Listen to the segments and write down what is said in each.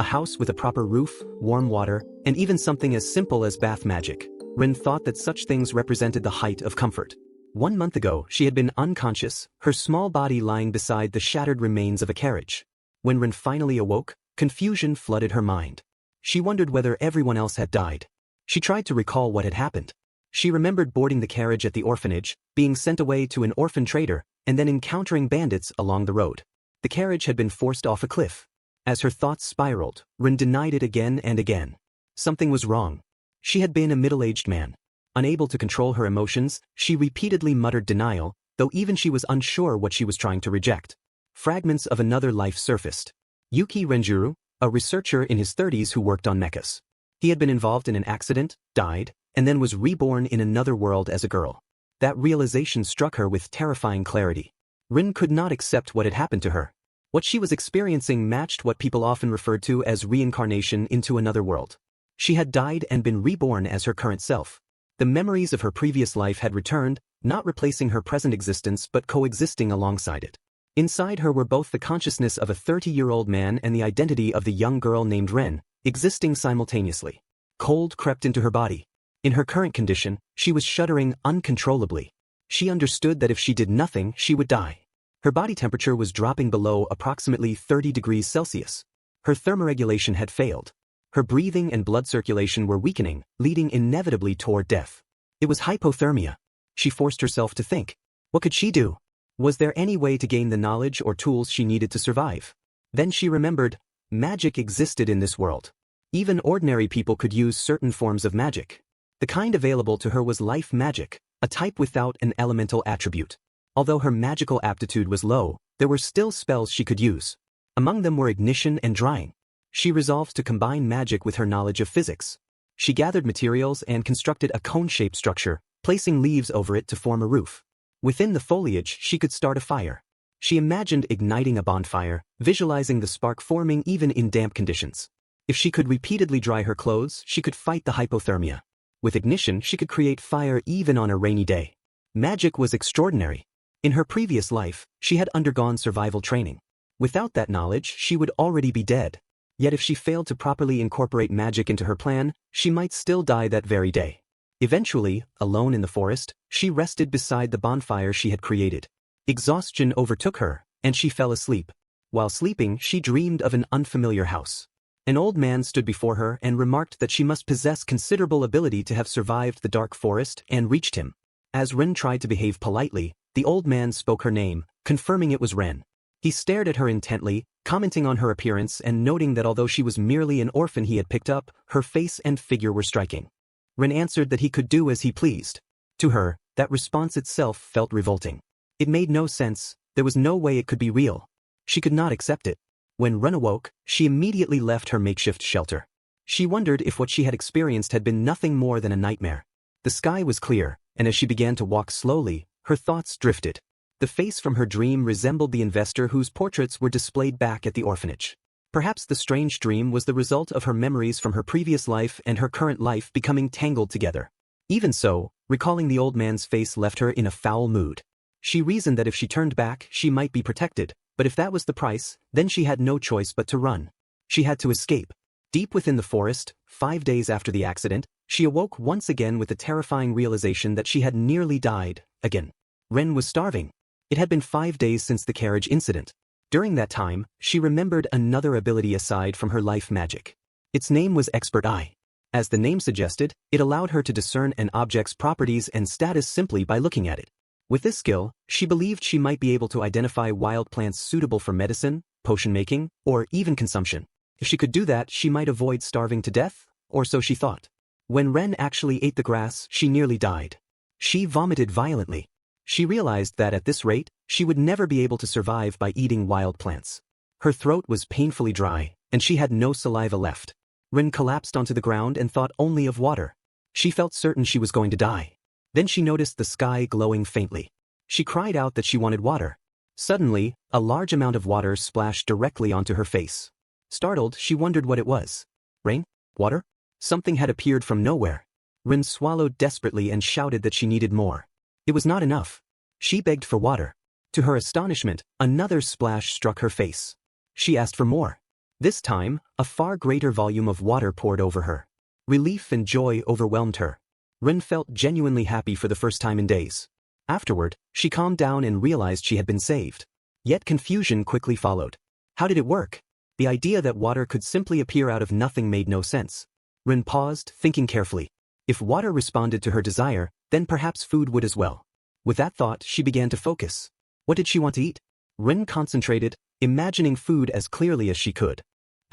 A house with a proper roof, warm water, and even something as simple as bath magic. Rin thought that such things represented the height of comfort. 1 month ago, she had been unconscious, her small body lying beside the shattered remains of a carriage. When Rin finally awoke, confusion flooded her mind. She wondered whether everyone else had died. She tried to recall what had happened. She remembered boarding the carriage at the orphanage, being sent away to an orphan trader, and then encountering bandits along the road. The carriage had been forced off a cliff. As her thoughts spiraled, Rin denied it again and again. Something was wrong. She had been a middle-aged man. Unable to control her emotions, she repeatedly muttered denial, though even she was unsure what she was trying to reject. Fragments of another life surfaced. Yuki Renjuru, a researcher in his 30s who worked on mechas. He had been involved in an accident, died, and then was reborn in another world as a girl. That realization struck her with terrifying clarity. Rin could not accept what had happened to her. What she was experiencing matched what people often referred to as reincarnation into another world. She had died and been reborn as her current self. The memories of her previous life had returned, not replacing her present existence but coexisting alongside it. Inside her were both the consciousness of a 30-year-old man and the identity of the young girl named Ren, existing simultaneously. Cold crept into her body. In her current condition, she was shuddering uncontrollably. She understood that if she did nothing, she would die. Her body temperature was dropping below approximately 30 degrees Celsius. Her thermoregulation had failed. Her breathing and blood circulation were weakening, leading inevitably toward death. It was hypothermia. She forced herself to think. What could she do? Was there any way to gain the knowledge or tools she needed to survive? Then she remembered, magic existed in this world. Even ordinary people could use certain forms of magic. The kind available to her was life magic, a type without an elemental attribute. Although her magical aptitude was low, there were still spells she could use. Among them were ignition and drying. She resolved to combine magic with her knowledge of physics. She gathered materials and constructed a cone-shaped structure, placing leaves over it to form a roof. Within the foliage, she could start a fire. She imagined igniting a bonfire, visualizing the spark forming even in damp conditions. If she could repeatedly dry her clothes, she could fight the hypothermia. With ignition, she could create fire even on a rainy day. Magic was extraordinary. In her previous life, she had undergone survival training. Without that knowledge, she would already be dead. Yet if she failed to properly incorporate magic into her plan, she might still die that very day. Eventually, alone in the forest, she rested beside the bonfire she had created. Exhaustion overtook her, and she fell asleep. While sleeping, she dreamed of an unfamiliar house. An old man stood before her and remarked that she must possess considerable ability to have survived the dark forest and reached him. As Ren tried to behave politely, the old man spoke her name, confirming it was Ren. He stared at her intently, commenting on her appearance and noting that although she was merely an orphan he had picked up, her face and figure were striking. Ren answered that he could do as he pleased. To her, that response itself felt revolting. It made no sense, there was no way it could be real. She could not accept it. When Ren awoke, she immediately left her makeshift shelter. She wondered if what she had experienced had been nothing more than a nightmare. The sky was clear, and as she began to walk slowly, her thoughts drifted. The face from her dream resembled the investor whose portraits were displayed back at the orphanage. Perhaps the strange dream was the result of her memories from her previous life and her current life becoming tangled together. Even so, recalling the old man's face left her in a foul mood. She reasoned that if she turned back, she might be protected, but if that was the price, then she had no choice but to run. She had to escape. Deep within the forest, 5 days after the accident, she awoke once again with the terrifying realization that she had nearly died, again. Ren was starving. It had been 5 days since the carriage incident. During that time, she remembered another ability aside from her life magic. Its name was Expert Eye. As the name suggested, it allowed her to discern an object's properties and status simply by looking at it. With this skill, she believed she might be able to identify wild plants suitable for medicine, potion making, or even consumption. If she could do that, she might avoid starving to death, or so she thought. When Ren actually ate the grass, she nearly died. She vomited violently. She realized that at this rate, she would never be able to survive by eating wild plants. Her throat was painfully dry, and she had no saliva left. Ren collapsed onto the ground and thought only of water. She felt certain she was going to die. Then she noticed the sky glowing faintly. She cried out that she wanted water. Suddenly, a large amount of water splashed directly onto her face. Startled, she wondered what it was. Rain? Water? Something had appeared from nowhere. Ren swallowed desperately and shouted that she needed more. It was not enough. She begged for water. To her astonishment, another splash struck her face. She asked for more. This time, a far greater volume of water poured over her. Relief and joy overwhelmed her. Rin felt genuinely happy for the first time in days. Afterward, she calmed down and realized she had been saved. Yet confusion quickly followed. How did it work? The idea that water could simply appear out of nothing made no sense. Rin paused, thinking carefully. If water responded to her desire, then perhaps food would as well. With that thought, she began to focus. What did she want to eat? Rin concentrated, imagining food as clearly as she could.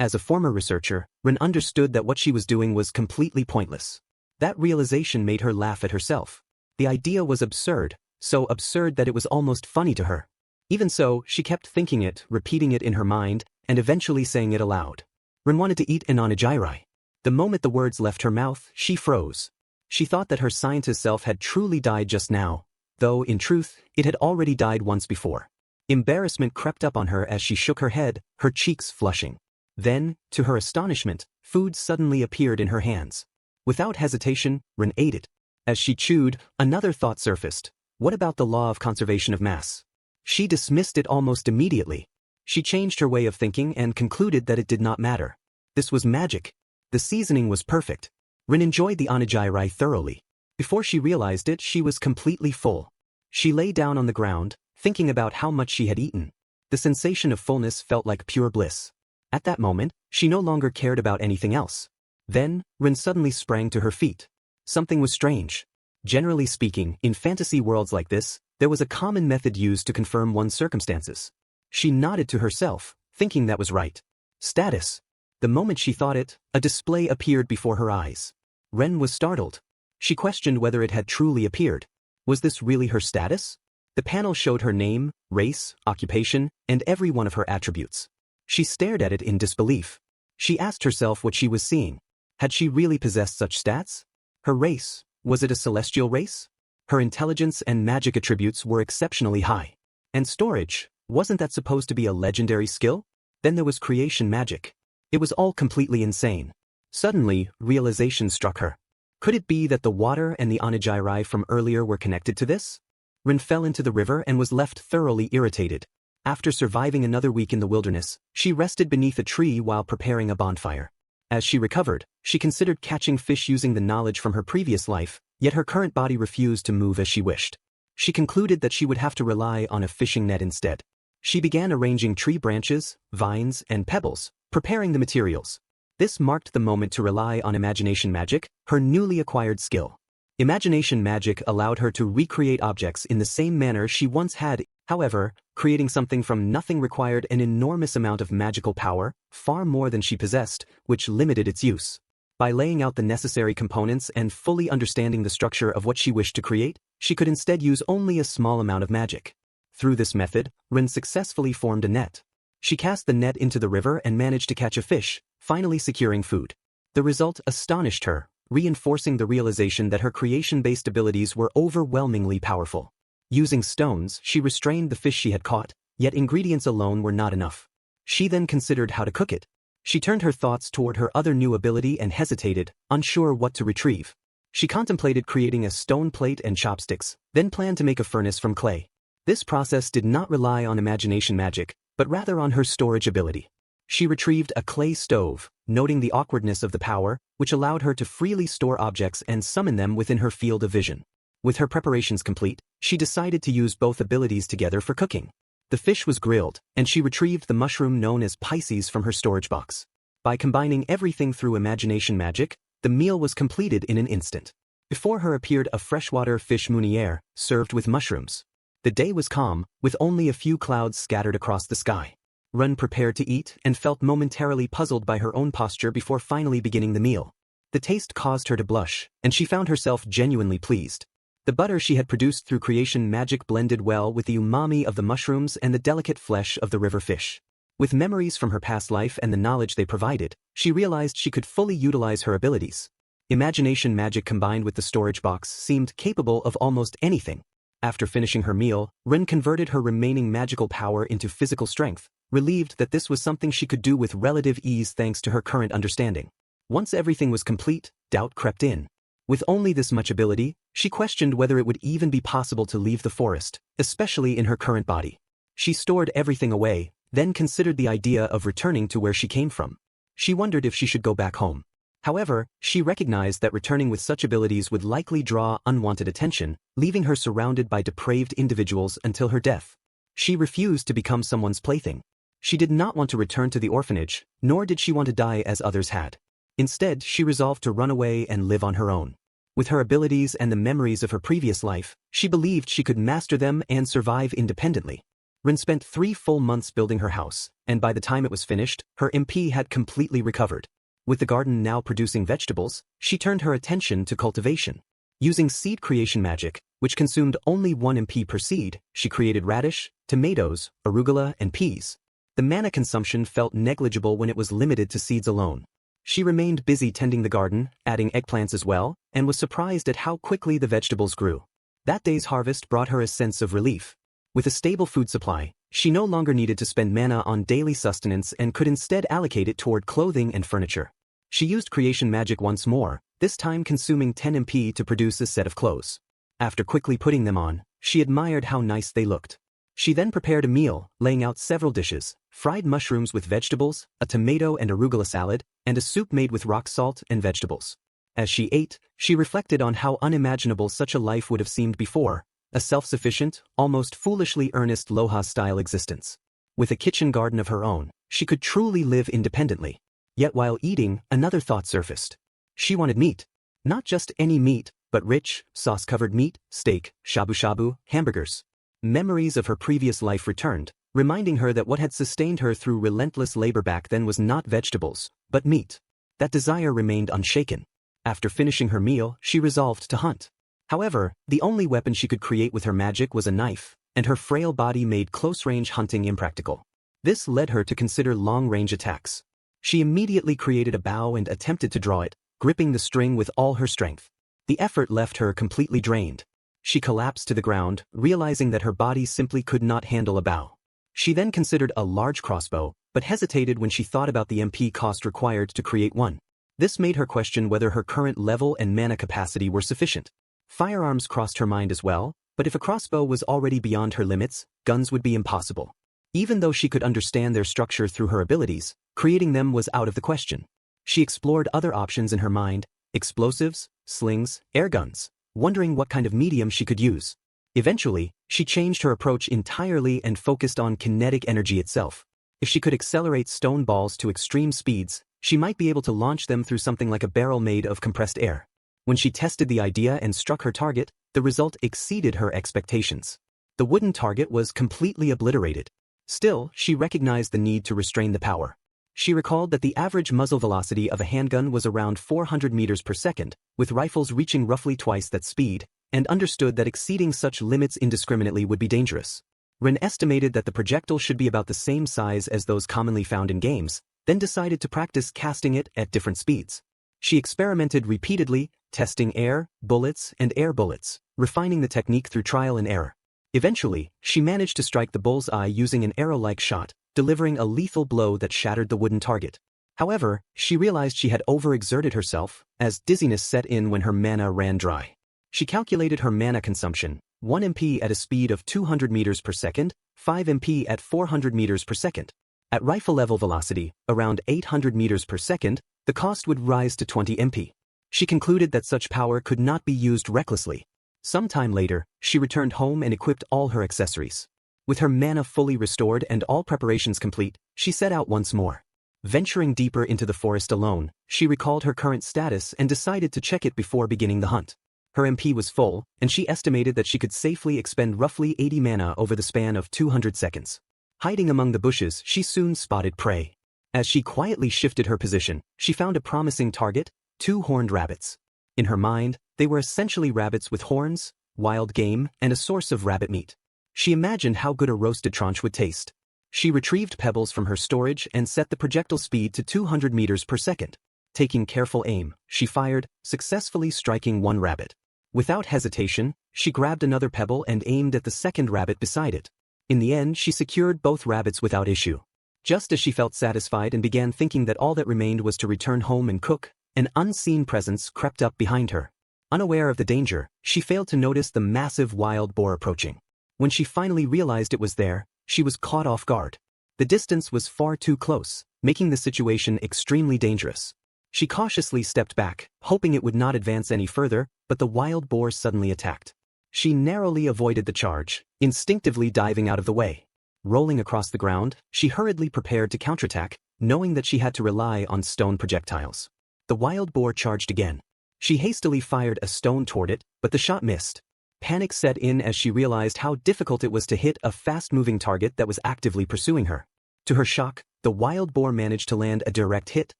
As a former researcher, Rin understood that what she was doing was completely pointless. That realization made her laugh at herself. The idea was absurd, so absurd that it was almost funny to her. Even so, she kept thinking it, repeating it in her mind, and eventually saying it aloud. Rin wanted to eat an onigiri. The moment the words left her mouth, she froze. She thought that her scientist self had truly died just now, though in truth, it had already died once before. Embarrassment crept up on her as she shook her head, her cheeks flushing. Then, to her astonishment, food suddenly appeared in her hands. Without hesitation, Rin ate it. As she chewed, another thought surfaced. What about the law of conservation of mass? She dismissed it almost immediately. She changed her way of thinking and concluded that it did not matter. This was magic. The seasoning was perfect. Rin enjoyed the onigiri thoroughly. Before she realized it, she was completely full. She lay down on the ground, thinking about how much she had eaten. The sensation of fullness felt like pure bliss. At that moment, she no longer cared about anything else. Then, Rin suddenly sprang to her feet. Something was strange. Generally speaking, in fantasy worlds like this, there was a common method used to confirm one's circumstances. She nodded to herself, thinking that was right. Status. The moment she thought it, a display appeared before her eyes. Ren was startled. She questioned whether it had truly appeared. Was this really her status? The panel showed her name, race, occupation, and every one of her attributes. She stared at it in disbelief. She asked herself what she was seeing. Had she really possessed such stats? Her race, was it a celestial race? Her intelligence and magic attributes were exceptionally high. And storage, wasn't that supposed to be a legendary skill? Then there was creation magic. It was all completely insane. Suddenly, realization struck her. Could it be that the water and the onigiri from earlier were connected to this? Rin fell into the river and was left thoroughly irritated. After surviving another week in the wilderness, she rested beneath a tree while preparing a bonfire. As she recovered, she considered catching fish using the knowledge from her previous life, yet her current body refused to move as she wished. She concluded that she would have to rely on a fishing net instead. She began arranging tree branches, vines, and pebbles, preparing the materials. This marked the moment to rely on imagination magic, her newly acquired skill. Imagination magic allowed her to recreate objects in the same manner she once had. However, creating something from nothing required an enormous amount of magical power, far more than she possessed, which limited its use. By laying out the necessary components and fully understanding the structure of what she wished to create, she could instead use only a small amount of magic. Through this method, Rin successfully formed a net. She cast the net into the river and managed to catch a fish, finally securing food. The result astonished her, reinforcing the realization that her creation-based abilities were overwhelmingly powerful. Using stones, she restrained the fish she had caught, yet ingredients alone were not enough. She then considered how to cook it. She turned her thoughts toward her other new ability and hesitated, unsure what to retrieve. She contemplated creating a stone plate and chopsticks, then planned to make a furnace from clay. This process did not rely on imagination magic, but rather on her storage ability. She retrieved a clay stove, noting the awkwardness of the power, which allowed her to freely store objects and summon them within her field of vision. With her preparations complete, she decided to use both abilities together for cooking. The fish was grilled, and she retrieved the mushroom known as Pisces from her storage box. By combining everything through imagination magic, the meal was completed in an instant. Before her appeared a freshwater fish meuniere, served with mushrooms. The day was calm, with only a few clouds scattered across the sky. Run prepared to eat and felt momentarily puzzled by her own posture before finally beginning the meal. The taste caused her to blush, and she found herself genuinely pleased. The butter she had produced through creation magic blended well with the umami of the mushrooms and the delicate flesh of the river fish. With memories from her past life and the knowledge they provided, she realized she could fully utilize her abilities. Imagination magic combined with the storage box seemed capable of almost anything. After finishing her meal, Rin converted her remaining magical power into physical strength, relieved that this was something she could do with relative ease thanks to her current understanding. Once everything was complete, doubt crept in. With only this much ability, she questioned whether it would even be possible to leave the forest, especially in her current body. She stored everything away, then considered the idea of returning to where she came from. She wondered if she should go back home. However, she recognized that returning with such abilities would likely draw unwanted attention, leaving her surrounded by depraved individuals until her death. She refused to become someone's plaything. She did not want to return to the orphanage, nor did she want to die as others had. Instead, she resolved to run away and live on her own. With her abilities and the memories of her previous life, she believed she could master them and survive independently. Rin spent 3 full months building her house, and by the time it was finished, her MP had completely recovered. With the garden now producing vegetables, she turned her attention to cultivation. Using seed creation magic, which consumed only 1 MP per seed, she created radish, tomatoes, arugula, and peas. The mana consumption felt negligible when it was limited to seeds alone. She remained busy tending the garden, adding eggplants as well, and was surprised at how quickly the vegetables grew. That day's harvest brought her a sense of relief. With a stable food supply, she no longer needed to spend mana on daily sustenance and could instead allocate it toward clothing and furniture. She used creation magic once more, this time consuming 10 MP to produce a set of clothes. After quickly putting them on, she admired how nice they looked. She then prepared a meal, laying out several dishes: fried mushrooms with vegetables, a tomato and arugula salad, and a soup made with rock salt and vegetables. As she ate, she reflected on how unimaginable such a life would have seemed before, a self-sufficient, almost foolishly earnest Loha-style existence. With a kitchen garden of her own, she could truly live independently. Yet while eating, another thought surfaced. She wanted meat. Not just any meat, but rich, sauce-covered meat, steak, shabu-shabu, hamburgers. Memories of her previous life returned, reminding her that what had sustained her through relentless labor back then was not vegetables, but meat. That desire remained unshaken. After finishing her meal, she resolved to hunt. However, the only weapon she could create with her magic was a knife, and her frail body made close-range hunting impractical. This led her to consider long-range attacks. She immediately created a bow and attempted to draw it, gripping the string with all her strength. The effort left her completely drained. She collapsed to the ground, realizing that her body simply could not handle a bow. She then considered a large crossbow, but hesitated when she thought about the MP cost required to create one. This made her question whether her current level and mana capacity were sufficient. Firearms crossed her mind as well, but if a crossbow was already beyond her limits, guns would be impossible. Even though she could understand their structure through her abilities, creating them was out of the question. She explored other options in her mind: explosives, slings, air guns, wondering what kind of medium she could use. Eventually, she changed her approach entirely and focused on kinetic energy itself. If she could accelerate stone balls to extreme speeds, she might be able to launch them through something like a barrel made of compressed air. When she tested the idea and struck her target, the result exceeded her expectations. The wooden target was completely obliterated. Still, she recognized the need to restrain the power. She recalled that the average muzzle velocity of a handgun was around 400 meters per second, with rifles reaching roughly twice that speed, and understood that exceeding such limits indiscriminately would be dangerous. Rin estimated that the projectile should be about the same size as those commonly found in games, then decided to practice casting it at different speeds. She experimented repeatedly, testing air, bullets, and air bullets, refining the technique through trial and error. Eventually, she managed to strike the bull's eye using an arrow-like shot, delivering a lethal blow that shattered the wooden target. However, she realized she had overexerted herself, as dizziness set in when her mana ran dry. She calculated her mana consumption: 1 MP at a speed of 200 meters per second, 5 MP at 400 meters per second. At rifle-level velocity, around 800 meters per second, the cost would rise to 20 MP. She concluded that such power could not be used recklessly. Some time later, she returned home and equipped all her accessories. With her mana fully restored and all preparations complete, she set out once more. Venturing deeper into the forest alone, she recalled her current status and decided to check it before beginning the hunt. Her MP was full, and she estimated that she could safely expend roughly 80 mana over the span of 200 seconds. Hiding among the bushes, she soon spotted prey. As she quietly shifted her position, she found a promising target: 2 horned rabbits. In her mind, they were essentially rabbits with horns, wild game, and a source of rabbit meat. She imagined how good a roasted tranche would taste. She retrieved pebbles from her storage and set the projectile speed to 200 meters per second. Taking careful aim, she fired, successfully striking one rabbit. Without hesitation, she grabbed another pebble and aimed at the second rabbit beside it. In the end, she secured both rabbits without issue. Just as she felt satisfied and began thinking that all that remained was to return home and cook, an unseen presence crept up behind her. Unaware of the danger, she failed to notice the massive wild boar approaching. When she finally realized it was there, she was caught off guard. The distance was far too close, making the situation extremely dangerous. She cautiously stepped back, hoping it would not advance any further, but the wild boar suddenly attacked. She narrowly avoided the charge, instinctively diving out of the way. Rolling across the ground, she hurriedly prepared to counterattack, knowing that she had to rely on stone projectiles. The wild boar charged again. She hastily fired a stone toward it, but the shot missed. Panic set in as she realized how difficult it was to hit a fast-moving target that was actively pursuing her. To her shock, the wild boar managed to land a direct hit,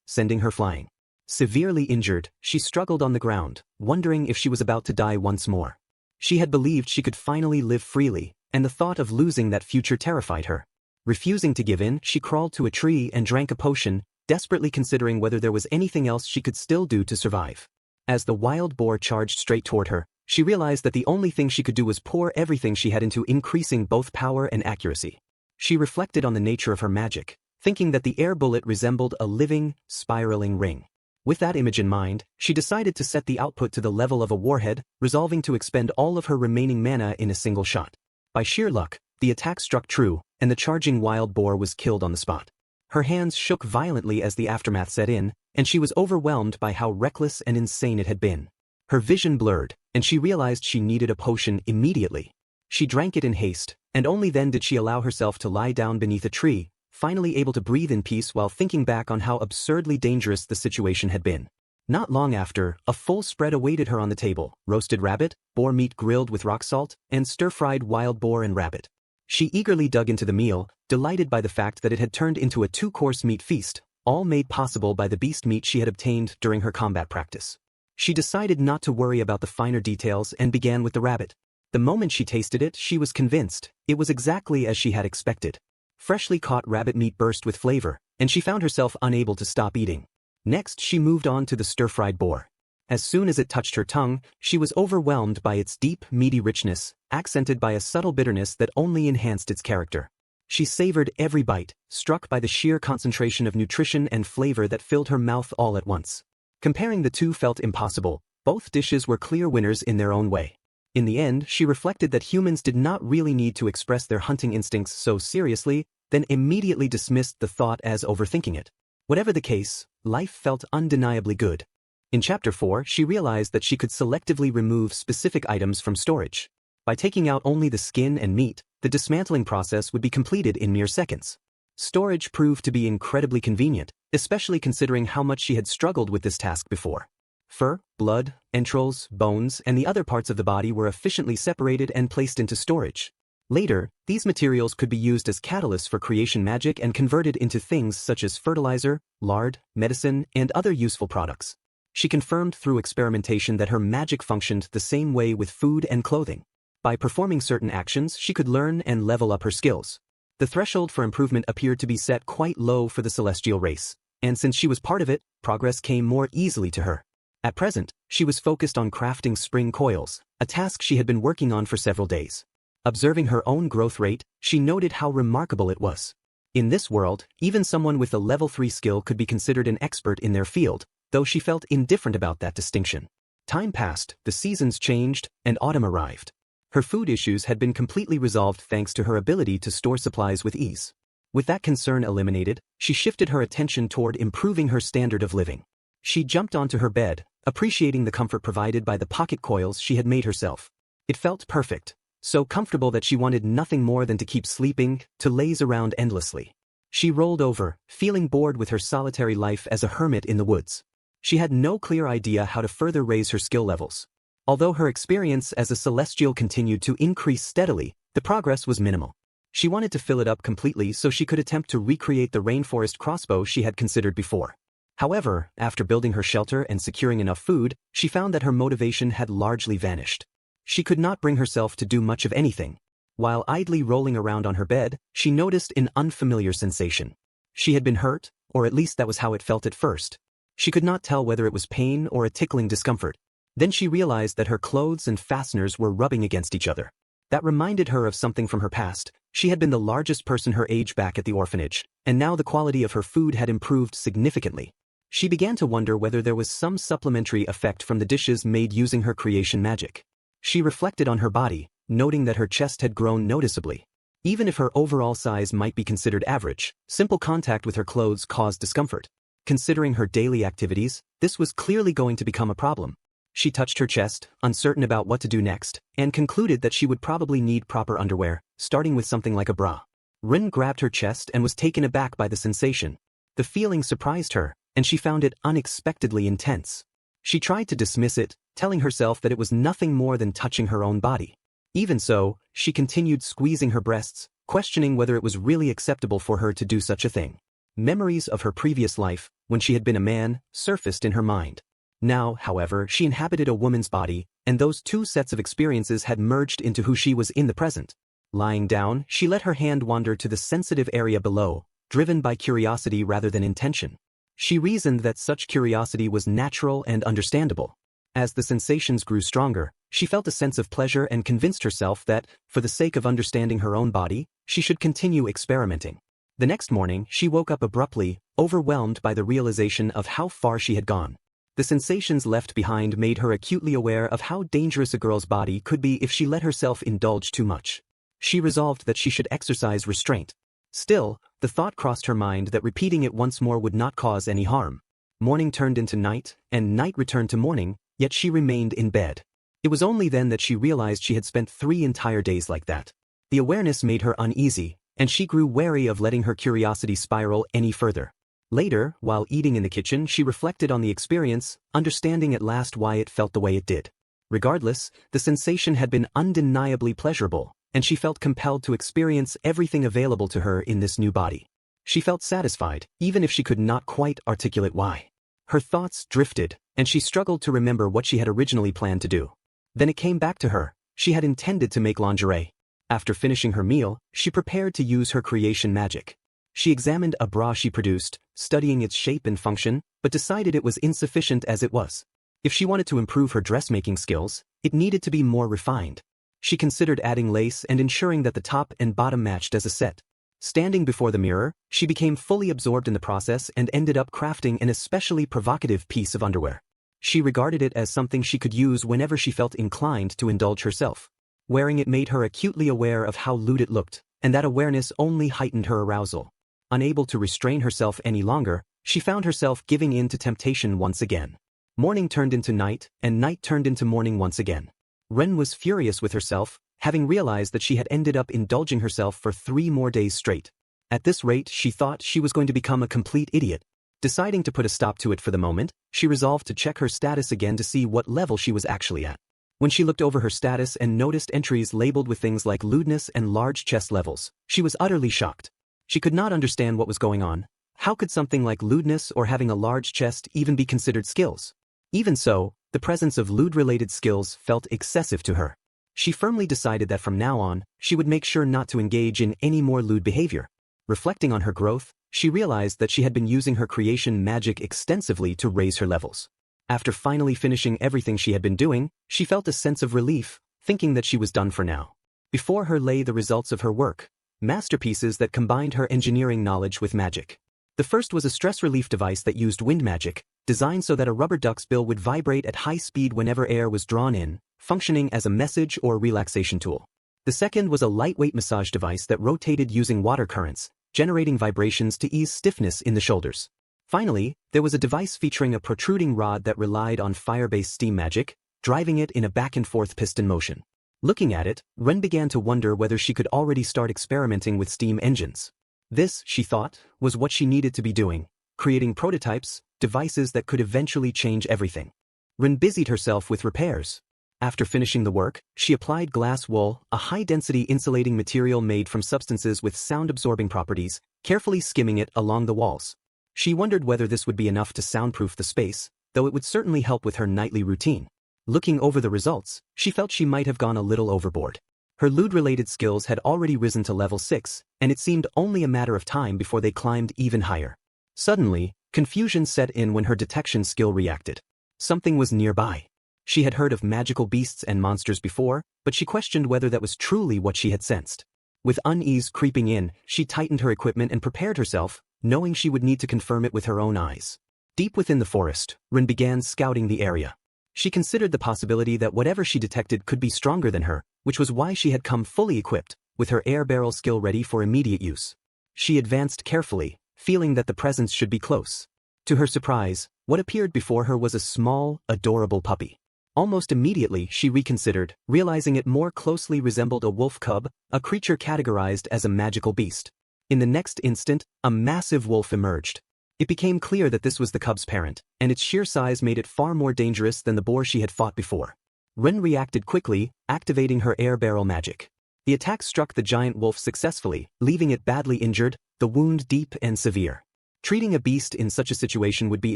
sending her flying. Severely injured, she struggled on the ground, wondering if she was about to die once more. She had believed she could finally live freely, and the thought of losing that future terrified her. Refusing to give in, she crawled to a tree and drank a potion, desperately considering whether there was anything else she could still do to survive. As the wild boar charged straight toward her, she realized that the only thing she could do was pour everything she had into increasing both power and accuracy. She reflected on the nature of her magic, thinking that the air bullet resembled a living, spiraling ring. With that image in mind, she decided to set the output to the level of a warhead, resolving to expend all of her remaining mana in a single shot. By sheer luck, the attack struck true, and the charging wild boar was killed on the spot. Her hands shook violently as the aftermath set in, and she was overwhelmed by how reckless and insane it had been. Her vision blurred, and she realized she needed a potion immediately. She drank it in haste, and only then did she allow herself to lie down beneath a tree, finally able to breathe in peace while thinking back on how absurdly dangerous the situation had been. Not long after, a full spread awaited her on the table: roasted rabbit, boar meat grilled with rock salt, and stir-fried wild boar and rabbit. She eagerly dug into the meal, delighted by the fact that it had turned into a two-course meat feast, all made possible by the beast meat she had obtained during her combat practice. She decided not to worry about the finer details and began with the rabbit. The moment she tasted it, she was convinced it was exactly as she had expected. Freshly caught rabbit meat burst with flavor, and she found herself unable to stop eating. Next, she moved on to the stir-fried boar. As soon as it touched her tongue, she was overwhelmed by its deep, meaty richness, accented by a subtle bitterness that only enhanced its character. She savored every bite, struck by the sheer concentration of nutrition and flavor that filled her mouth all at once. Comparing the two felt impossible. Both dishes were clear winners in their own way. In the end, she reflected that humans did not really need to express their hunting instincts so seriously, then immediately dismissed the thought as overthinking it. Whatever the case, life felt undeniably good. In Chapter 4, she realized that she could selectively remove specific items from storage. By taking out only the skin and meat, the dismantling process would be completed in mere seconds. Storage proved to be incredibly convenient, especially considering how much she had struggled with this task before. Fur, blood, entrails, bones, and the other parts of the body were efficiently separated and placed into storage. Later, these materials could be used as catalysts for creation magic and converted into things such as fertilizer, lard, medicine, and other useful products. She confirmed through experimentation that her magic functioned the same way with food and clothing. By performing certain actions, she could learn and level up her skills. The threshold for improvement appeared to be set quite low for the celestial race, and since she was part of it, progress came more easily to her. At present, she was focused on crafting spring coils, a task she had been working on for several days. Observing her own growth rate, she noted how remarkable it was. In this world, even someone with a level 3 skill could be considered an expert in their field, though she felt indifferent about that distinction. Time passed, the seasons changed, and autumn arrived. Her food issues had been completely resolved thanks to her ability to store supplies with ease. With that concern eliminated, she shifted her attention toward improving her standard of living. She jumped onto her bed, appreciating the comfort provided by the pocket coils she had made herself. It felt perfect, so comfortable that she wanted nothing more than to keep sleeping, to laze around endlessly. She rolled over, feeling bored with her solitary life as a hermit in the woods. She had no clear idea how to further raise her skill levels. Although her experience as a celestial continued to increase steadily, the progress was minimal. She wanted to fill it up completely so she could attempt to recreate the rainforest crossbow she had considered before. However, after building her shelter and securing enough food, she found that her motivation had largely vanished. She could not bring herself to do much of anything. While idly rolling around on her bed, she noticed an unfamiliar sensation. She had been hurt, or at least that was how it felt at first. She could not tell whether it was pain or a tickling discomfort. Then she realized that her clothes and fasteners were rubbing against each other. That reminded her of something from her past. She had been the largest person her age back at the orphanage, and now the quality of her food had improved significantly. She began to wonder whether there was some supplementary effect from the dishes made using her creation magic. She reflected on her body, noting that her chest had grown noticeably. Even if her overall size might be considered average, simple contact with her clothes caused discomfort. Considering her daily activities, this was clearly going to become a problem. She touched her chest, uncertain about what to do next, and concluded that she would probably need proper underwear, starting with something like a bra. Rin grabbed her chest and was taken aback by the sensation. The feeling surprised her, and she found it unexpectedly intense. She tried to dismiss it, telling herself that it was nothing more than touching her own body. Even so, she continued squeezing her breasts, questioning whether it was really acceptable for her to do such a thing. Memories of her previous life, when she had been a man, surfaced in her mind. Now, however, she inhabited a woman's body, and those two sets of experiences had merged into who she was in the present. Lying down, she let her hand wander to the sensitive area below, driven by curiosity rather than intention. She reasoned that such curiosity was natural and understandable. As the sensations grew stronger, she felt a sense of pleasure and convinced herself that, for the sake of understanding her own body, she should continue experimenting. The next morning, she woke up abruptly, overwhelmed by the realization of how far she had gone. The sensations left behind made her acutely aware of how dangerous a girl's body could be if she let herself indulge too much. She resolved that she should exercise restraint. Still, the thought crossed her mind that repeating it once more would not cause any harm. Morning turned into night, and night returned to morning, yet she remained in bed. It was only then that she realized she had spent 3 entire days like that. The awareness made her uneasy, and she grew wary of letting her curiosity spiral any further. Later, while eating in the kitchen, she reflected on the experience, understanding at last why it felt the way it did. Regardless, the sensation had been undeniably pleasurable, and she felt compelled to experience everything available to her in this new body. She felt satisfied, even if she could not quite articulate why. Her thoughts drifted, and she struggled to remember what she had originally planned to do. Then it came back to her. She had intended to make lingerie. After finishing her meal, she prepared to use her creation magic. She examined a bra she produced, studying its shape and function, but decided it was insufficient as it was. If she wanted to improve her dressmaking skills, it needed to be more refined. She considered adding lace and ensuring that the top and bottom matched as a set. Standing before the mirror, she became fully absorbed in the process and ended up crafting an especially provocative piece of underwear. She regarded it as something she could use whenever she felt inclined to indulge herself. Wearing it made her acutely aware of how lewd it looked, and that awareness only heightened her arousal. Unable to restrain herself any longer, she found herself giving in to temptation once again. Morning turned into night, and night turned into morning once again. Ren was furious with herself, having realized that she had ended up indulging herself for 3 more days straight. At this rate, she thought she was going to become a complete idiot. Deciding to put a stop to it for the moment, she resolved to check her status again to see what level she was actually at. When she looked over her status and noticed entries labeled with things like lewdness and large chest levels, she was utterly shocked. She could not understand what was going on. How could something like lewdness or having a large chest even be considered skills? Even so, the presence of lewd-related skills felt excessive to her. She firmly decided that from now on, she would make sure not to engage in any more lewd behavior. Reflecting on her growth, she realized that she had been using her creation magic extensively to raise her levels. After finally finishing everything she had been doing, she felt a sense of relief, thinking that she was done for now. Before her lay the results of her work, masterpieces that combined her engineering knowledge with magic. The first was a stress relief device that used wind magic, designed so that a rubber duck's bill would vibrate at high speed whenever air was drawn in, functioning as a message or relaxation tool. The second was a lightweight massage device that rotated using water currents, generating vibrations to ease stiffness in the shoulders. Finally, there was a device featuring a protruding rod that relied on fire-based steam magic, driving it in a back-and-forth piston motion. Looking at it, Ren began to wonder whether she could already start experimenting with steam engines. This, she thought, was what she needed to be doing, creating prototypes, devices that could eventually change everything. Ren busied herself with repairs. After finishing the work, she applied glass wool, a high-density insulating material made from substances with sound-absorbing properties, carefully skimming it along the walls. She wondered whether this would be enough to soundproof the space, though it would certainly help with her nightly routine. Looking over the results, she felt she might have gone a little overboard. Her lewd-related skills had already risen to level 6, and it seemed only a matter of time before they climbed even higher. Suddenly, confusion set in when her detection skill reacted. Something was nearby. She had heard of magical beasts and monsters before, but she questioned whether that was truly what she had sensed. With unease creeping in, she tightened her equipment and prepared herself, knowing she would need to confirm it with her own eyes. Deep within the forest, Rin began scouting the area. She considered the possibility that whatever she detected could be stronger than her, which was why she had come fully equipped, with her air barrel skill ready for immediate use. She advanced carefully, feeling that the presence should be close. To her surprise, what appeared before her was a small, adorable puppy. Almost immediately she reconsidered, realizing it more closely resembled a wolf cub, a creature categorized as a magical beast. In the next instant, a massive wolf emerged. It became clear that this was the cub's parent, and its sheer size made it far more dangerous than the boar she had fought before. Ren reacted quickly, activating her air barrel magic. The attack struck the giant wolf successfully, leaving it badly injured, the wound deep and severe. Treating a beast in such a situation would be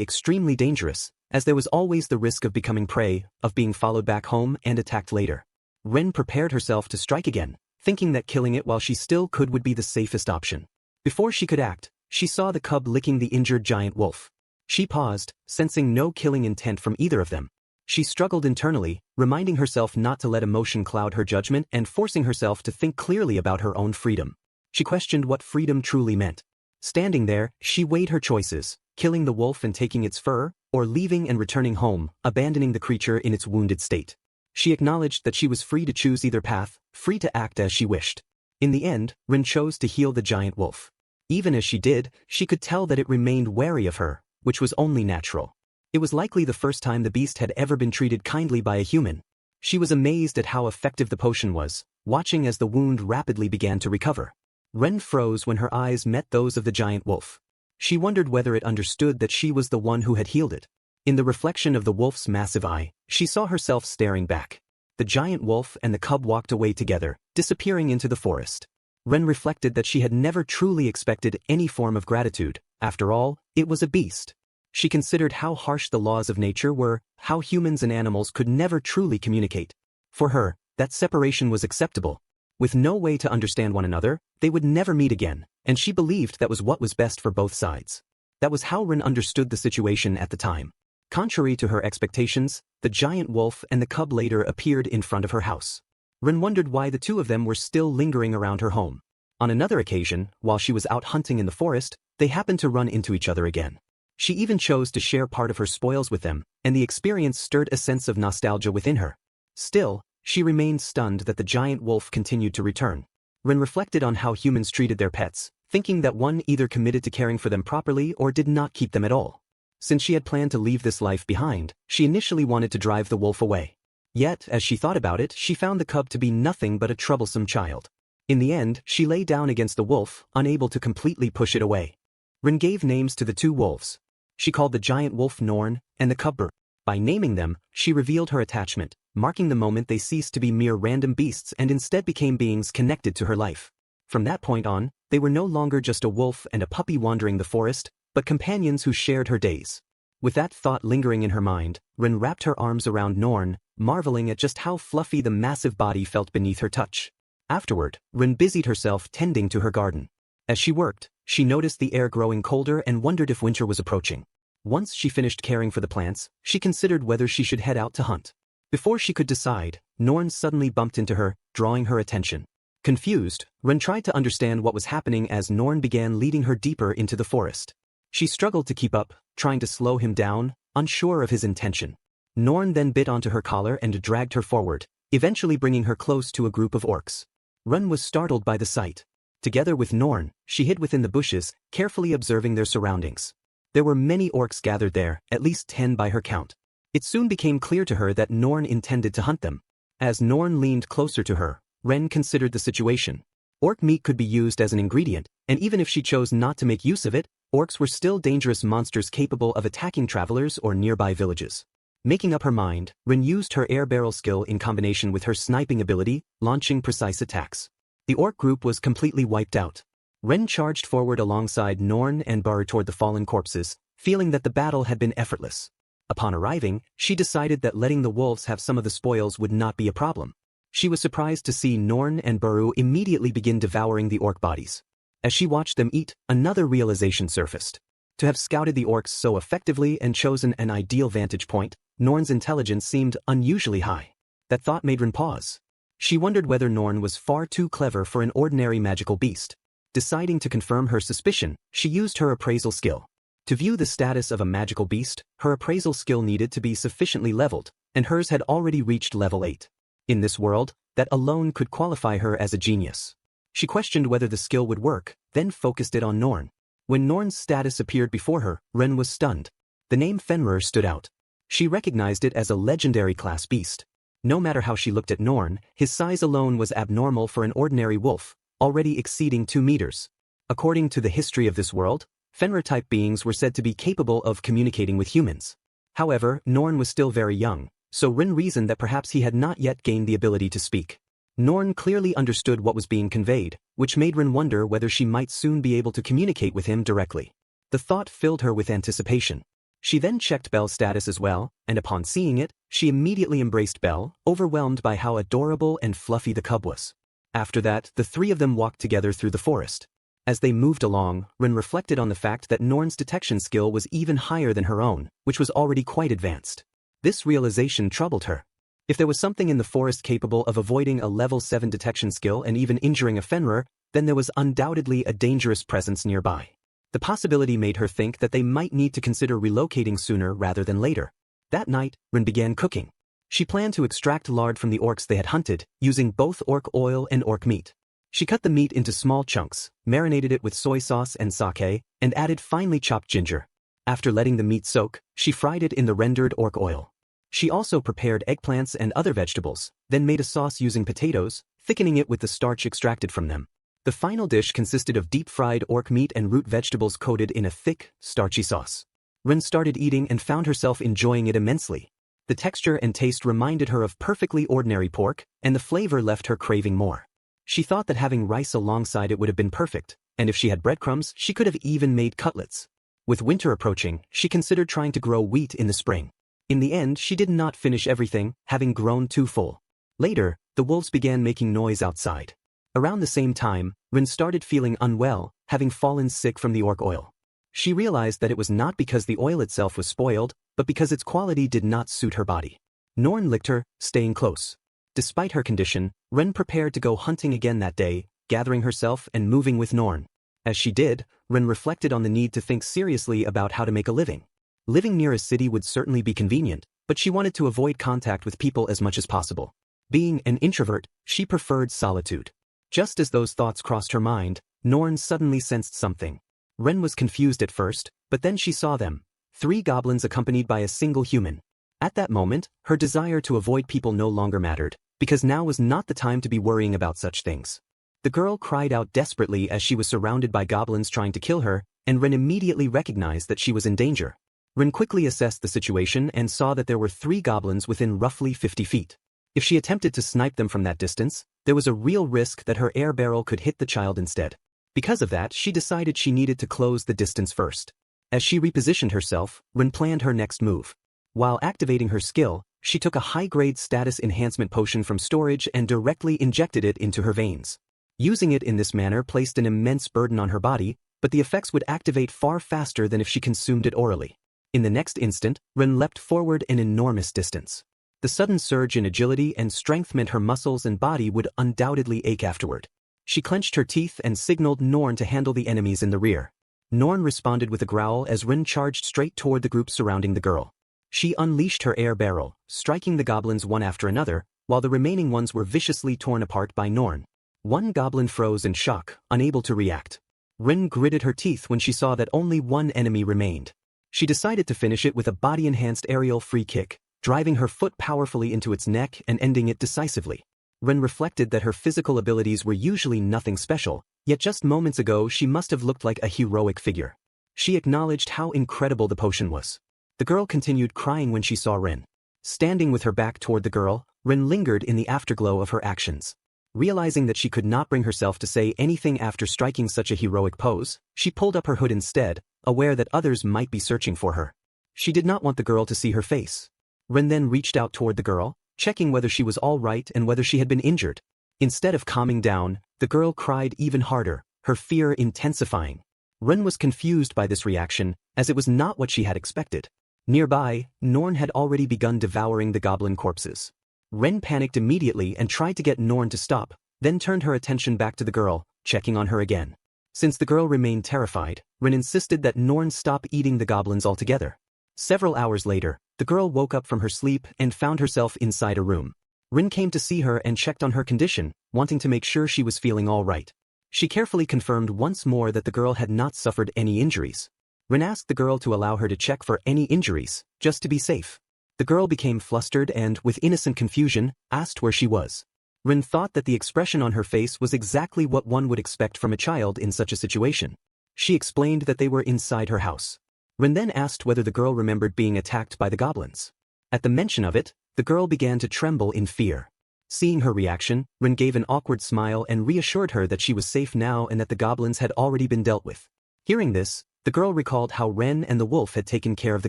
extremely dangerous, as there was always the risk of becoming prey, of being followed back home and attacked later. Ren prepared herself to strike again, thinking that killing it while she still could would be the safest option. Before she could act, she saw the cub licking the injured giant wolf. She paused, sensing no killing intent from either of them. She struggled internally, reminding herself not to let emotion cloud her judgment and forcing herself to think clearly about her own freedom. She questioned what freedom truly meant. Standing there, she weighed her choices, killing the wolf and taking its fur, or leaving and returning home, abandoning the creature in its wounded state. She acknowledged that she was free to choose either path, free to act as she wished. In the end, Rin chose to heal the giant wolf. Even as she did, she could tell that it remained wary of her, which was only natural. It was likely the first time the beast had ever been treated kindly by a human. She was amazed at how effective the potion was, watching as the wound rapidly began to recover. Ren froze when her eyes met those of the giant wolf. She wondered whether it understood that she was the one who had healed it. In the reflection of the wolf's massive eye, she saw herself staring back. The giant wolf and the cub walked away together, disappearing into the forest. Ren reflected that she had never truly expected any form of gratitude. After all, it was a beast. She considered how harsh the laws of nature were, how humans and animals could never truly communicate. For her, that separation was acceptable. With no way to understand one another, they would never meet again, and she believed that was what was best for both sides. That was how Rin understood the situation at the time. Contrary to her expectations, the giant wolf and the cub later appeared in front of her house. Rin wondered why the two of them were still lingering around her home. On another occasion, while she was out hunting in the forest, they happened to run into each other again. She even chose to share part of her spoils with them, and the experience stirred a sense of nostalgia within her. Still, she remained stunned that the giant wolf continued to return. Ren reflected on how humans treated their pets, thinking that one either committed to caring for them properly or did not keep them at all. Since she had planned to leave this life behind, she initially wanted to drive the wolf away. Yet, as she thought about it, she found the cub to be nothing but a troublesome child. In the end, she lay down against the wolf, unable to completely push it away. Ren gave names to the two wolves. She called the giant wolf Norn, and the cub Bur. By naming them, she revealed her attachment, marking the moment they ceased to be mere random beasts and instead became beings connected to her life. From that point on, they were no longer just a wolf and a puppy wandering the forest, but companions who shared her days. With that thought lingering in her mind, Ren wrapped her arms around Norn, marveling at just how fluffy the massive body felt beneath her touch. Afterward, Ren busied herself tending to her garden. As she worked, she noticed the air growing colder and wondered if winter was approaching. Once she finished caring for the plants, she considered whether she should head out to hunt. Before she could decide, Norn suddenly bumped into her, drawing her attention. Confused, Ren tried to understand what was happening as Norn began leading her deeper into the forest. She struggled to keep up, trying to slow him down, unsure of his intention. Norn then bit onto her collar and dragged her forward, eventually bringing her close to a group of orcs. Ren was startled by the sight. Together with Norn, she hid within the bushes, carefully observing their surroundings. There were many orcs gathered there, at least 10 by her count. It soon became clear to her that Norn intended to hunt them. As Norn leaned closer to her, Ren considered the situation. Orc meat could be used as an ingredient, and even if she chose not to make use of it, orcs were still dangerous monsters capable of attacking travelers or nearby villages. Making up her mind, Ren used her air barrel skill in combination with her sniping ability, launching precise attacks. The orc group was completely wiped out. Ren charged forward alongside Norn and Burr toward the fallen corpses, feeling that the battle had been effortless. Upon arriving, she decided that letting the wolves have some of the spoils would not be a problem. She was surprised to see Norn and Burr immediately begin devouring the orc bodies. As she watched them eat, another realization surfaced. To have scouted the orcs so effectively and chosen an ideal vantage point, Norn's intelligence seemed unusually high. That thought made Ren pause. She wondered whether Norn was far too clever for an ordinary magical beast. Deciding to confirm her suspicion, she used her appraisal skill. To view the status of a magical beast, her appraisal skill needed to be sufficiently leveled, and hers had already reached level 8. In this world, that alone could qualify her as a genius. She questioned whether the skill would work, then focused it on Norn. When Norn's status appeared before her, Ren was stunned. The name Fenrir stood out. She recognized it as a legendary class beast. No matter how she looked at Norn, his size alone was abnormal for an ordinary wolf, already exceeding 2 meters. According to the history of this world, Fenrir-type beings were said to be capable of communicating with humans. However, Norn was still very young, so Rin reasoned that perhaps he had not yet gained the ability to speak. Norn clearly understood what was being conveyed, which made Rin wonder whether she might soon be able to communicate with him directly. The thought filled her with anticipation. She then checked Belle's status as well, and upon seeing it, she immediately embraced Belle, overwhelmed by how adorable and fluffy the cub was. After that, the three of them walked together through the forest. As they moved along, Rin reflected on the fact that Norn's detection skill was even higher than her own, which was already quite advanced. This realization troubled her. If there was something in the forest capable of avoiding a level 7 detection skill and even injuring a Fenrir, then there was undoubtedly a dangerous presence nearby. The possibility made her think that they might need to consider relocating sooner rather than later. That night, Rin began cooking. She planned to extract lard from the orcs they had hunted, using both orc oil and orc meat. She cut the meat into small chunks, marinated it with soy sauce and sake, and added finely chopped ginger. After letting the meat soak, she fried it in the rendered orc oil. She also prepared eggplants and other vegetables, then made a sauce using potatoes, thickening it with the starch extracted from them. The final dish consisted of deep-fried orc meat and root vegetables coated in a thick, starchy sauce. Rin started eating and found herself enjoying it immensely. The texture and taste reminded her of perfectly ordinary pork, and the flavor left her craving more. She thought that having rice alongside it would have been perfect, and if she had breadcrumbs, she could have even made cutlets. With winter approaching, she considered trying to grow wheat in the spring. In the end, she did not finish everything, having grown too full. Later, the wolves began making noise outside. Around the same time, Rin started feeling unwell, having fallen sick from the orc oil. She realized that it was not because the oil itself was spoiled, but because its quality did not suit her body. Norn licked her, staying close. Despite her condition, Rin prepared to go hunting again that day, gathering herself and moving with Norn. As she did, Rin reflected on the need to think seriously about how to make a living. Living near a city would certainly be convenient, but she wanted to avoid contact with people as much as possible. Being an introvert, she preferred solitude. Just as those thoughts crossed her mind, Norn suddenly sensed something. Ren was confused at first, but then she saw them. 3 goblins accompanied by a single human. At that moment, her desire to avoid people no longer mattered, because now was not the time to be worrying about such things. The girl cried out desperately as she was surrounded by goblins trying to kill her, and Ren immediately recognized that she was in danger. Ren quickly assessed the situation and saw that there were 3 goblins within roughly 50 feet. If she attempted to snipe them from that distance, there was a real risk that her air barrel could hit the child instead. Because of that, she decided she needed to close the distance first. As she repositioned herself, Rin planned her next move. While activating her skill, she took a high-grade status enhancement potion from storage and directly injected it into her veins. Using it in this manner placed an immense burden on her body, but the effects would activate far faster than if she consumed it orally. In the next instant, Rin leapt forward an enormous distance. The sudden surge in agility and strength meant her muscles and body would undoubtedly ache afterward. She clenched her teeth and signaled Norn to handle the enemies in the rear. Norn responded with a growl as Rin charged straight toward the group surrounding the girl. She unleashed her air barrel, striking the goblins one after another, while the remaining ones were viciously torn apart by Norn. One goblin froze in shock, unable to react. Rin gritted her teeth when she saw that only one enemy remained. She decided to finish it with a body-enhanced aerial free kick, driving her foot powerfully into its neck and ending it decisively. Ren reflected that her physical abilities were usually nothing special, yet just moments ago she must have looked like a heroic figure. She acknowledged how incredible the potion was. The girl continued crying when she saw Ren. Standing with her back toward the girl, Ren lingered in the afterglow of her actions. Realizing that she could not bring herself to say anything after striking such a heroic pose, she pulled up her hood instead, aware that others might be searching for her. She did not want the girl to see her face. Ren then reached out toward the girl, checking whether she was all right and whether she had been injured. Instead of calming down, the girl cried even harder, her fear intensifying. Ren was confused by this reaction, as it was not what she had expected. Nearby, Norn had already begun devouring the goblin corpses. Ren panicked immediately and tried to get Norn to stop, then turned her attention back to the girl, checking on her again. Since the girl remained terrified, Ren insisted that Norn stop eating the goblins altogether. Several hours later, the girl woke up from her sleep and found herself inside a room. Rin came to see her and checked on her condition, wanting to make sure she was feeling all right. She carefully confirmed once more that the girl had not suffered any injuries. Rin asked the girl to allow her to check for any injuries, just to be safe. The girl became flustered and, with innocent confusion, asked where she was. Rin thought that the expression on her face was exactly what one would expect from a child in such a situation. She explained that they were inside her house. Rin then asked whether the girl remembered being attacked by the goblins. At the mention of it, the girl began to tremble in fear. Seeing her reaction, Rin gave an awkward smile and reassured her that she was safe now and that the goblins had already been dealt with. Hearing this, the girl recalled how Ren and the wolf had taken care of the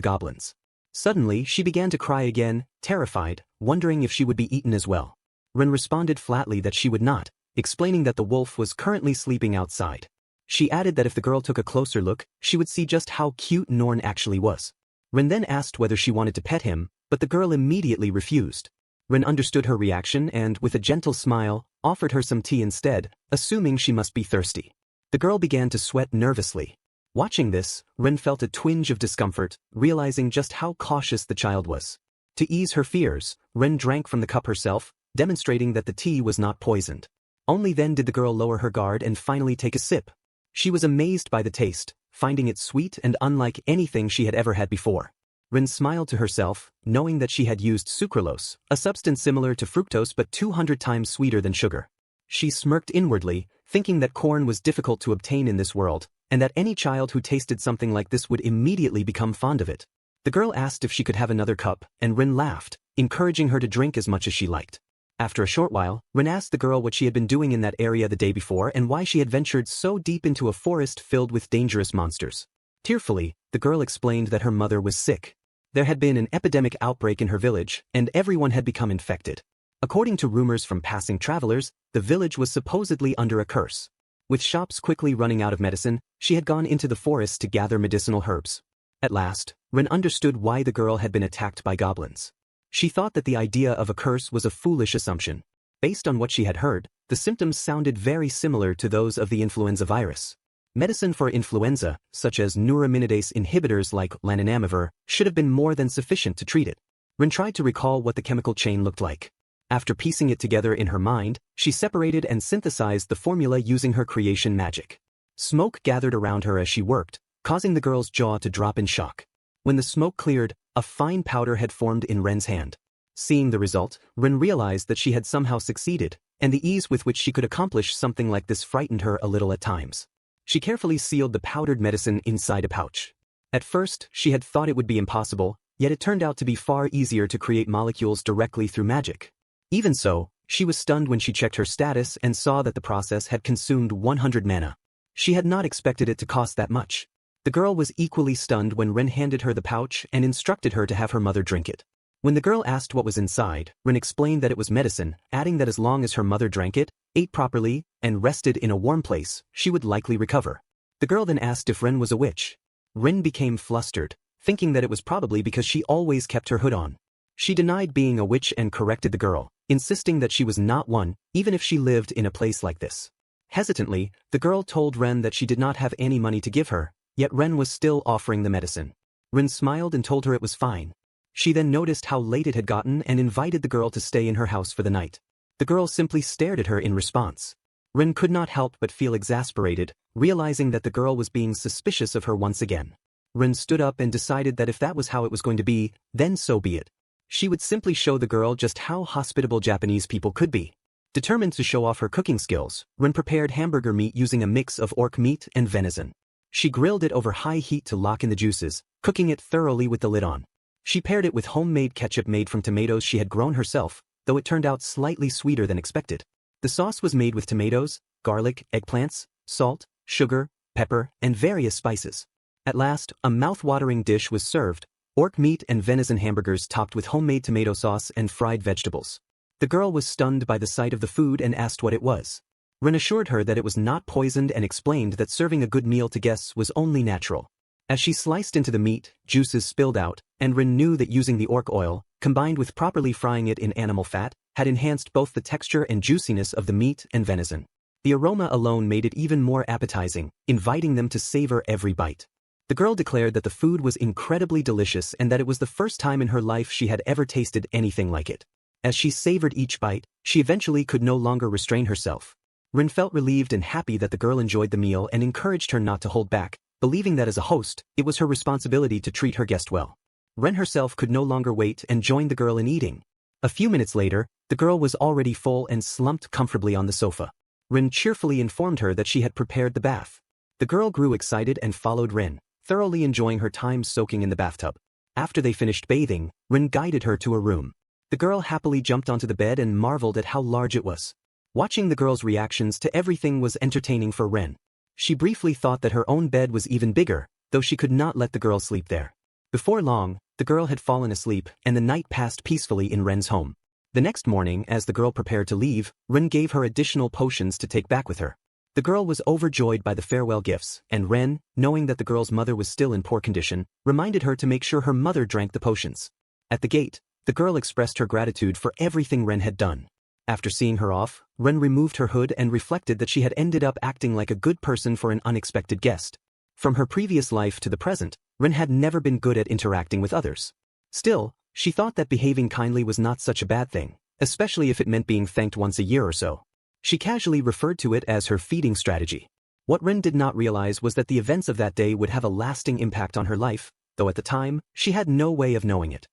goblins. Suddenly, she began to cry again, terrified, wondering if she would be eaten as well. Ren responded flatly that she would not, explaining that the wolf was currently sleeping outside. She added that if the girl took a closer look, she would see just how cute Norn actually was. Ren then asked whether she wanted to pet him, but the girl immediately refused. Ren understood her reaction and, with a gentle smile, offered her some tea instead, assuming she must be thirsty. The girl began to sweat nervously. Watching this, Ren felt a twinge of discomfort, realizing just how cautious the child was. To ease her fears, Ren drank from the cup herself, demonstrating that the tea was not poisoned. Only then did the girl lower her guard and finally take a sip. She was amazed by the taste, finding it sweet and unlike anything she had ever had before. Ren smiled to herself, knowing that she had used sucralose, a substance similar to fructose but 200 times sweeter than sugar. She smirked inwardly, thinking that corn was difficult to obtain in this world, and that any child who tasted something like this would immediately become fond of it. The girl asked if she could have another cup, and Ren laughed, encouraging her to drink as much as she liked. After a short while, Ren asked the girl what she had been doing in that area the day before and why she had ventured so deep into a forest filled with dangerous monsters. Tearfully, the girl explained that her mother was sick. There had been an epidemic outbreak in her village, and everyone had become infected. According to rumors from passing travelers, the village was supposedly under a curse. With shops quickly running out of medicine, she had gone into the forest to gather medicinal herbs. At last, Ren understood why the girl had been attacked by goblins. She thought that the idea of a curse was a foolish assumption. Based on what she had heard, the symptoms sounded very similar to those of the influenza virus. Medicine for influenza, such as neuraminidase inhibitors like lenanemivir, should have been more than sufficient to treat it. Ren tried to recall what the chemical chain looked like. After piecing it together in her mind, she separated and synthesized the formula using her creation magic. Smoke gathered around her as she worked, causing the girl's jaw to drop in shock. When the smoke cleared, a fine powder had formed in Ren's hand. Seeing the result, Ren realized that she had somehow succeeded, and the ease with which she could accomplish something like this frightened her a little at times. She carefully sealed the powdered medicine inside a pouch. At first, she had thought it would be impossible, yet it turned out to be far easier to create molecules directly through magic. Even so, she was stunned when she checked her status and saw that the process had consumed 100 mana. She had not expected it to cost that much. The girl was equally stunned when Ren handed her the pouch and instructed her to have her mother drink it. When the girl asked what was inside, Ren explained that it was medicine, adding that as long as her mother drank it, ate properly, and rested in a warm place, she would likely recover. The girl then asked if Ren was a witch. Ren became flustered, thinking that it was probably because she always kept her hood on. She denied being a witch and corrected the girl, insisting that she was not one, even if she lived in a place like this. Hesitantly, the girl told Ren that she did not have any money to give her, yet Ren was still offering the medicine. Ren smiled and told her it was fine. She then noticed how late it had gotten and invited the girl to stay in her house for the night. The girl simply stared at her in response. Ren could not help but feel exasperated, realizing that the girl was being suspicious of her once again. Ren stood up and decided that if that was how it was going to be, then so be it. She would simply show the girl just how hospitable Japanese people could be. Determined to show off her cooking skills, Ren prepared hamburger meat using a mix of orc meat and venison. She grilled it over high heat to lock in the juices, cooking it thoroughly with the lid on. She paired it with homemade ketchup made from tomatoes she had grown herself, though it turned out slightly sweeter than expected. The sauce was made with tomatoes, garlic, eggplants, salt, sugar, pepper, and various spices. At last, a mouth-watering dish was served, orc meat and venison hamburgers topped with homemade tomato sauce and fried vegetables. The girl was stunned by the sight of the food and asked what it was. Ren assured her that it was not poisoned and explained that serving a good meal to guests was only natural. As she sliced into the meat, juices spilled out, and Ren knew that using the orc oil, combined with properly frying it in animal fat, had enhanced both the texture and juiciness of the meat and venison. The aroma alone made it even more appetizing, inviting them to savor every bite. The girl declared that the food was incredibly delicious and that it was the first time in her life she had ever tasted anything like it. As she savored each bite, she eventually could no longer restrain herself. Rin felt relieved and happy that the girl enjoyed the meal and encouraged her not to hold back, believing that as a host, it was her responsibility to treat her guest well. Rin herself could no longer wait and joined the girl in eating. A few minutes later, the girl was already full and slumped comfortably on the sofa. Rin cheerfully informed her that she had prepared the bath. The girl grew excited and followed Rin, thoroughly enjoying her time soaking in the bathtub. After they finished bathing, Rin guided her to a room. The girl happily jumped onto the bed and marveled at how large it was. Watching the girl's reactions to everything was entertaining for Rin. She briefly thought that her own bed was even bigger, though she could not let the girl sleep there. Before long, the girl had fallen asleep and the night passed peacefully in Ren's home. The next morning, as the girl prepared to leave, Ren gave her additional potions to take back with her. The girl was overjoyed by the farewell gifts, and Ren, knowing that the girl's mother was still in poor condition, reminded her to make sure her mother drank the potions. At the gate, the girl expressed her gratitude for everything Ren had done. After seeing her off, Ren removed her hood and reflected that she had ended up acting like a good person for an unexpected guest. From her previous life to the present, Ren had never been good at interacting with others. Still, she thought that behaving kindly was not such a bad thing, especially if it meant being thanked once a year or so. She casually referred to it as her feeding strategy. What Ren did not realize was that the events of that day would have a lasting impact on her life, though at the time, she had no way of knowing it.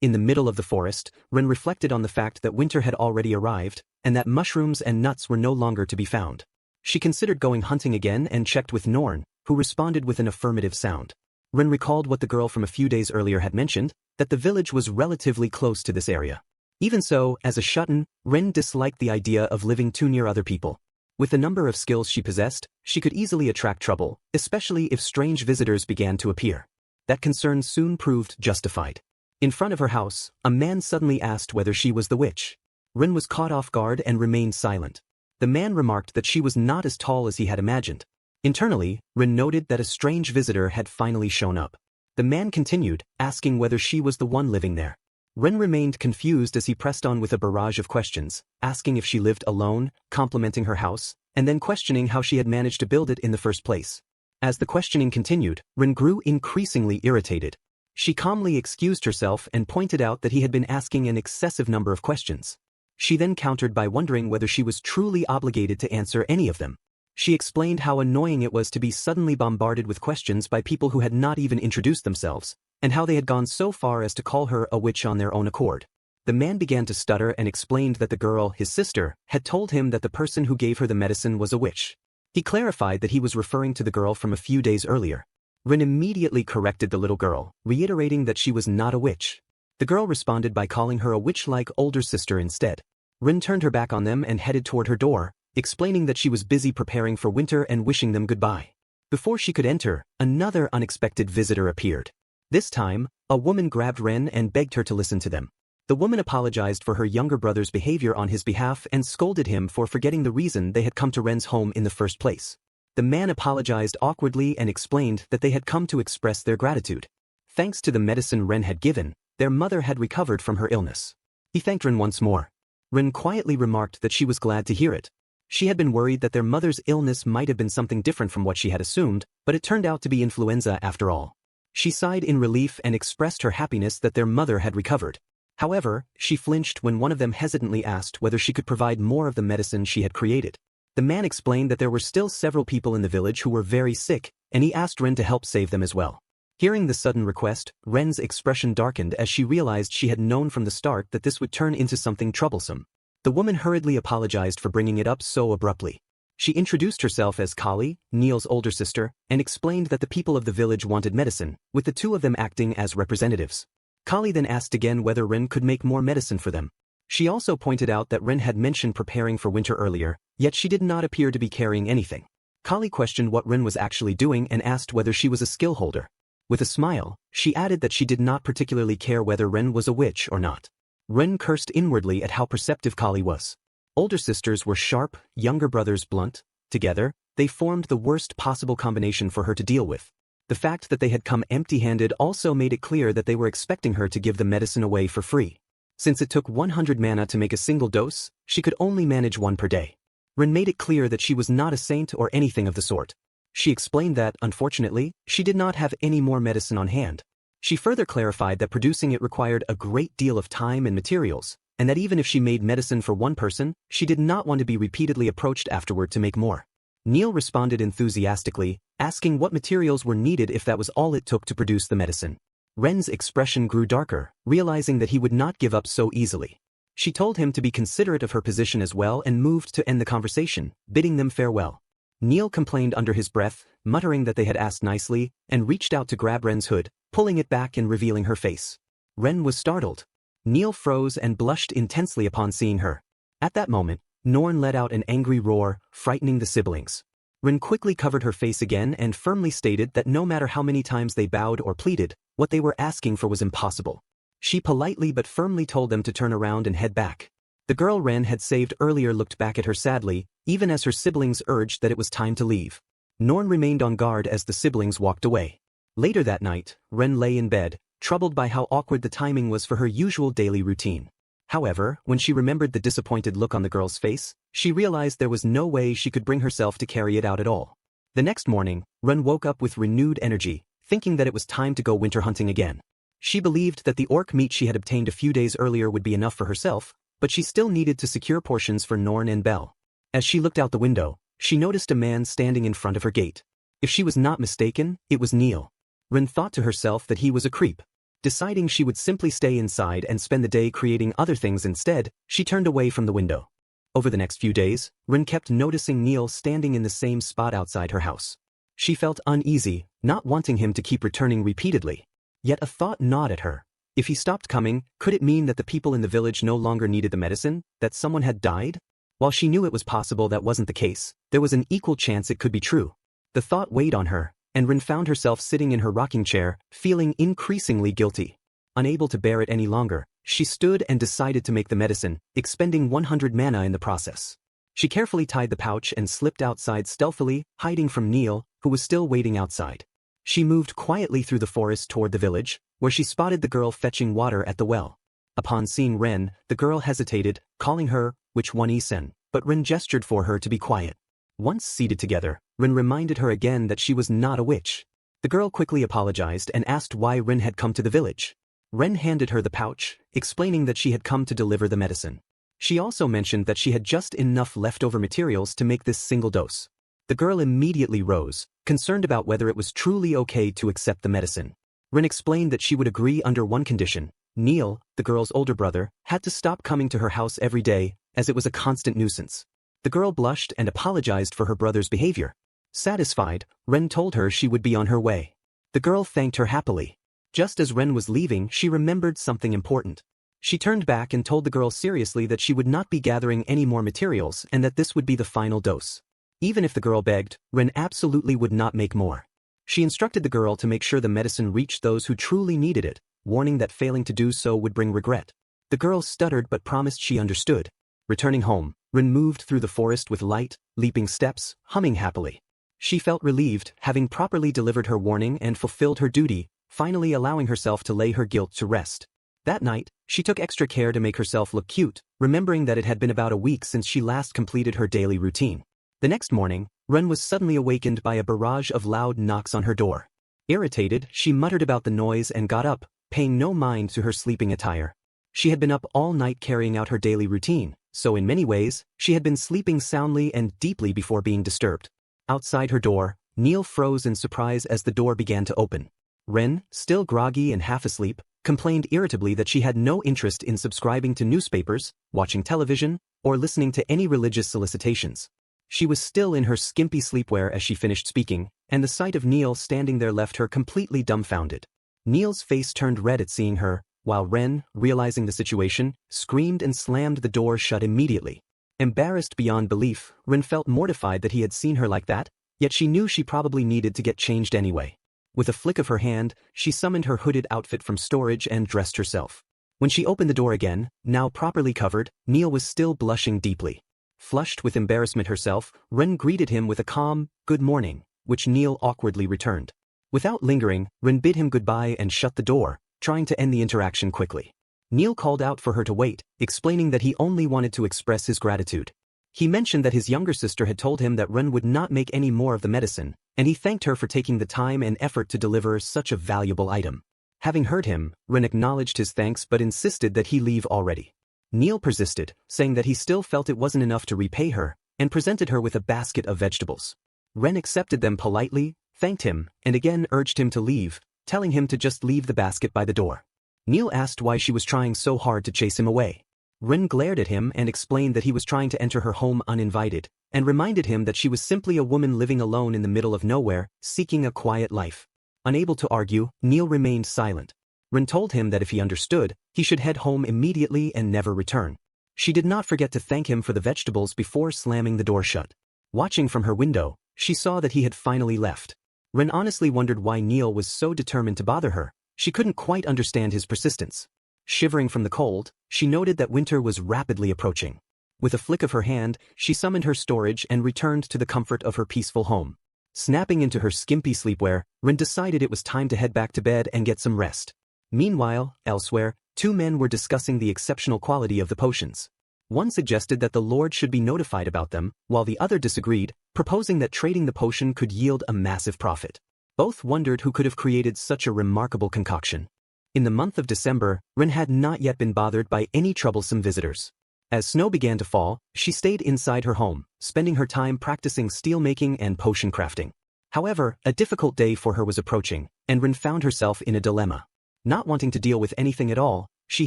In the middle of the forest, Ren reflected on the fact that winter had already arrived, and that mushrooms and nuts were no longer to be found. She considered going hunting again and checked with Norn, who responded with an affirmative sound. Ren recalled what the girl from a few days earlier had mentioned, that the village was relatively close to this area. Even so, as a shut-in, Ren disliked the idea of living too near other people. With the number of skills she possessed, she could easily attract trouble, especially if strange visitors began to appear. That concern soon proved justified. In front of her house, a man suddenly asked whether she was the witch. Ren was caught off guard and remained silent. The man remarked that she was not as tall as he had imagined. Internally, Ren noted that a strange visitor had finally shown up. The man continued, asking whether she was the one living there. Ren remained confused as he pressed on with a barrage of questions, asking if she lived alone, complimenting her house, and then questioning how she had managed to build it in the first place. As the questioning continued, Ren grew increasingly irritated. She calmly excused herself and pointed out that he had been asking an excessive number of questions. She then countered by wondering whether she was truly obligated to answer any of them. She explained how annoying it was to be suddenly bombarded with questions by people who had not even introduced themselves, and how they had gone so far as to call her a witch on their own accord. The man began to stutter and explained that the girl, his sister, had told him that the person who gave her the medicine was a witch. He clarified that he was referring to the girl from a few days earlier. Ren immediately corrected the little girl, reiterating that she was not a witch. The girl responded by calling her a witch-like older sister instead. Ren turned her back on them and headed toward her door, explaining that she was busy preparing for winter and wishing them goodbye. Before she could enter, another unexpected visitor appeared. This time, a woman grabbed Ren and begged her to listen to them. The woman apologized for her younger brother's behavior on his behalf and scolded him for forgetting the reason they had come to Ren's home in the first place. The man apologized awkwardly and explained that they had come to express their gratitude. Thanks to the medicine Ren had given, their mother had recovered from her illness. He thanked Ren once more. Ren quietly remarked that she was glad to hear it. She had been worried that their mother's illness might have been something different from what she had assumed, but it turned out to be influenza after all. She sighed in relief and expressed her happiness that their mother had recovered. However, she flinched when one of them hesitantly asked whether she could provide more of the medicine she had created. The man explained that there were still several people in the village who were very sick, and he asked Ren to help save them as well. Hearing the sudden request, Ren's expression darkened as she realized she had known from the start that this would turn into something troublesome. The woman hurriedly apologized for bringing it up so abruptly. She introduced herself as Kali, Neil's older sister, and explained that the people of the village wanted medicine, with the two of them acting as representatives. Kali then asked again whether Ren could make more medicine for them. She also pointed out that Ren had mentioned preparing for winter earlier, yet she did not appear to be carrying anything. Kali questioned what Ren was actually doing and asked whether she was a skill holder. With a smile, she added that she did not particularly care whether Ren was a witch or not. Ren cursed inwardly at how perceptive Kali was. Older sisters were sharp, younger brothers blunt. Together, they formed the worst possible combination for her to deal with. The fact that they had come empty-handed also made it clear that they were expecting her to give the medicine away for free. Since it took 100 mana to make a single dose, she could only manage one per day. Ren made it clear that she was not a saint or anything of the sort. She explained that, unfortunately, she did not have any more medicine on hand. She further clarified that producing it required a great deal of time and materials, and that even if she made medicine for one person, she did not want to be repeatedly approached afterward to make more. Neil responded enthusiastically, asking what materials were needed if that was all it took to produce the medicine. Ren's expression grew darker, realizing that he would not give up so easily. She told him to be considerate of her position as well and moved to end the conversation, bidding them farewell. Neil complained under his breath, muttering that they had asked nicely, and reached out to grab Ren's hood, pulling it back and revealing her face. Ren was startled. Neil froze and blushed intensely upon seeing her. At that moment, Norn let out an angry roar, frightening the siblings. Ren quickly covered her face again and firmly stated that no matter how many times they bowed or pleaded, what they were asking for was impossible. She politely but firmly told them to turn around and head back. The girl Ren had saved earlier looked back at her sadly, even as her siblings urged that it was time to leave. Norn remained on guard as the siblings walked away. Later that night, Ren lay in bed, troubled by how awkward the timing was for her usual daily routine. However, when she remembered the disappointed look on the girl's face, she realized there was no way she could bring herself to carry it out at all. The next morning, Ren woke up with renewed energy, thinking that it was time to go winter hunting again. She believed that the orc meat she had obtained a few days earlier would be enough for herself, but she still needed to secure portions for Norn and Belle. As she looked out the window, she noticed a man standing in front of her gate. If she was not mistaken, it was Neil. Ren thought to herself that he was a creep. Deciding she would simply stay inside and spend the day creating other things instead, she turned away from the window. Over the next few days, Ren kept noticing Neil standing in the same spot outside her house. She felt uneasy, not wanting him to keep returning repeatedly. Yet a thought gnawed at her. If he stopped coming, could it mean that the people in the village no longer needed the medicine, that someone had died? While she knew it was possible that wasn't the case, there was an equal chance it could be true. The thought weighed on her, and Ren found herself sitting in her rocking chair, feeling increasingly guilty. Unable to bear it any longer, she stood and decided to make the medicine, expending 100 mana in the process. She carefully tied the pouch and slipped outside stealthily, hiding from Neil, who was still waiting outside. She moved quietly through the forest toward the village, where she spotted the girl fetching water at the well. Upon seeing Ren, the girl hesitated, calling her, "Which one Isen?" But Ren gestured for her to be quiet. Once seated together, Ren reminded her again that she was not a witch. The girl quickly apologized and asked why Ren had come to the village. Ren handed her the pouch, explaining that she had come to deliver the medicine. She also mentioned that she had just enough leftover materials to make this single dose. The girl immediately rose, concerned about whether it was truly okay to accept the medicine. Ren explained that she would agree under one condition. Neil, the girl's older brother, had to stop coming to her house every day, as it was a constant nuisance. The girl blushed and apologized for her brother's behavior. Satisfied, Ren told her she would be on her way. The girl thanked her happily. Just as Ren was leaving, she remembered something important. She turned back and told the girl seriously that she would not be gathering any more materials and that this would be the final dose. Even if the girl begged, Ren absolutely would not make more. She instructed the girl to make sure the medicine reached those who truly needed it, warning that failing to do so would bring regret. The girl stuttered but promised she understood. Returning home, Ren moved through the forest with light, leaping steps, humming happily. She felt relieved, having properly delivered her warning and fulfilled her duty, finally allowing herself to lay her guilt to rest. That night, she took extra care to make herself look cute, remembering that it had been about a week since she last completed her daily routine. The next morning, Ren was suddenly awakened by a barrage of loud knocks on her door. Irritated, she muttered about the noise and got up, paying no mind to her sleeping attire. She had been up all night carrying out her daily routine, so in many ways, she had been sleeping soundly and deeply before being disturbed. Outside her door, Neil froze in surprise as the door began to open. Ren, still groggy and half asleep, complained irritably that she had no interest in subscribing to newspapers, watching television, or listening to any religious solicitations. She was still in her skimpy sleepwear as she finished speaking, and the sight of Neil standing there left her completely dumbfounded. Neil's face turned red at seeing her, while Ren, realizing the situation, screamed and slammed the door shut immediately. Embarrassed beyond belief, Ren felt mortified that he had seen her like that, yet she knew she probably needed to get changed anyway. With a flick of her hand, she summoned her hooded outfit from storage and dressed herself. When she opened the door again, now properly covered, Neil was still blushing deeply. Flushed with embarrassment herself, Ren greeted him with a calm, "Good morning," which Neil awkwardly returned. Without lingering, Ren bid him goodbye and shut the door, trying to end the interaction quickly. Neil called out for her to wait, explaining that he only wanted to express his gratitude. He mentioned that his younger sister had told him that Ren would not make any more of the medicine, and he thanked her for taking the time and effort to deliver such a valuable item. Having heard him, Ren acknowledged his thanks but insisted that he leave already. Neil persisted, saying that he still felt it wasn't enough to repay her, and presented her with a basket of vegetables. Ren accepted them politely, thanked him, and again urged him to leave, telling him to just leave the basket by the door. Neil asked why she was trying so hard to chase him away. Ren glared at him and explained that he was trying to enter her home uninvited, and reminded him that she was simply a woman living alone in the middle of nowhere, seeking a quiet life. Unable to argue, Neil remained silent. Ren told him that if he understood, he should head home immediately and never return. She did not forget to thank him for the vegetables before slamming the door shut. Watching from her window, she saw that he had finally left. Ren honestly wondered why Neil was so determined to bother her. She couldn't quite understand his persistence. Shivering from the cold, she noted that winter was rapidly approaching. With a flick of her hand, she summoned her storage and returned to the comfort of her peaceful home. Snapping into her skimpy sleepwear, Ren decided it was time to head back to bed and get some rest. Meanwhile, elsewhere, two men were discussing the exceptional quality of the potions. One suggested that the Lord should be notified about them, while the other disagreed, proposing that trading the potion could yield a massive profit. Both wondered who could have created such a remarkable concoction. In the month of December, Ren had not yet been bothered by any troublesome visitors. As snow began to fall, she stayed inside her home, spending her time practicing steelmaking and potion crafting. However, a difficult day for her was approaching, and Ren found herself in a dilemma. Not wanting to deal with anything at all, she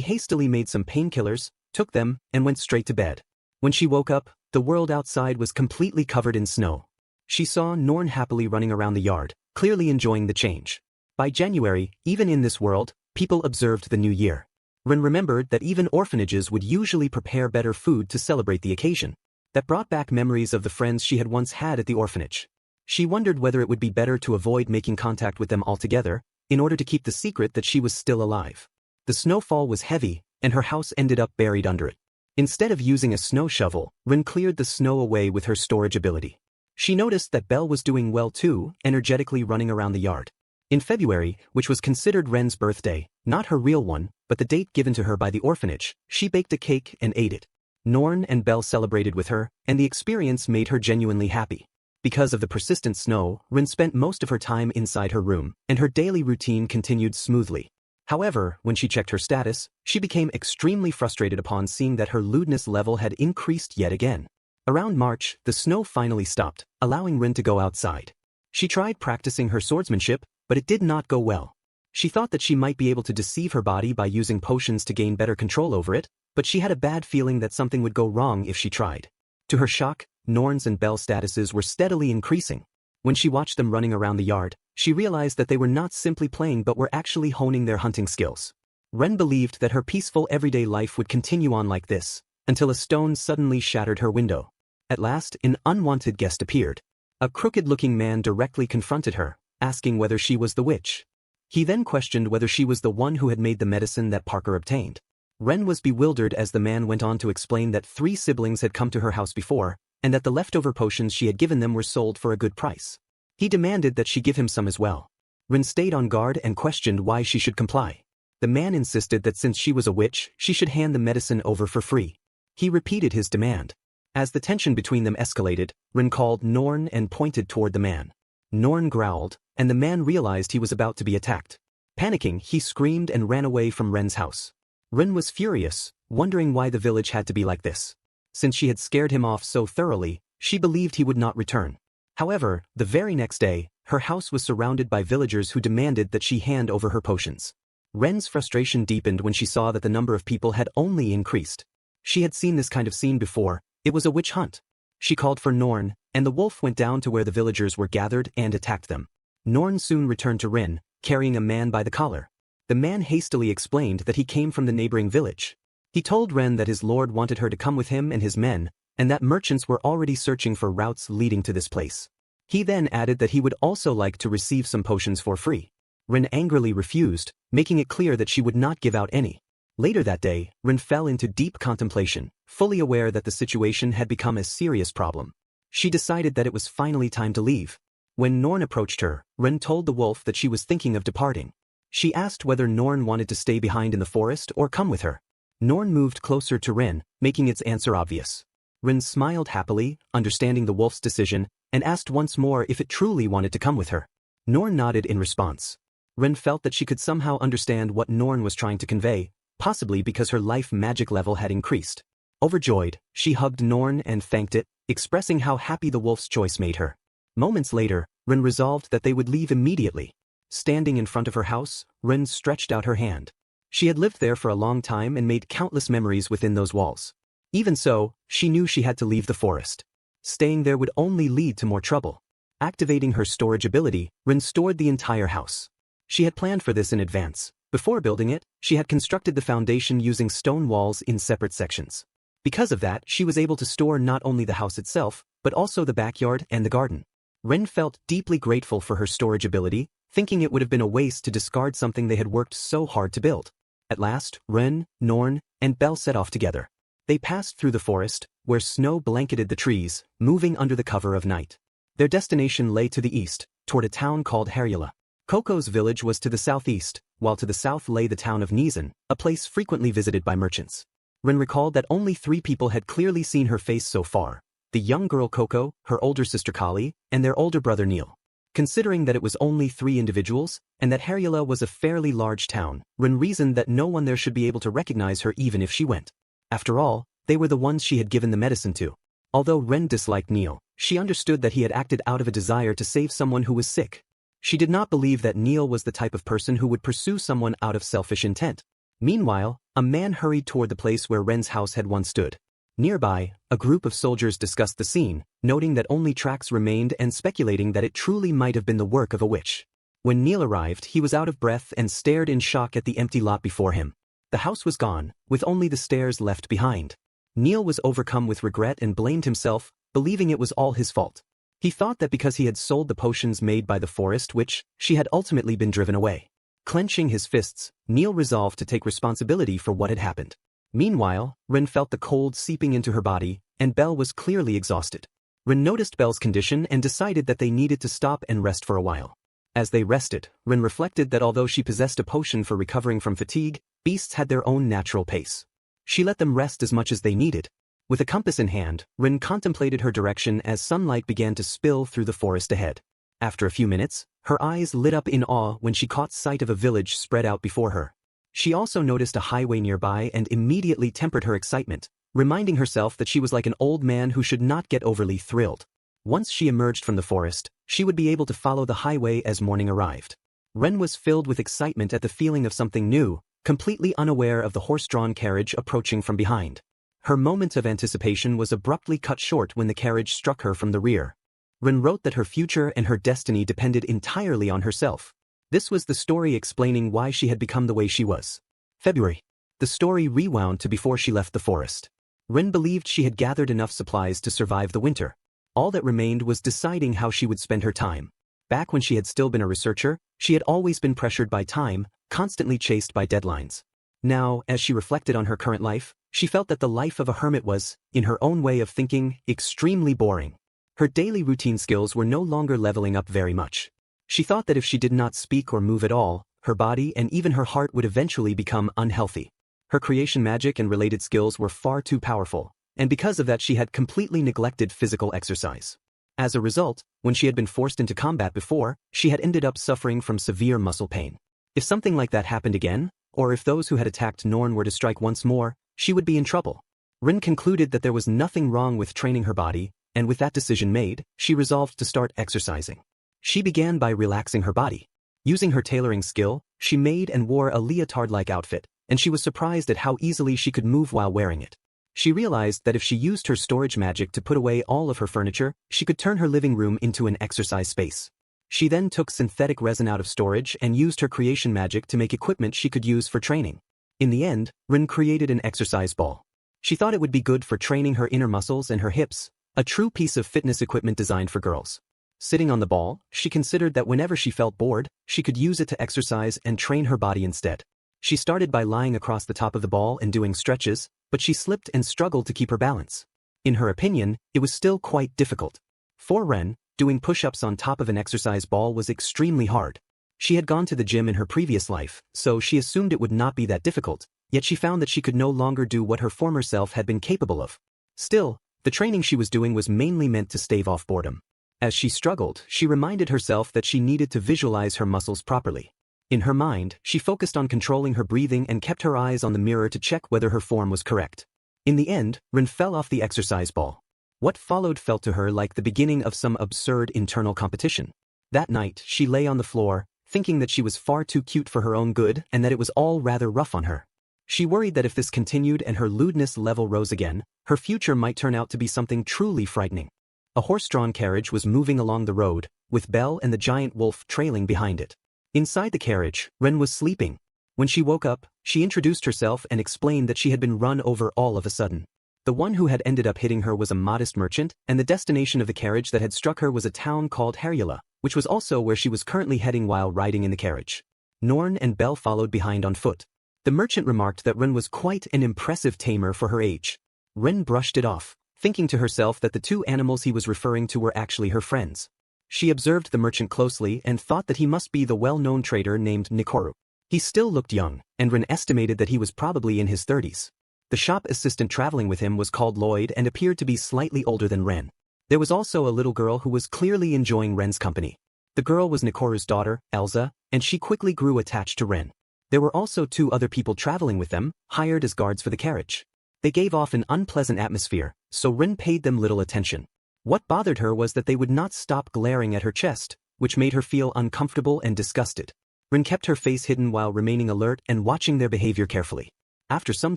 hastily made some painkillers, took them, and went straight to bed. When she woke up, the world outside was completely covered in snow. She saw Norn happily running around the yard, clearly enjoying the change. By January, even in this world, people observed the new year. Ren remembered that even orphanages would usually prepare better food to celebrate the occasion. That brought back memories of the friends she had once had at the orphanage. She wondered whether it would be better to avoid making contact with them altogether, in order to keep the secret that she was still alive. The snowfall was heavy, and her house ended up buried under it. Instead of using a snow shovel, Ren cleared the snow away with her storage ability. She noticed that Belle was doing well too, energetically running around the yard. In February, which was considered Ren's birthday, not her real one, but the date given to her by the orphanage, she baked a cake and ate it. Norn and Belle celebrated with her, and the experience made her genuinely happy. Because of the persistent snow, Ren spent most of her time inside her room, and her daily routine continued smoothly. However, when she checked her status, she became extremely frustrated upon seeing that her lewdness level had increased yet again. Around March, the snow finally stopped, allowing Ren to go outside. She tried practicing her swordsmanship, but it did not go well. She thought that she might be able to deceive her body by using potions to gain better control over it, but she had a bad feeling that something would go wrong if she tried. To her shock, Norn's and Belle's statuses were steadily increasing. When she watched them running around the yard, she realized that they were not simply playing but were actually honing their hunting skills. Ren believed that her peaceful everyday life would continue on like this, until a stone suddenly shattered her window. At last, an unwanted guest appeared. A crooked-looking man directly confronted her, asking whether she was the witch. He then questioned whether she was the one who had made the medicine that Parker obtained. Ren was bewildered as the man went on to explain that 3 siblings had come to her house before, and that the leftover potions she had given them were sold for a good price. He demanded that she give him some as well. Ren stayed on guard and questioned why she should comply. The man insisted that since she was a witch, she should hand the medicine over for free. He repeated his demand. As the tension between them escalated, Ren called Norn and pointed toward the man. Norn growled, and the man realized he was about to be attacked. Panicking, he screamed and ran away from Ren's house. Ren was furious, wondering why the village had to be like this. Since she had scared him off so thoroughly, she believed he would not return. However, the very next day, her house was surrounded by villagers who demanded that she hand over her potions. Ren's frustration deepened when she saw that the number of people had only increased. She had seen this kind of scene before. It was a witch hunt. She called for Norn, and the wolf went down to where the villagers were gathered and attacked them. Norn soon returned to Ren, carrying a man by the collar. The man hastily explained that he came from the neighboring village. He told Ren that his lord wanted her to come with him and his men, and that merchants were already searching for routes leading to this place. He then added that he would also like to receive some potions for free. Ren angrily refused, making it clear that she would not give out any. Later that day, Ren fell into deep contemplation, fully aware that the situation had become a serious problem. She decided that it was finally time to leave. When Norn approached her, Ren told the wolf that she was thinking of departing. She asked whether Norn wanted to stay behind in the forest or come with her. Norn moved closer to Ren, making its answer obvious. Ren smiled happily, understanding the wolf's decision, and asked once more if it truly wanted to come with her. Norn nodded in response. Ren felt that she could somehow understand what Norn was trying to convey, possibly because her life magic level had increased. Overjoyed, she hugged Norn and thanked it, expressing how happy the wolf's choice made her. Moments later, Rin resolved that they would leave immediately. Standing in front of her house, Rin stretched out her hand. She had lived there for a long time and made countless memories within those walls. Even so, she knew she had to leave the forest. Staying there would only lead to more trouble. Activating her storage ability, Rin stored the entire house. She had planned for this in advance. Before building it, she had constructed the foundation using stone walls in separate sections. Because of that, she was able to store not only the house itself, but also the backyard and the garden. Rin felt deeply grateful for her storage ability, thinking it would have been a waste to discard something they had worked so hard to build. At last, Rin, Norn, and Belle set off together. They passed through the forest, where snow blanketed the trees, moving under the cover of night. Their destination lay to the east, toward a town called Harula. Coco's village was to the southeast, while to the south lay the town of Nizan, a place frequently visited by merchants. Rin recalled that only 3 people had clearly seen her face so far: the young girl Coco, her older sister Kali, and their older brother Neil. Considering that it was only 3 individuals, and that Harula was a fairly large town, Rin reasoned that no one there should be able to recognize her even if she went. After all, they were the ones she had given the medicine to. Although Rin disliked Neil, she understood that he had acted out of a desire to save someone who was sick. She did not believe that Neil was the type of person who would pursue someone out of selfish intent. Meanwhile, a man hurried toward the place where Ren's house had once stood. Nearby, a group of soldiers discussed the scene, noting that only tracks remained and speculating that it truly might have been the work of a witch. When Neil arrived, he was out of breath and stared in shock at the empty lot before him. The house was gone, with only the stairs left behind. Neil was overcome with regret and blamed himself, believing it was all his fault. He thought that because he had sold the potions made by the forest witch, she had ultimately been driven away. Clenching his fists, Neil resolved to take responsibility for what had happened. Meanwhile, Rin felt the cold seeping into her body, and Belle was clearly exhausted. Rin noticed Belle's condition and decided that they needed to stop and rest for a while. As they rested, Rin reflected that although she possessed a potion for recovering from fatigue, beasts had their own natural pace. She let them rest as much as they needed. With a compass in hand, Rin contemplated her direction as sunlight began to spill through the forest ahead. After a few minutes, her eyes lit up in awe when she caught sight of a village spread out before her. She also noticed a highway nearby and immediately tempered her excitement, reminding herself that she was like an old man who should not get overly thrilled. Once she emerged from the forest, she would be able to follow the highway as morning arrived. Ren was filled with excitement at the feeling of something new, completely unaware of the horse-drawn carriage approaching from behind. Her moment of anticipation was abruptly cut short when the carriage struck her from the rear. Ren wrote that her future and her destiny depended entirely on herself. This was the story explaining why she had become the way she was. February. The story rewound to before she left the forest. Ren believed she had gathered enough supplies to survive the winter. All that remained was deciding how she would spend her time. Back when she had still been a researcher, she had always been pressured by time, constantly chased by deadlines. Now, as she reflected on her current life, she felt that the life of a hermit was, in her own way of thinking, extremely boring. Her daily routine skills were no longer leveling up very much. She thought that if she did not speak or move at all, her body and even her heart would eventually become unhealthy. Her creation magic and related skills were far too powerful, and because of that she had completely neglected physical exercise. As a result, when she had been forced into combat before, she had ended up suffering from severe muscle pain. If something like that happened again, or if those who had attacked Norn were to strike once more, she would be in trouble. Rin concluded that there was nothing wrong with training her body, and with that decision made, she resolved to start exercising. She began by relaxing her body. Using her tailoring skill, she made and wore a leotard-like outfit, and she was surprised at how easily she could move while wearing it. She realized that if she used her storage magic to put away all of her furniture, she could turn her living room into an exercise space. She then took synthetic resin out of storage and used her creation magic to make equipment she could use for training. In the end, Rin created an exercise ball. She thought it would be good for training her inner muscles and her hips, a true piece of fitness equipment designed for girls. Sitting on the ball, she considered that whenever she felt bored, she could use it to exercise and train her body instead. She started by lying across the top of the ball and doing stretches, but she slipped and struggled to keep her balance. In her opinion, it was still quite difficult. For Ren, doing push-ups on top of an exercise ball was extremely hard. She had gone to the gym in her previous life, so she assumed it would not be that difficult, yet she found that she could no longer do what her former self had been capable of. Still, the training she was doing was mainly meant to stave off boredom. As she struggled, she reminded herself that she needed to visualize her muscles properly. In her mind, she focused on controlling her breathing and kept her eyes on the mirror to check whether her form was correct. In the end, Rin fell off the exercise ball. What followed felt to her like the beginning of some absurd internal competition. That night, she lay on the floor, thinking that she was far too cute for her own good and that it was all rather rough on her. She worried that if this continued and her lewdness level rose again, her future might turn out to be something truly frightening. A horse-drawn carriage was moving along the road, with Belle and the giant wolf trailing behind it. Inside the carriage, Ren was sleeping. When she woke up, she introduced herself and explained that she had been run over all of a sudden. The one who had ended up hitting her was a modest merchant, and the destination of the carriage that had struck her was a town called Herjula, which was also where she was currently heading while riding in the carriage. Norn and Belle followed behind on foot. The merchant remarked that Ren was quite an impressive tamer for her age. Ren brushed it off, thinking to herself that the two animals he was referring to were actually her friends. She observed the merchant closely and thought that he must be the well-known trader named Nikoru. He still looked young, and Ren estimated that he was probably in his 30s. The shop assistant traveling with him was called Lloyd and appeared to be slightly older than Ren. There was also a little girl who was clearly enjoying Ren's company. The girl was Nikoru's daughter, Elsa, and she quickly grew attached to Ren. There were also two other people traveling with them, hired as guards for the carriage. They gave off an unpleasant atmosphere, so Ren paid them little attention. What bothered her was that they would not stop glaring at her chest, which made her feel uncomfortable and disgusted. Ren kept her face hidden while remaining alert and watching their behavior carefully. After some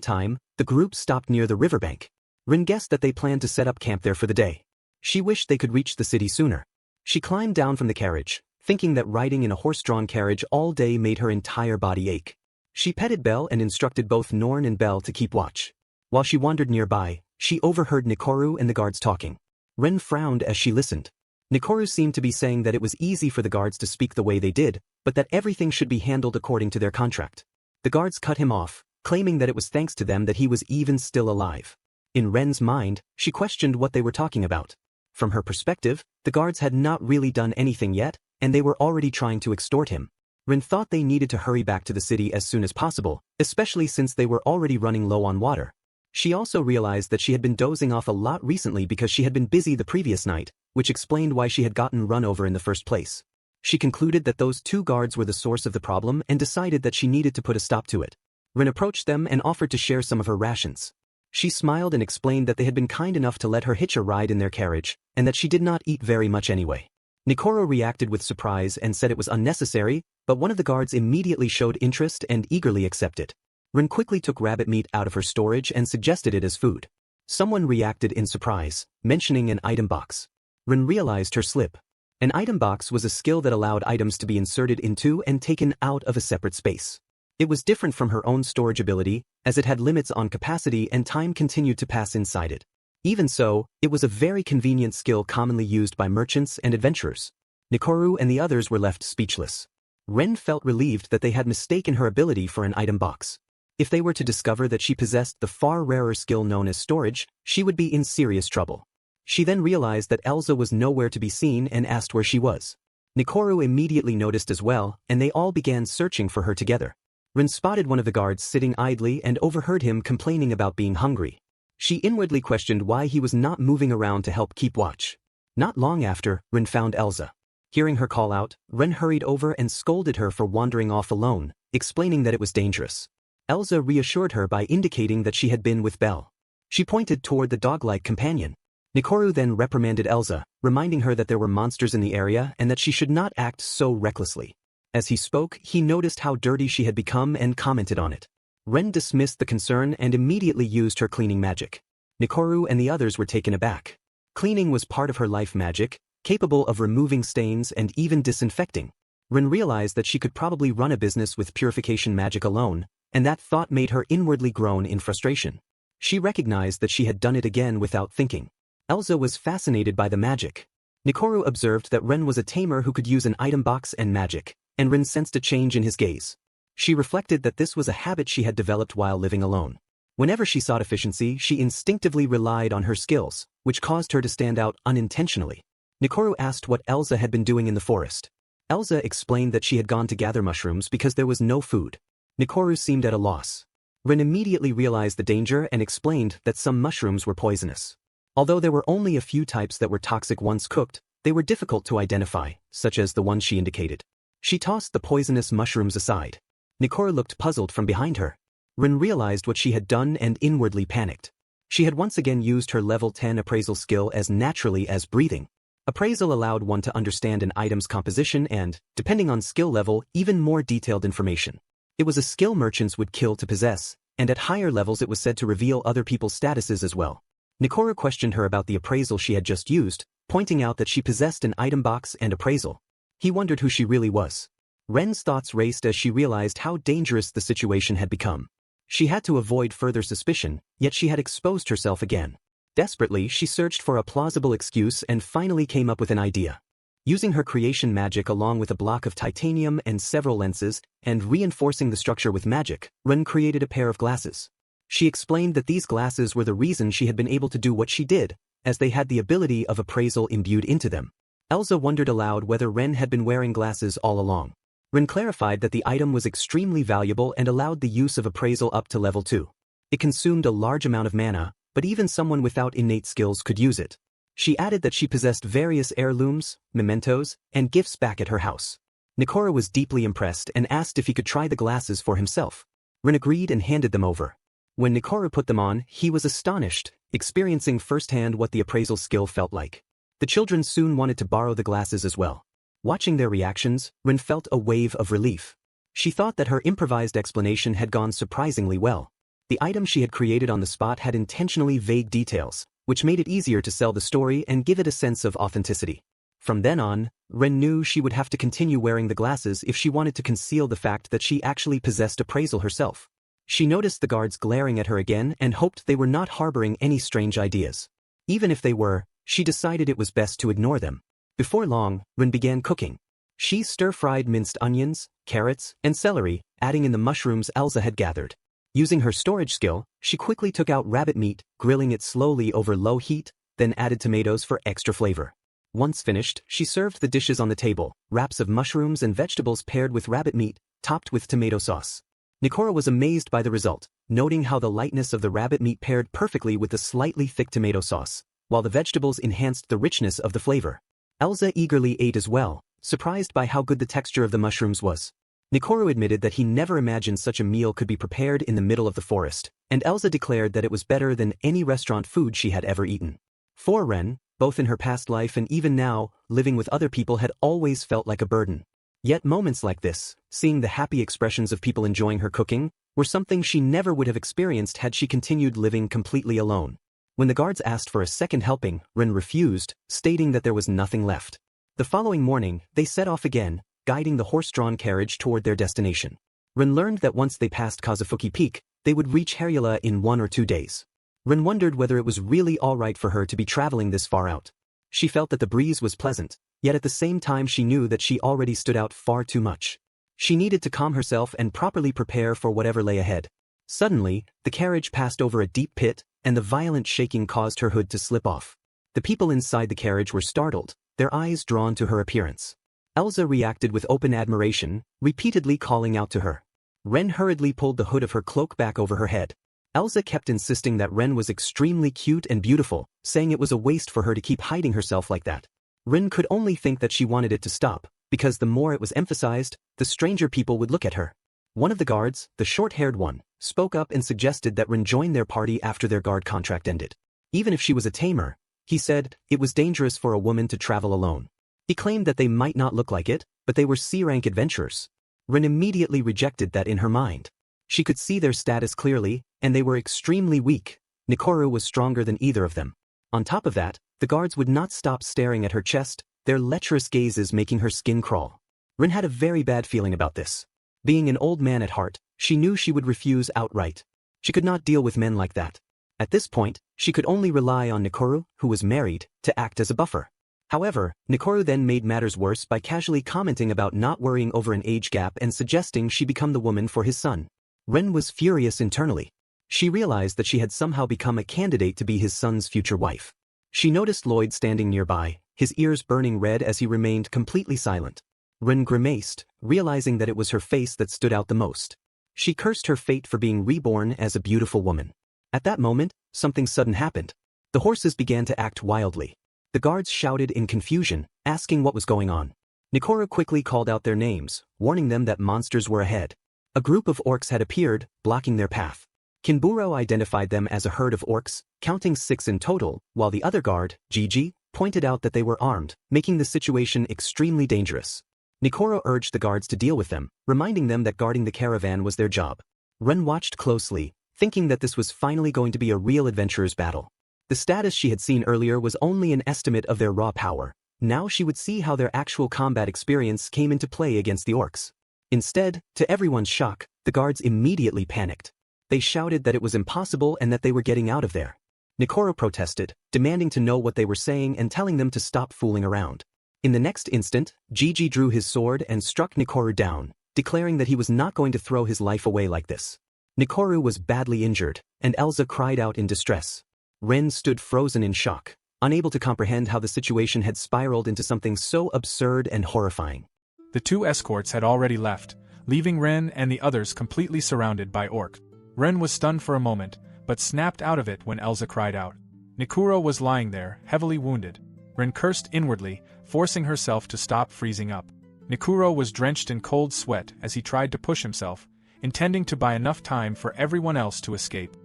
time, the group stopped near the riverbank. Ren guessed that they planned to set up camp there for the day. She wished they could reach the city sooner. She climbed down from the carriage, thinking that riding in a horse-drawn carriage all day made her entire body ache. She petted Belle and instructed both Norn and Belle to keep watch. While she wandered nearby, she overheard Nikoru and the guards talking. Ren frowned as she listened. Nikoru seemed to be saying that it was easy for the guards to speak the way they did, but that everything should be handled according to their contract. The guards cut him off, claiming that it was thanks to them that he was even still alive. In Ren's mind, she questioned what they were talking about. From her perspective, the guards had not really done anything yet, and they were already trying to extort him. Ren thought they needed to hurry back to the city as soon as possible, especially since they were already running low on water. She also realized that she had been dozing off a lot recently because she had been busy the previous night, which explained why she had gotten run over in the first place. She concluded that those two guards were the source of the problem and decided that she needed to put a stop to it. Ren approached them and offered to share some of her rations. She smiled and explained that they had been kind enough to let her hitch a ride in their carriage, and that she did not eat very much anyway. Nikoru reacted with surprise and said it was unnecessary, but one of the guards immediately showed interest and eagerly accepted. Ren quickly took rabbit meat out of her storage and suggested it as food. Someone reacted in surprise, mentioning an item box. Ren realized her slip. An item box was a skill that allowed items to be inserted into and taken out of a separate space. It was different from her own storage ability, as it had limits on capacity and time continued to pass inside it. Even so, it was a very convenient skill commonly used by merchants and adventurers. Nikoru and the others were left speechless. Ren felt relieved that they had mistaken her ability for an item box. If they were to discover that she possessed the far rarer skill known as storage, she would be in serious trouble. She then realized that Elsa was nowhere to be seen and asked where she was. Nikoru immediately noticed as well, and they all began searching for her together. Ren spotted one of the guards sitting idly and overheard him complaining about being hungry. She inwardly questioned why he was not moving around to help keep watch. Not long after, Ren found Elsa. Hearing her call out, Ren hurried over and scolded her for wandering off alone, explaining that it was dangerous. Elsa reassured her by indicating that she had been with Belle. She pointed toward the dog-like companion. Nikoru then reprimanded Elsa, reminding her that there were monsters in the area and that she should not act so recklessly. As he spoke, he noticed how dirty she had become and commented on it. Ren dismissed the concern and immediately used her cleaning magic. Nikoru and the others were taken aback. Cleaning was part of her life magic, capable of removing stains and even disinfecting. Ren realized that she could probably run a business with purification magic alone, and that thought made her inwardly groan in frustration. She recognized that she had done it again without thinking. Elsa was fascinated by the magic. Nikoru observed that Ren was a tamer who could use an item box and magic, and Ren sensed a change in his gaze. She reflected that this was a habit she had developed while living alone. Whenever she sought efficiency, she instinctively relied on her skills, which caused her to stand out unintentionally. Nikoru asked what Elsa had been doing in the forest. Elsa explained that she had gone to gather mushrooms because there was no food. Nikoru seemed at a loss. Ren immediately realized the danger and explained that some mushrooms were poisonous. Although there were only a few types that were toxic once cooked, they were difficult to identify, such as the ones she indicated. She tossed the poisonous mushrooms aside. Nikora looked puzzled from behind her. Rin realized what she had done and inwardly panicked. She had once again used her level 10 appraisal skill as naturally as breathing. Appraisal allowed one to understand an item's composition and, depending on skill level, even more detailed information. It was a skill merchants would kill to possess, and at higher levels it was said to reveal other people's statuses as well. Nikora questioned her about the appraisal she had just used, pointing out that she possessed an item box and appraisal. He wondered who she really was. Ren's thoughts raced as she realized how dangerous the situation had become. She had to avoid further suspicion, yet she had exposed herself again. Desperately, she searched for a plausible excuse and finally came up with an idea. Using her creation magic along with a block of titanium and several lenses, and reinforcing the structure with magic, Ren created a pair of glasses. She explained that these glasses were the reason she had been able to do what she did, as they had the ability of appraisal imbued into them. Elsa wondered aloud whether Ren had been wearing glasses all along. Ren clarified that the item was extremely valuable and allowed the use of appraisal up to level 2. It consumed a large amount of mana, but even someone without innate skills could use it. She added that she possessed various heirlooms, mementos, and gifts back at her house. Nikora was deeply impressed and asked if he could try the glasses for himself. Ren agreed and handed them over. When Nikora put them on, he was astonished, experiencing firsthand what the appraisal skill felt like. The children soon wanted to borrow the glasses as well. Watching their reactions, Ren felt a wave of relief. She thought that her improvised explanation had gone surprisingly well. The item she had created on the spot had intentionally vague details, which made it easier to sell the story and give it a sense of authenticity. From then on, Ren knew she would have to continue wearing the glasses if she wanted to conceal the fact that she actually possessed appraisal herself. She noticed the guards glaring at her again and hoped they were not harboring any strange ideas. Even if they were, she decided it was best to ignore them. Before long, Ren began cooking. She stir-fried minced onions, carrots, and celery, adding in the mushrooms Elsa had gathered. Using her storage skill, she quickly took out rabbit meat, grilling it slowly over low heat, then added tomatoes for extra flavor. Once finished, she served the dishes on the table, wraps of mushrooms and vegetables paired with rabbit meat, topped with tomato sauce. Nikora was amazed by the result, noting how the lightness of the rabbit meat paired perfectly with the slightly thick tomato sauce, while the vegetables enhanced the richness of the flavor. Elsa eagerly ate as well, surprised by how good the texture of the mushrooms was. Nikora admitted that he never imagined such a meal could be prepared in the middle of the forest, and Elsa declared that it was better than any restaurant food she had ever eaten. For Ren, both in her past life and even now, living with other people had always felt like a burden. Yet moments like this, seeing the happy expressions of people enjoying her cooking, were something she never would have experienced had she continued living completely alone. When the guards asked for a second helping, Ren refused, stating that there was nothing left. The following morning, they set off again, guiding the horse-drawn carriage toward their destination. Ren learned that once they passed Kazufuki Peak, they would reach Herula in 1 or 2 days. Ren wondered whether it was really alright for her to be traveling this far out. She felt that the breeze was pleasant, yet at the same time she knew that she already stood out far too much. She needed to calm herself and properly prepare for whatever lay ahead. Suddenly, the carriage passed over a deep pit, and the violent shaking caused her hood to slip off. The people inside the carriage were startled, their eyes drawn to her appearance. Elsa reacted with open admiration, repeatedly calling out to her. Ren hurriedly pulled the hood of her cloak back over her head. Elsa kept insisting that Ren was extremely cute and beautiful, saying it was a waste for her to keep hiding herself like that. Ren could only think that she wanted it to stop, because the more it was emphasized, the stranger people would look at her. One of the guards, the short-haired one, spoke up and suggested that Ren join their party after their guard contract ended. Even if she was a tamer, he said, it was dangerous for a woman to travel alone. He claimed that they might not look like it, but they were C-rank adventurers. Ren immediately rejected that in her mind. She could see their status clearly, and they were extremely weak. Nikora was stronger than either of them. On top of that, the guards would not stop staring at her chest, their lecherous gazes making her skin crawl. Ren had a very bad feeling about this. Being an old man at heart, she knew she would refuse outright. She could not deal with men like that. At this point, she could only rely on Nikora, who was married, to act as a buffer. However, Nikora then made matters worse by casually commenting about not worrying over an age gap and suggesting she become the woman for his son. Ren was furious internally. She realized that she had somehow become a candidate to be his son's future wife. She noticed Lloyd standing nearby, his ears burning red as he remained completely silent. Ren grimaced, realizing that it was her face that stood out the most. She cursed her fate for being reborn as a beautiful woman. At that moment, something sudden happened. The horses began to act wildly. The guards shouted in confusion, asking what was going on. Nikoro quickly called out their names, warning them that monsters were ahead. A group of orcs had appeared, blocking their path. Kinburo identified them as a herd of orcs, counting 6 in total, while the other guard, Gigi, pointed out that they were armed, making the situation extremely dangerous. Nikoro urged the guards to deal with them, reminding them that guarding the caravan was their job. Ren watched closely, thinking that this was finally going to be a real adventurer's battle. The status she had seen earlier was only an estimate of their raw power. Now she would see how their actual combat experience came into play against the orcs. Instead, to everyone's shock, the guards immediately panicked. They shouted that it was impossible and that they were getting out of there. Nikoro protested, demanding to know what they were saying and telling them to stop fooling around. In the next instant, Gigi drew his sword and struck Nikoro down, declaring that he was not going to throw his life away like this. Nikoro was badly injured, and Elsa cried out in distress. Ren stood frozen in shock, unable to comprehend how the situation had spiraled into something so absurd and horrifying. The 2 escorts had already left, leaving Ren and the others completely surrounded by orcs. Ren was stunned for a moment, but snapped out of it when Elsa cried out. Nikoro was lying there, heavily wounded. Ren cursed inwardly, forcing herself to stop freezing up. Nikoro was drenched in cold sweat as he tried to push himself, intending to buy enough time for everyone else to escape.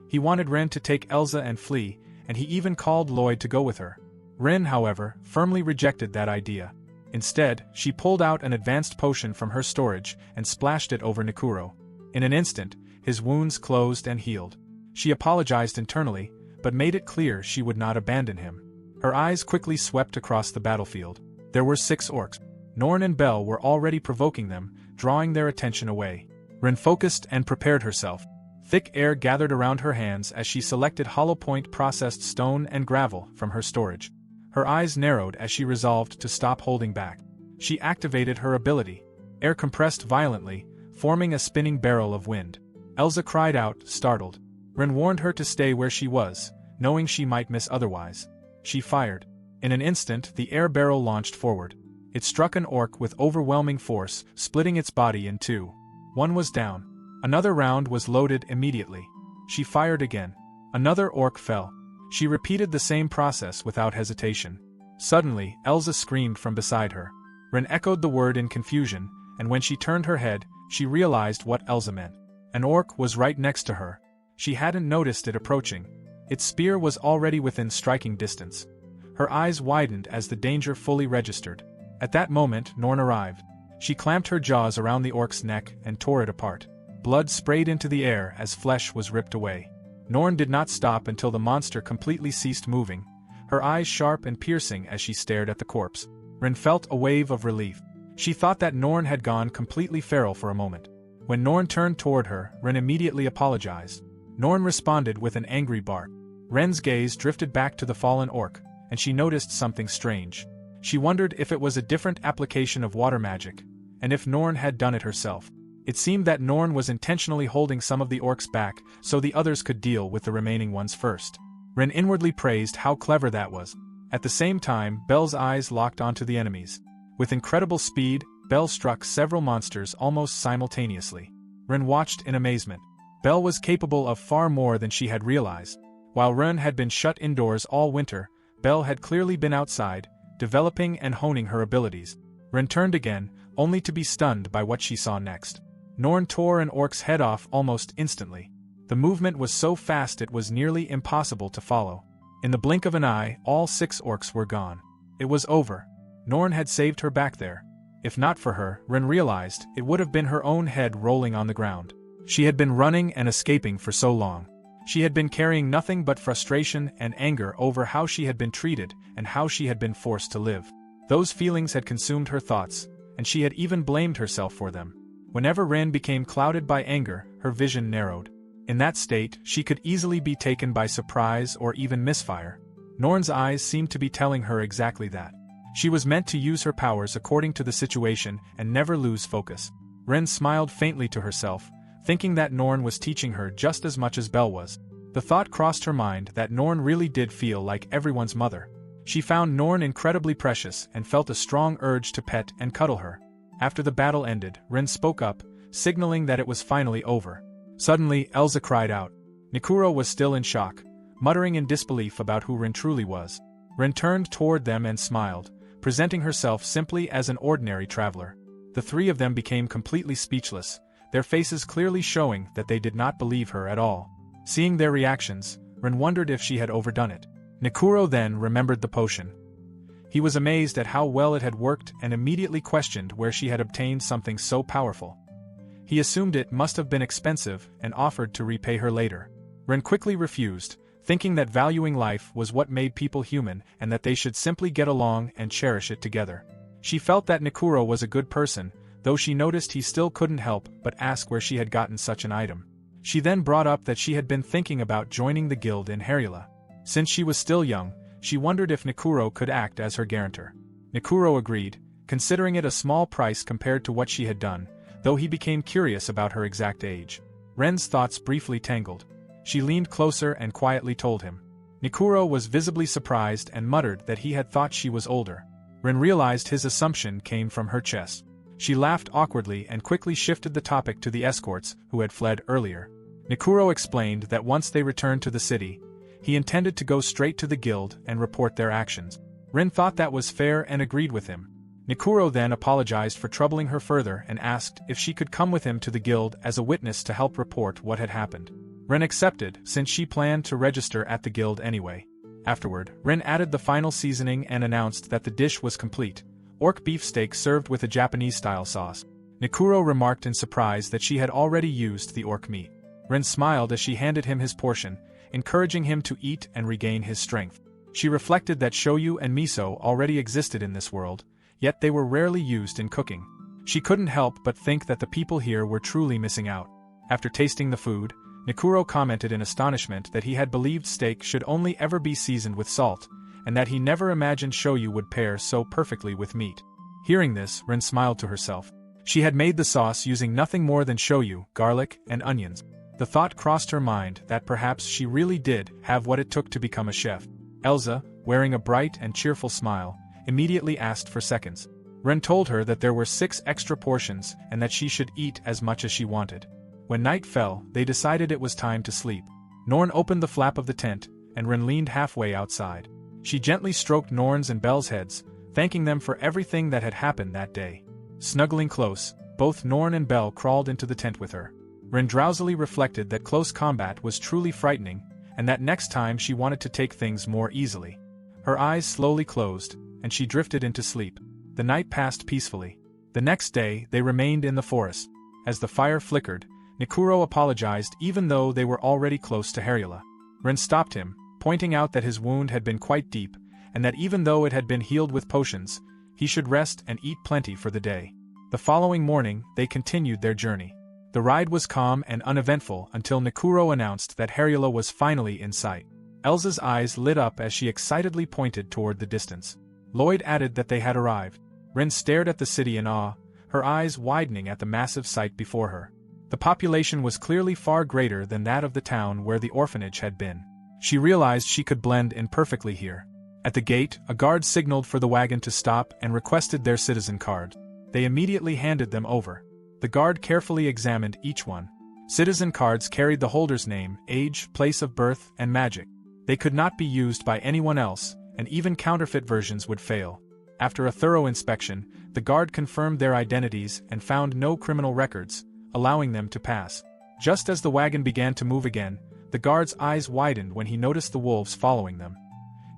He wanted Ren to take Elsa and flee, and he even called Lloyd to go with her. Ren, however, firmly rejected that idea. Instead, she pulled out an advanced potion from her storage and splashed it over Nikoro. In an instant, his wounds closed and healed. She apologized internally, but made it clear she would not abandon him. Her eyes quickly swept across the battlefield. There were 6 orcs. Norn and Bell were already provoking them, drawing their attention away. Ren focused and prepared herself. Thick air gathered around her hands as she selected hollow point processed stone and gravel from her storage. Her eyes narrowed as she resolved to stop holding back. She activated her ability. Air compressed violently, forming a spinning barrel of wind. Elsa cried out, startled. Ren warned her to stay where she was, knowing she might miss otherwise. She fired. In an instant, the air barrel launched forward. It struck an orc with overwhelming force, splitting its body in 2. One was down. Another round was loaded immediately. She fired again. Another orc fell. She repeated the same process without hesitation. Suddenly, Elsa screamed from beside her. Ren echoed the word in confusion, and when she turned her head, she realized what Elsa meant. An orc was right next to her. She hadn't noticed it approaching. Its spear was already within striking distance. Her eyes widened as the danger fully registered. At that moment, Norn arrived. She clamped her jaws around the orc's neck and tore it apart. Blood sprayed into the air as flesh was ripped away. Norn did not stop until the monster completely ceased moving, her eyes sharp and piercing as she stared at the corpse. Ren felt a wave of relief. She thought that Norn had gone completely feral for a moment. When Norn turned toward her, Ren immediately apologized. Norn responded with an angry bark. Ren's gaze drifted back to the fallen orc, and she noticed something strange. She wondered if it was a different application of water magic, and if Norn had done it herself. It seemed that Norn was intentionally holding some of the orcs back so the others could deal with the remaining ones first. Ren inwardly praised how clever that was. At the same time, Bell's eyes locked onto the enemies. With incredible speed, Bell struck several monsters almost simultaneously. Ren watched in amazement. Bell was capable of far more than she had realized. While Ren had been shut indoors all winter, Bell had clearly been outside, developing and honing her abilities. Ren turned again, only to be stunned by what she saw next. Norn tore an orc's head off almost instantly. The movement was so fast it was nearly impossible to follow. In the blink of an eye, all 6 orcs were gone. It was over. Norn had saved her back there. If not for her, Ren realized, it would have been her own head rolling on the ground. She had been running and escaping for so long. She had been carrying nothing but frustration and anger over how she had been treated and how she had been forced to live. Those feelings had consumed her thoughts, and she had even blamed herself for them. Whenever Ren became clouded by anger, her vision narrowed. In that state, she could easily be taken by surprise or even misfire. Norn's eyes seemed to be telling her exactly that. She was meant to use her powers according to the situation and never lose focus. Ren smiled faintly to herself, thinking that Norn was teaching her just as much as Bell was. The thought crossed her mind that Norn really did feel like everyone's mother. She found Norn incredibly precious and felt a strong urge to pet and cuddle her. After the battle ended, Ren spoke up, signaling that it was finally over. Suddenly, Elsa cried out. Nikuro was still in shock, muttering in disbelief about who Ren truly was. Ren turned toward them and smiled, presenting herself simply as an ordinary traveler. The three of them became completely speechless, their faces clearly showing that they did not believe her at all. Seeing their reactions, Ren wondered if she had overdone it. Nikuro then remembered the potion. He was amazed at how well it had worked and immediately questioned where she had obtained something so powerful. He assumed it must have been expensive and offered to repay her later. Ren quickly refused, thinking that valuing life was what made people human and that they should simply get along and cherish it together. She felt that Nikuro was a good person, though she noticed he still couldn't help but ask where she had gotten such an item. She then brought up that she had been thinking about joining the guild in Harula. Since she was still young, she wondered if Nikuro could act as her guarantor. Nikuro agreed, considering it a small price compared to what she had done, though he became curious about her exact age. Ren's thoughts briefly tangled. She leaned closer and quietly told him. Nikuro was visibly surprised and muttered that he had thought she was older. Ren realized his assumption came from her chest. She laughed awkwardly and quickly shifted the topic to the escorts who had fled earlier. Nikuro explained that once they returned to the city, he intended to go straight to the guild and report their actions. Ren thought that was fair and agreed with him. Nikuro then apologized for troubling her further and asked if she could come with him to the guild as a witness to help report what had happened. Ren accepted, since she planned to register at the guild anyway. Afterward, Ren added the final seasoning and announced that the dish was complete: orc beef steak served with a Japanese-style sauce. Nikuro remarked in surprise that she had already used the orc meat. Ren smiled as she handed him his portion, encouraging him to eat and regain his strength. She reflected that shoyu and miso already existed in this world, yet they were rarely used in cooking. She couldn't help but think that the people here were truly missing out. After tasting the food, Nikuro commented in astonishment that he had believed steak should only ever be seasoned with salt, and that he never imagined shoyu would pair so perfectly with meat. Hearing this, Ren smiled to herself. She had made the sauce using nothing more than shoyu, garlic, and onions. The thought crossed her mind that perhaps she really did have what it took to become a chef. Elsa, wearing a bright and cheerful smile, immediately asked for seconds. Ren told her that there were 6 extra portions and that she should eat as much as she wanted. When night fell, they decided it was time to sleep. Norn opened the flap of the tent, and Ren leaned halfway outside. She gently stroked Norn's and Belle's heads, thanking them for everything that had happened that day. Snuggling close, both Norn and Belle crawled into the tent with her. Ren drowsily reflected that close combat was truly frightening, and that next time she wanted to take things more easily. Her eyes slowly closed, and she drifted into sleep. The night passed peacefully. The next day, they remained in the forest. As the fire flickered, Nikuro apologized even though they were already close to Harula. Ren stopped him, pointing out that his wound had been quite deep, and that even though it had been healed with potions, he should rest and eat plenty for the day. The following morning, they continued their journey. The ride was calm and uneventful until Nikuro announced that Harula was finally in sight. Elsa's eyes lit up as she excitedly pointed toward the distance. Lloyd added that they had arrived. Ren stared at the city in awe, her eyes widening at the massive sight before her. The population was clearly far greater than that of the town where the orphanage had been. She realized she could blend in perfectly here. At the gate, a guard signaled for the wagon to stop and requested their citizen card. They immediately handed them over. The guard carefully examined each one. Citizen cards carried the holder's name, age, place of birth, and magic. They could not be used by anyone else, and even counterfeit versions would fail. After a thorough inspection, the guard confirmed their identities and found no criminal records, allowing them to pass. Just as the wagon began to move again, the guard's eyes widened when he noticed the wolves following them.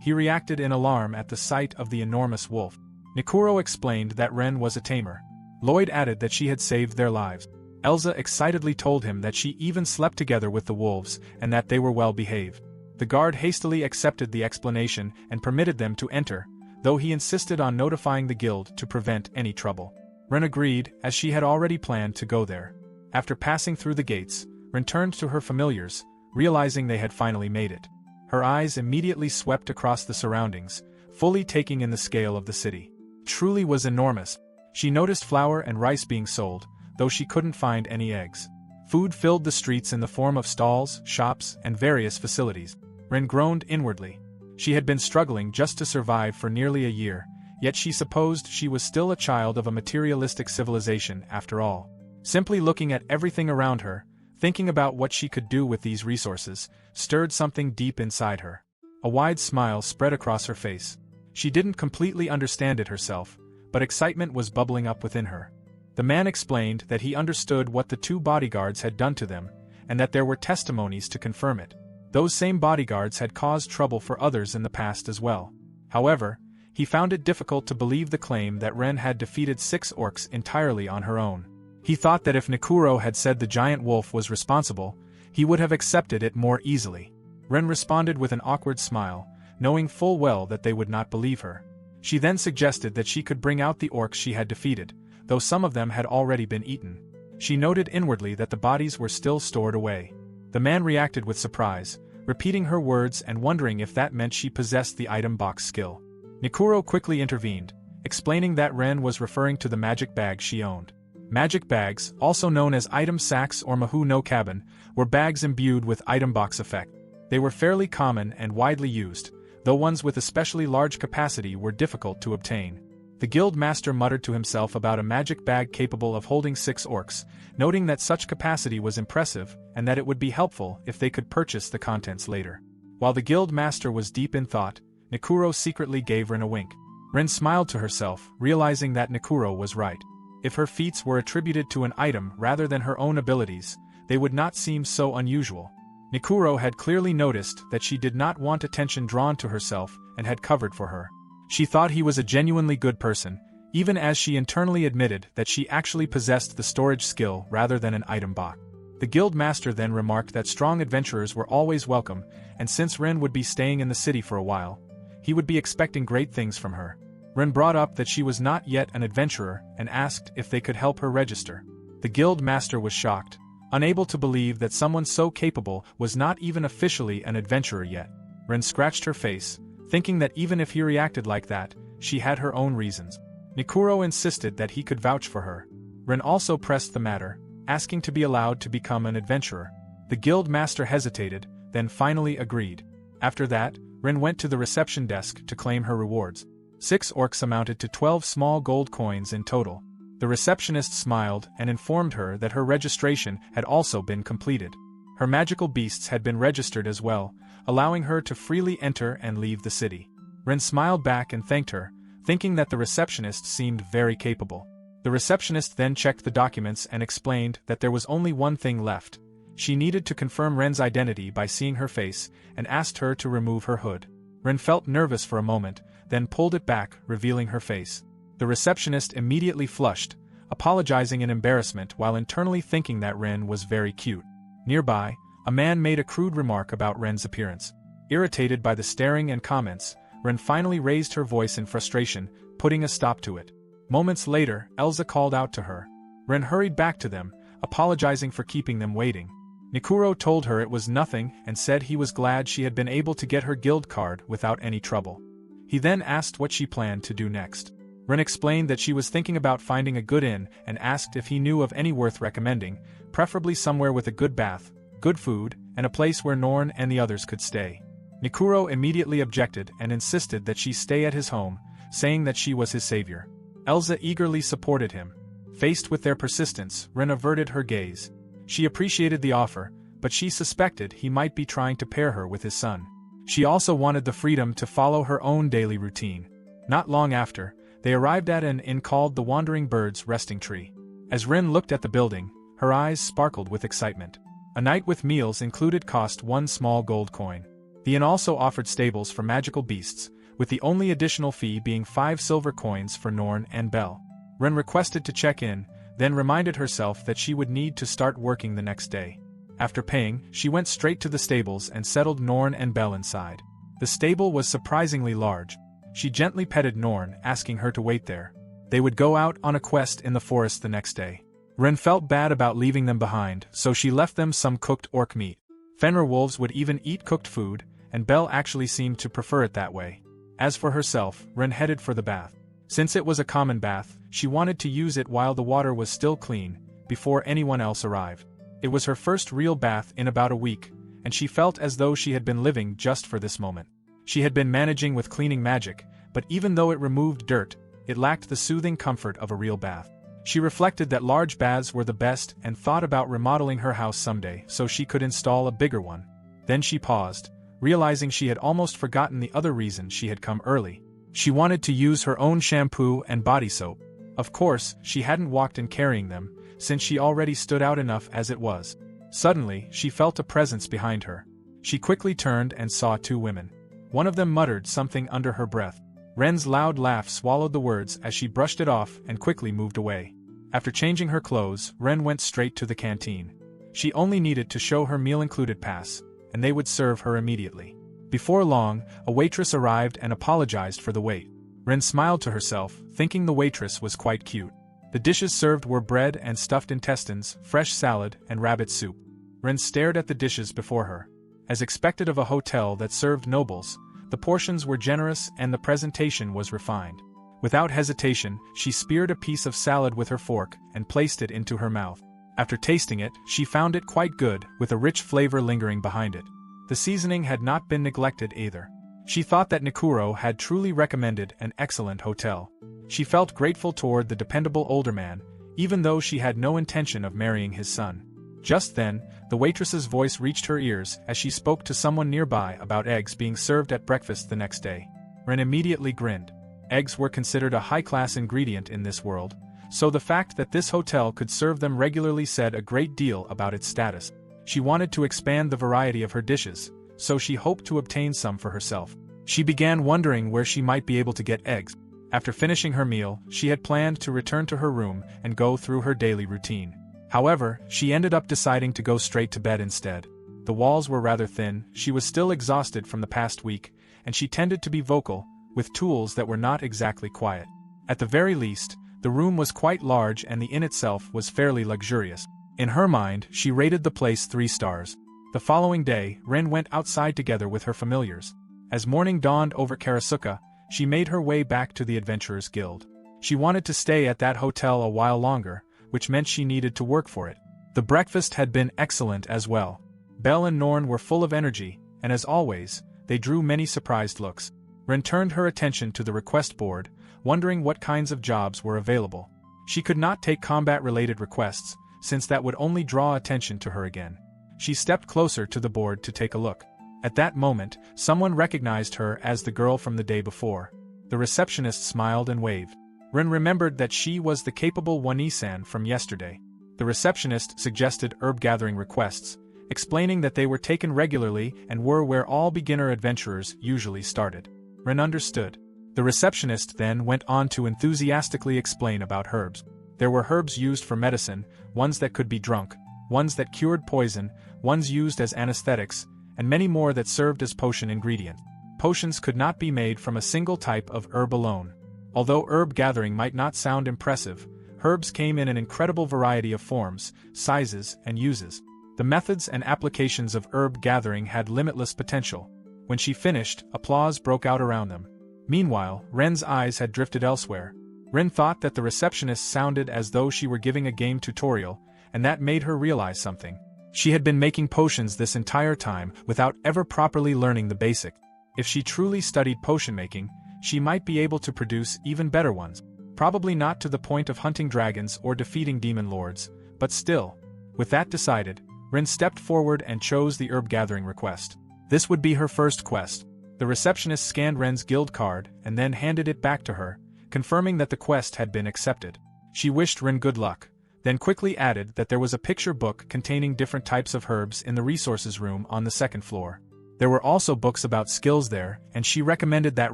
He reacted in alarm at the sight of the enormous wolf. Nikuro explained that Ren was a tamer. Lloyd added that she had saved their lives. Elsa excitedly told him that she even slept together with the wolves and that they were well behaved. The guard hastily accepted the explanation and permitted them to enter, though he insisted on notifying the guild to prevent any trouble. Ren agreed, as she had already planned to go there. After passing through the gates, Ren turned to her familiars, realizing they had finally made it. Her eyes immediately swept across the surroundings, fully taking in the scale of the city. It truly was enormous. She noticed flour and rice being sold, though she couldn't find any eggs. Food filled the streets in the form of stalls, shops, and various facilities. Ren groaned inwardly. She had been struggling just to survive for nearly a year, yet she supposed she was still a child of a materialistic civilization after all. Simply looking at everything around her, thinking about what she could do with these resources, stirred something deep inside her. A wide smile spread across her face. She didn't completely understand it herself, but excitement was bubbling up within her. The man explained that he understood what the two bodyguards had done to them, and that there were testimonies to confirm it. Those same bodyguards had caused trouble for others in the past as well. However, he found it difficult to believe the claim that Ren had defeated 6 orcs entirely on her own. He thought that if Nikuro had said the giant wolf was responsible, he would have accepted it more easily. Ren responded with an awkward smile, knowing full well that they would not believe her. She then suggested that she could bring out the orcs she had defeated, though some of them had already been eaten. She noted inwardly that the bodies were still stored away. The man reacted with surprise, repeating her words and wondering if that meant she possessed the item box skill. Nikuro quickly intervened, explaining that Ren was referring to the magic bag she owned. Magic bags, also known as item sacks or mahu no cabin, were bags imbued with item box effect. They were fairly common and widely used, though ones with especially large capacity were difficult to obtain. The guild master muttered to himself about a magic bag capable of holding 6 orcs, noting that such capacity was impressive and that it would be helpful if they could purchase the contents later. While the guild master was deep in thought, Nikuro secretly gave Ren a wink. Ren smiled to herself, realizing that Nikuro was right. If her feats were attributed to an item rather than her own abilities, they would not seem so unusual. Nikuro had clearly noticed that she did not want attention drawn to herself and had covered for her. She thought he was a genuinely good person, even as she internally admitted that she actually possessed the storage skill rather than an item box. The guild master then remarked that strong adventurers were always welcome, and since Ren would be staying in the city for a while, he would be expecting great things from her. Ren brought up that she was not yet an adventurer and asked if they could help her register. The guild master was shocked, unable to believe that someone so capable was not even officially an adventurer yet. Ren scratched her face, thinking that even if he reacted like that, she had her own reasons. Nikuro insisted that he could vouch for her. Ren also pressed the matter, asking to be allowed to become an adventurer. The guild master hesitated, then finally agreed. After that, Ren went to the reception desk to claim her rewards. 6 orcs amounted to 12 small gold coins in total. The receptionist smiled and informed her that her registration had also been completed. Her magical beasts had been registered as well, allowing her to freely enter and leave the city. Ren smiled back and thanked her, thinking that the receptionist seemed very capable. The receptionist then checked the documents and explained that there was only one thing left. She needed to confirm Ren's identity by seeing her face and asked her to remove her hood. Ren felt nervous for a moment, then pulled it back, revealing her face. The receptionist immediately flushed, apologizing in embarrassment while internally thinking that Ren was very cute. Nearby, a man made a crude remark about Ren's appearance. Irritated by the staring and comments, Ren finally raised her voice in frustration, putting a stop to it. Moments later, Elsa called out to her. Ren hurried back to them, apologizing for keeping them waiting. Nikuro told her it was nothing and said he was glad she had been able to get her guild card without any trouble. He then asked what she planned to do next. Ren explained that she was thinking about finding a good inn and asked if he knew of any worth recommending, preferably somewhere with a good bath, good food, and a place where Norn and the others could stay. Nikuro immediately objected and insisted that she stay at his home, saying that she was his savior. Elsa eagerly supported him. Faced with their persistence, Ren averted her gaze. She appreciated the offer, but she suspected he might be trying to pair her with his son. She also wanted the freedom to follow her own daily routine. Not long after, they arrived at an inn called the Wandering Bird's Resting Tree. As Ren looked at the building, her eyes sparkled with excitement. A night with meals included cost 1 small gold coin. The inn also offered stables for magical beasts, with the only additional fee being 5 silver coins for Norn and Bell. Ren requested to check in, then reminded herself that she would need to start working the next day. After paying, she went straight to the stables and settled Norn and Bell inside. The stable was surprisingly large. She gently petted Norn, asking her to wait there. They would go out on a quest in the forest the next day. Ren felt bad about leaving them behind, so she left them some cooked orc meat. Fenrir wolves would even eat cooked food, and Bell actually seemed to prefer it that way. As for herself, Ren headed for the bath. Since it was a common bath, she wanted to use it while the water was still clean, before anyone else arrived. It was her first real bath in about a week, and she felt as though she had been living just for this moment. She had been managing with cleaning magic, but even though it removed dirt, it lacked the soothing comfort of a real bath. She reflected that large baths were the best and thought about remodeling her house someday so she could install a bigger one. Then she paused, realizing she had almost forgotten the other reason she had come early. She wanted to use her own shampoo and body soap. Of course, she hadn't walked in carrying them, since she already stood out enough as it was. Suddenly, she felt a presence behind her. She quickly turned and saw two women. One of them muttered something under her breath. Ren's loud laugh swallowed the words as she brushed it off and quickly moved away. After changing her clothes, Ren went straight to the canteen. She only needed to show her meal-included pass, and they would serve her immediately. Before long, a waitress arrived and apologized for the wait. Ren smiled to herself, thinking the waitress was quite cute. The dishes served were bread and stuffed intestines, fresh salad, and rabbit soup. Ren stared at the dishes before her. As expected of a hotel that served nobles, the portions were generous and the presentation was refined. Without hesitation, she speared a piece of salad with her fork and placed it into her mouth. After tasting it, she found it quite good, with a rich flavor lingering behind it. The seasoning had not been neglected either. She thought that Nikuro had truly recommended an excellent hotel. She felt grateful toward the dependable older man, even though she had no intention of marrying his son. Just then, the waitress's voice reached her ears as she spoke to someone nearby about eggs being served at breakfast the next day. Ren immediately grinned. Eggs were considered a high-class ingredient in this world, so the fact that this hotel could serve them regularly said a great deal about its status. She wanted to expand the variety of her dishes, so she hoped to obtain some for herself. She began wondering where she might be able to get eggs. After finishing her meal, she had planned to return to her room and go through her daily routine. However, she ended up deciding to go straight to bed instead. The walls were rather thin, she was still exhausted from the past week, and she tended to be vocal, with tools that were not exactly quiet. At the very least, the room was quite large and the inn itself was fairly luxurious. In her mind, she rated the place 3 stars. The following day, Ren went outside together with her familiars. As morning dawned over Karasuka, she made her way back to the Adventurers Guild. She wanted to stay at that hotel a while longer, which meant she needed to work for it. The breakfast had been excellent as well. Belle and Norn were full of energy, and as always, they drew many surprised looks. Ren turned her attention to the request board, wondering what kinds of jobs were available. She could not take combat-related requests, since that would only draw attention to her again. She stepped closer to the board to take a look. At that moment, someone recognized her as the girl from the day before. The receptionist smiled and waved. Ren remembered that she was the capable Wani-san from yesterday. The receptionist suggested herb-gathering requests, explaining that they were taken regularly and were where all beginner adventurers usually started. Ren understood. The receptionist then went on to enthusiastically explain about herbs. There were herbs used for medicine, ones that could be drunk, ones that cured poison, ones used as anesthetics, and many more that served as potion ingredients. Potions could not be made from a single type of herb alone. Although herb gathering might not sound impressive, herbs came in an incredible variety of forms, sizes, and uses. The methods and applications of herb gathering had limitless potential. When she finished, applause broke out around them. Meanwhile, Ren's eyes had drifted elsewhere. Ren thought that the receptionist sounded as though she were giving a game tutorial, and that made her realize something. She had been making potions this entire time without ever properly learning the basics. If she truly studied potion making, she might be able to produce even better ones. Probably not to the point of hunting dragons or defeating demon lords, but still. With that decided, Ren stepped forward and chose the herb-gathering request. This would be her first quest. The receptionist scanned Ren's guild card and then handed it back to her, confirming that the quest had been accepted. She wished Ren good luck, then quickly added that there was a picture book containing different types of herbs in the resources room on the 2nd floor. There were also books about skills there, and she recommended that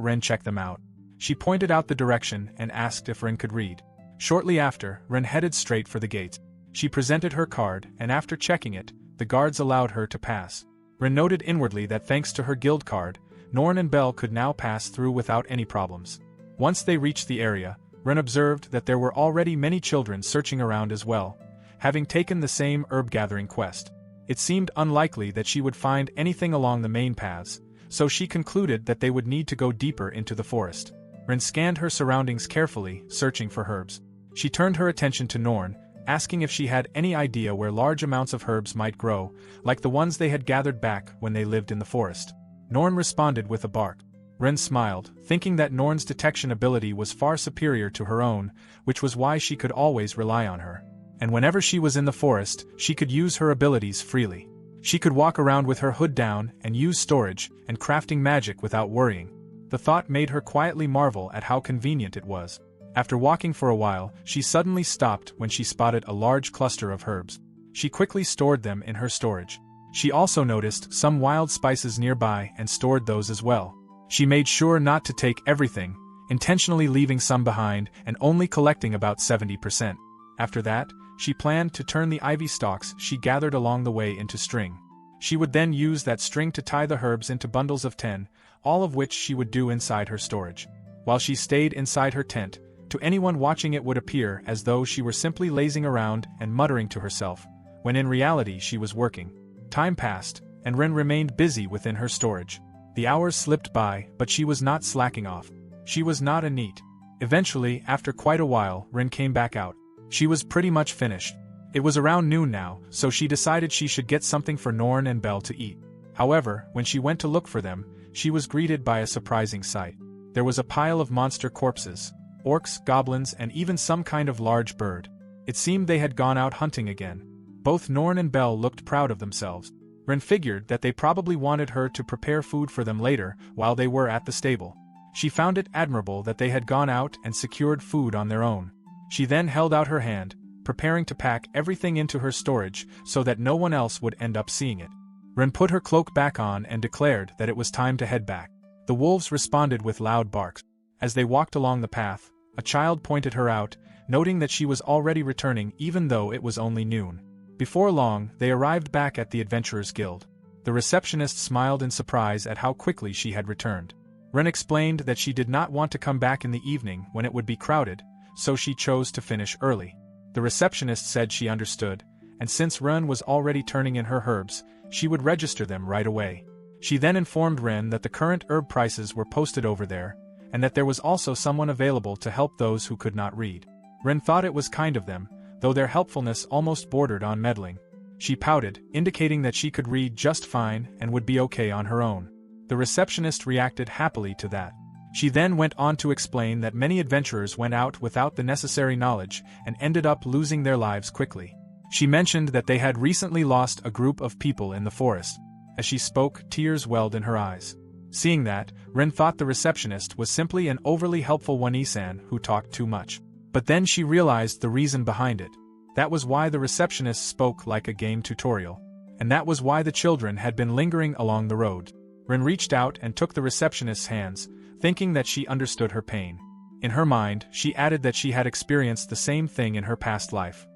Ren check them out. She pointed out the direction and asked if Ren could read. Shortly after, Ren headed straight for the gate. She presented her card, and after checking it, the guards allowed her to pass. Ren noted inwardly that thanks to her guild card, Norn and Belle could now pass through without any problems. Once they reached the area, Ren observed that there were already many children searching around as well, having taken the same herb-gathering quest. It seemed unlikely that she would find anything along the main paths, so she concluded that they would need to go deeper into the forest. Ren scanned her surroundings carefully, searching for herbs. She turned her attention to Norn, asking if she had any idea where large amounts of herbs might grow, like the ones they had gathered back when they lived in the forest. Norn responded with a bark. Ren smiled, thinking that Norn's detection ability was far superior to her own, which was why she could always rely on her. And whenever she was in the forest, she could use her abilities freely. She could walk around with her hood down and use storage and crafting magic without worrying. The thought made her quietly marvel at how convenient it was. After walking for a while, she suddenly stopped when she spotted a large cluster of herbs. She quickly stored them in her storage. She also noticed some wild spices nearby and stored those as well. She made sure not to take everything, intentionally leaving some behind and only collecting about 70%. After that, she planned to turn the ivy stalks she gathered along the way into string. She would then use that string to tie the herbs into bundles of 10, all of which she would do inside her storage. While she stayed inside her tent, to anyone watching it would appear as though she were simply lazing around and muttering to herself, when in reality she was working. Time passed, and Rin remained busy within her storage. The hours slipped by, but she was not slacking off. She was not a neat. Eventually, after quite a while, Rin came back out. She was pretty much finished. It was around noon now, so she decided she should get something for Norn and Belle to eat. However, when she went to look for them, she was greeted by a surprising sight. There was a pile of monster corpses, orcs, goblins, and even some kind of large bird. It seemed they had gone out hunting again. Both Norn and Belle looked proud of themselves. Ren figured that they probably wanted her to prepare food for them later while they were at the stable. She found it admirable that they had gone out and secured food on their own. She then held out her hand, preparing to pack everything into her storage so that no one else would end up seeing it. Ren put her cloak back on and declared that it was time to head back. The wolves responded with loud barks. As they walked along the path, a child pointed her out, noting that she was already returning even though it was only noon. Before long, they arrived back at the Adventurers Guild. The receptionist smiled in surprise at how quickly she had returned. Ren explained that she did not want to come back in the evening when it would be crowded, so she chose to finish early. The receptionist said she understood, and since Ren was already turning in her herbs, she would register them right away. She then informed Ren that the current herb prices were posted over there, and that there was also someone available to help those who could not read. Ren thought it was kind of them, though their helpfulness almost bordered on meddling. She pouted, indicating that she could read just fine and would be okay on her own. The receptionist reacted happily to that. She then went on to explain that many adventurers went out without the necessary knowledge and ended up losing their lives quickly. She mentioned that they had recently lost a group of people in the forest. As she spoke, tears welled in her eyes. Seeing that, Ren thought the receptionist was simply an overly helpful one-isan who talked too much. But then she realized the reason behind it. That was why the receptionist spoke like a game tutorial. And that was why the children had been lingering along the road. Ren reached out and took the receptionist's hands, thinking that she understood her pain. In her mind, she added that she had experienced the same thing in her past life.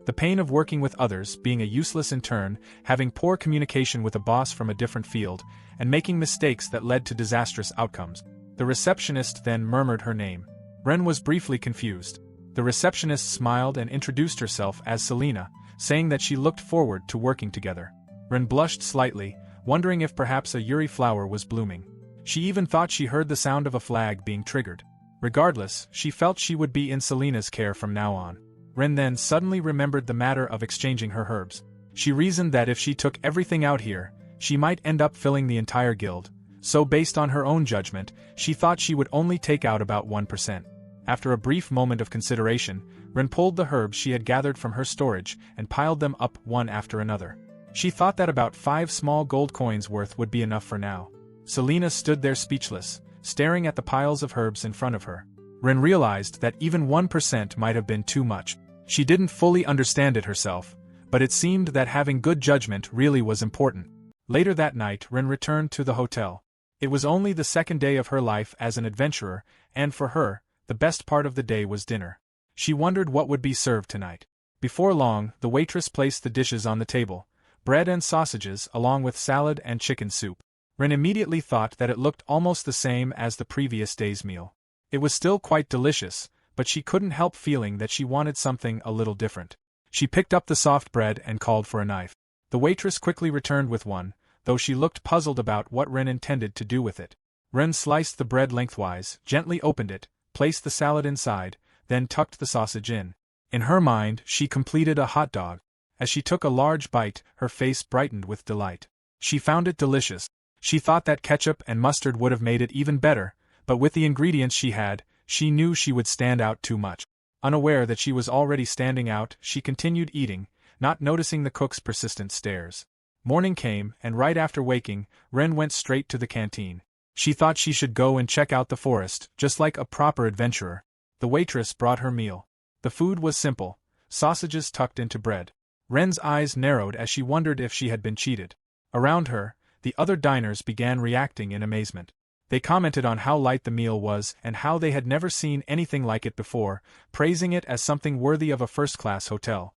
The pain of working with others, being a useless intern, having poor communication with a boss from a different field, and making mistakes that led to disastrous outcomes. The receptionist then murmured her name. Ren was briefly confused. The receptionist smiled and introduced herself as Selena, saying that she looked forward to working together. Ren blushed slightly, wondering if perhaps a Yuri flower was blooming. She even thought she heard the sound of a flag being triggered. Regardless, she felt she would be in Selena's care from now on. Ren then suddenly remembered the matter of exchanging her herbs. She reasoned that if she took everything out here, she might end up filling the entire guild, so based on her own judgment, she thought she would only take out about 1%. After a brief moment of consideration, Ren pulled the herbs she had gathered from her storage and piled them up one after another. She thought that about 5 small gold coins worth would be enough for now. Selena stood there speechless, staring at the piles of herbs in front of her. Ren realized that even 1% might have been too much. She didn't fully understand it herself, but it seemed that having good judgment really was important. Later that night, Ren returned to the hotel. It was only the second day of her life as an adventurer, and for her, the best part of the day was dinner. She wondered what would be served tonight. Before long, the waitress placed the dishes on the table, bread and sausages along with salad and chicken soup. Ren immediately thought that it looked almost the same as the previous day's meal. It was still quite delicious, but she couldn't help feeling that she wanted something a little different. She picked up the soft bread and called for a knife. The waitress quickly returned with one, though she looked puzzled about what Ren intended to do with it. Ren sliced the bread lengthwise, gently opened it, placed the salad inside, then tucked the sausage in. In her mind, she completed a hot dog. As she took a large bite, her face brightened with delight. She found it delicious. She thought that ketchup and mustard would have made it even better, but with the ingredients she had, she knew she would stand out too much. Unaware that she was already standing out, she continued eating, not noticing the cook's persistent stares. Morning came, and right after waking, Ren went straight to the canteen. She thought she should go and check out the forest, just like a proper adventurer. The waitress brought her meal. The food was simple, sausages tucked into bread. Ren's eyes narrowed as she wondered if she had been cheated. Around her, the other diners began reacting in amazement. They commented on how light the meal was and how they had never seen anything like it before, praising it as something worthy of a first-class hotel.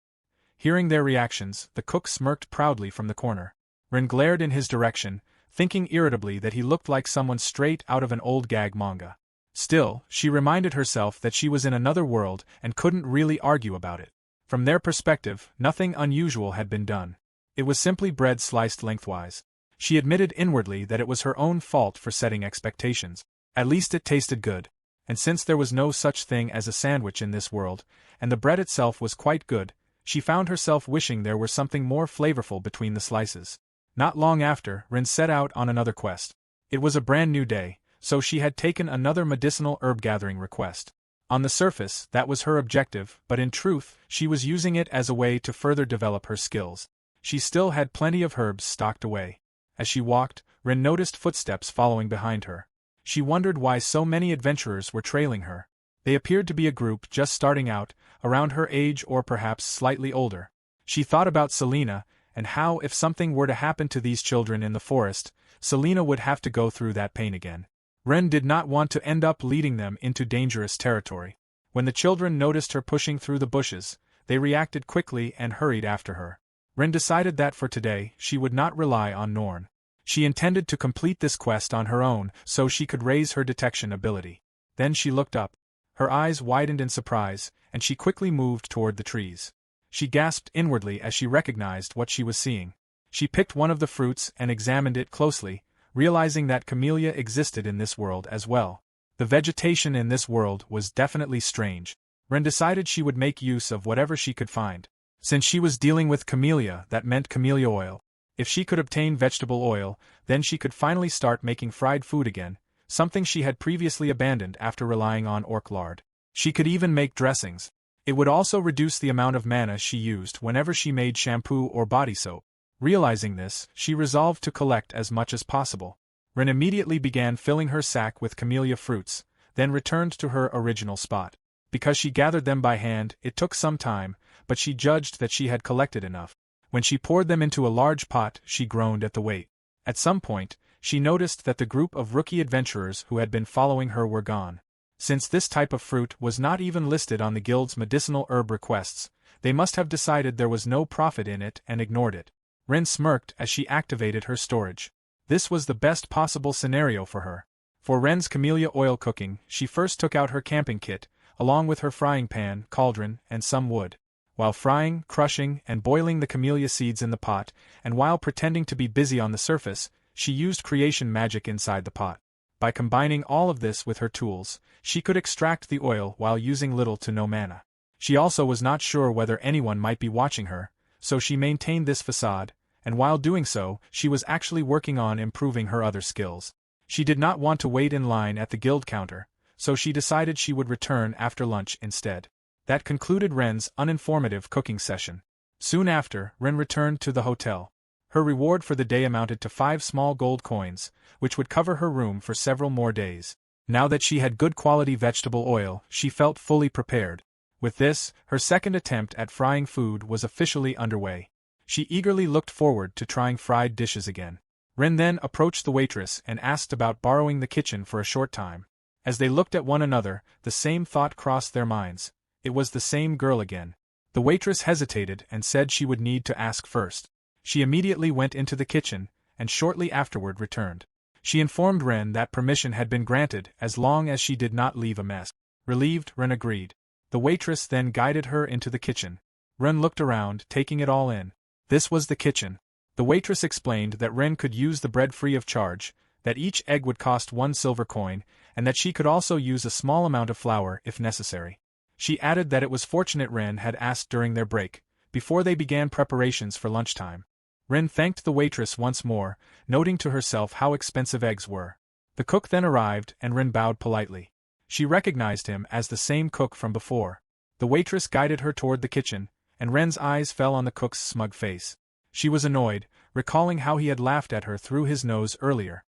Hearing their reactions, the cook smirked proudly from the corner. Ren glared in his direction, thinking irritably that he looked like someone straight out of an old gag manga. Still, she reminded herself that she was in another world and couldn't really argue about it. From their perspective, nothing unusual had been done. It was simply bread sliced lengthwise. She admitted inwardly that it was her own fault for setting expectations. At least it tasted good. And since there was no such thing as a sandwich in this world, and the bread itself was quite good, she found herself wishing there were something more flavorful between the slices. Not long after, Rin set out on another quest. It was a brand new day, so she had taken another medicinal herb gathering request. On the surface, that was her objective, but in truth, she was using it as a way to further develop her skills. She still had plenty of herbs stocked away. As she walked, Rin noticed footsteps following behind her. She wondered why so many adventurers were trailing her. They appeared to be a group just starting out, around her age or perhaps slightly older. She thought about Selena, and how if something were to happen to these children in the forest, Selena would have to go through that pain again. Ren did not want to end up leading them into dangerous territory. When the children noticed her pushing through the bushes, they reacted quickly and hurried after her. Ren decided that for today, she would not rely on Norn. She intended to complete this quest on her own so she could raise her detection ability. Then she looked up. Her eyes widened in surprise, and she quickly moved toward the trees. She gasped inwardly as she recognized what she was seeing. She picked one of the fruits and examined it closely, realizing that camellia existed in this world as well. The vegetation in this world was definitely strange. Ren decided she would make use of whatever she could find. Since she was dealing with camellia, that meant camellia oil. If she could obtain vegetable oil, then she could finally start making fried food again, something she had previously abandoned after relying on orc lard. She could even make dressings. It would also reduce the amount of mana she used whenever she made shampoo or body soap. Realizing this, she resolved to collect as much as possible. Ren immediately began filling her sack with camellia fruits, then returned to her original spot. Because she gathered them by hand, it took some time, but she judged that she had collected enough. When she poured them into a large pot, she groaned at the weight. At some point, she noticed that the group of rookie adventurers who had been following her were gone. Since this type of fruit was not even listed on the guild's medicinal herb requests, they must have decided there was no profit in it and ignored it. Ren smirked as she activated her storage. This was the best possible scenario for her. For Ren's camellia oil cooking, she first took out her camping kit, along with her frying pan, cauldron, and some wood. While frying, crushing, and boiling the camellia seeds in the pot, and while pretending to be busy on the surface, she used creation magic inside the pot. By combining all of this with her tools, she could extract the oil while using little to no mana. She also was not sure whether anyone might be watching her, so she maintained this facade, and while doing so, she was actually working on improving her other skills. She did not want to wait in line at the guild counter, so she decided she would return after lunch instead. That concluded Ren's uninformative cooking session. Soon after, Ren returned to the hotel. Her reward for the day amounted to 5 small gold coins, which would cover her room for several more days. Now that she had good quality vegetable oil, she felt fully prepared. With this, her second attempt at frying food was officially underway. She eagerly looked forward to trying fried dishes again. Ren then approached the waitress and asked about borrowing the kitchen for a short time. As they looked at one another, the same thought crossed their minds. It was the same girl again. The waitress hesitated and said she would need to ask first. She immediately went into the kitchen, and shortly afterward returned. She informed Ren that permission had been granted as long as she did not leave a mess. Relieved, Ren agreed. The waitress then guided her into the kitchen. Ren looked around, taking it all in. This was the kitchen. The waitress explained that Ren could use the bread free of charge, that each egg would cost 1 silver coin, and that she could also use a small amount of flour if necessary. She added that it was fortunate Ren had asked during their break, before they began preparations for lunchtime. Ren thanked the waitress once more, noting to herself how expensive eggs were. The cook then arrived and Ren bowed politely. She recognized him as the same cook from before. The waitress guided her toward the kitchen, and Ren's eyes fell on the cook's smug face. She was annoyed, recalling how he had laughed at her through his nose earlier.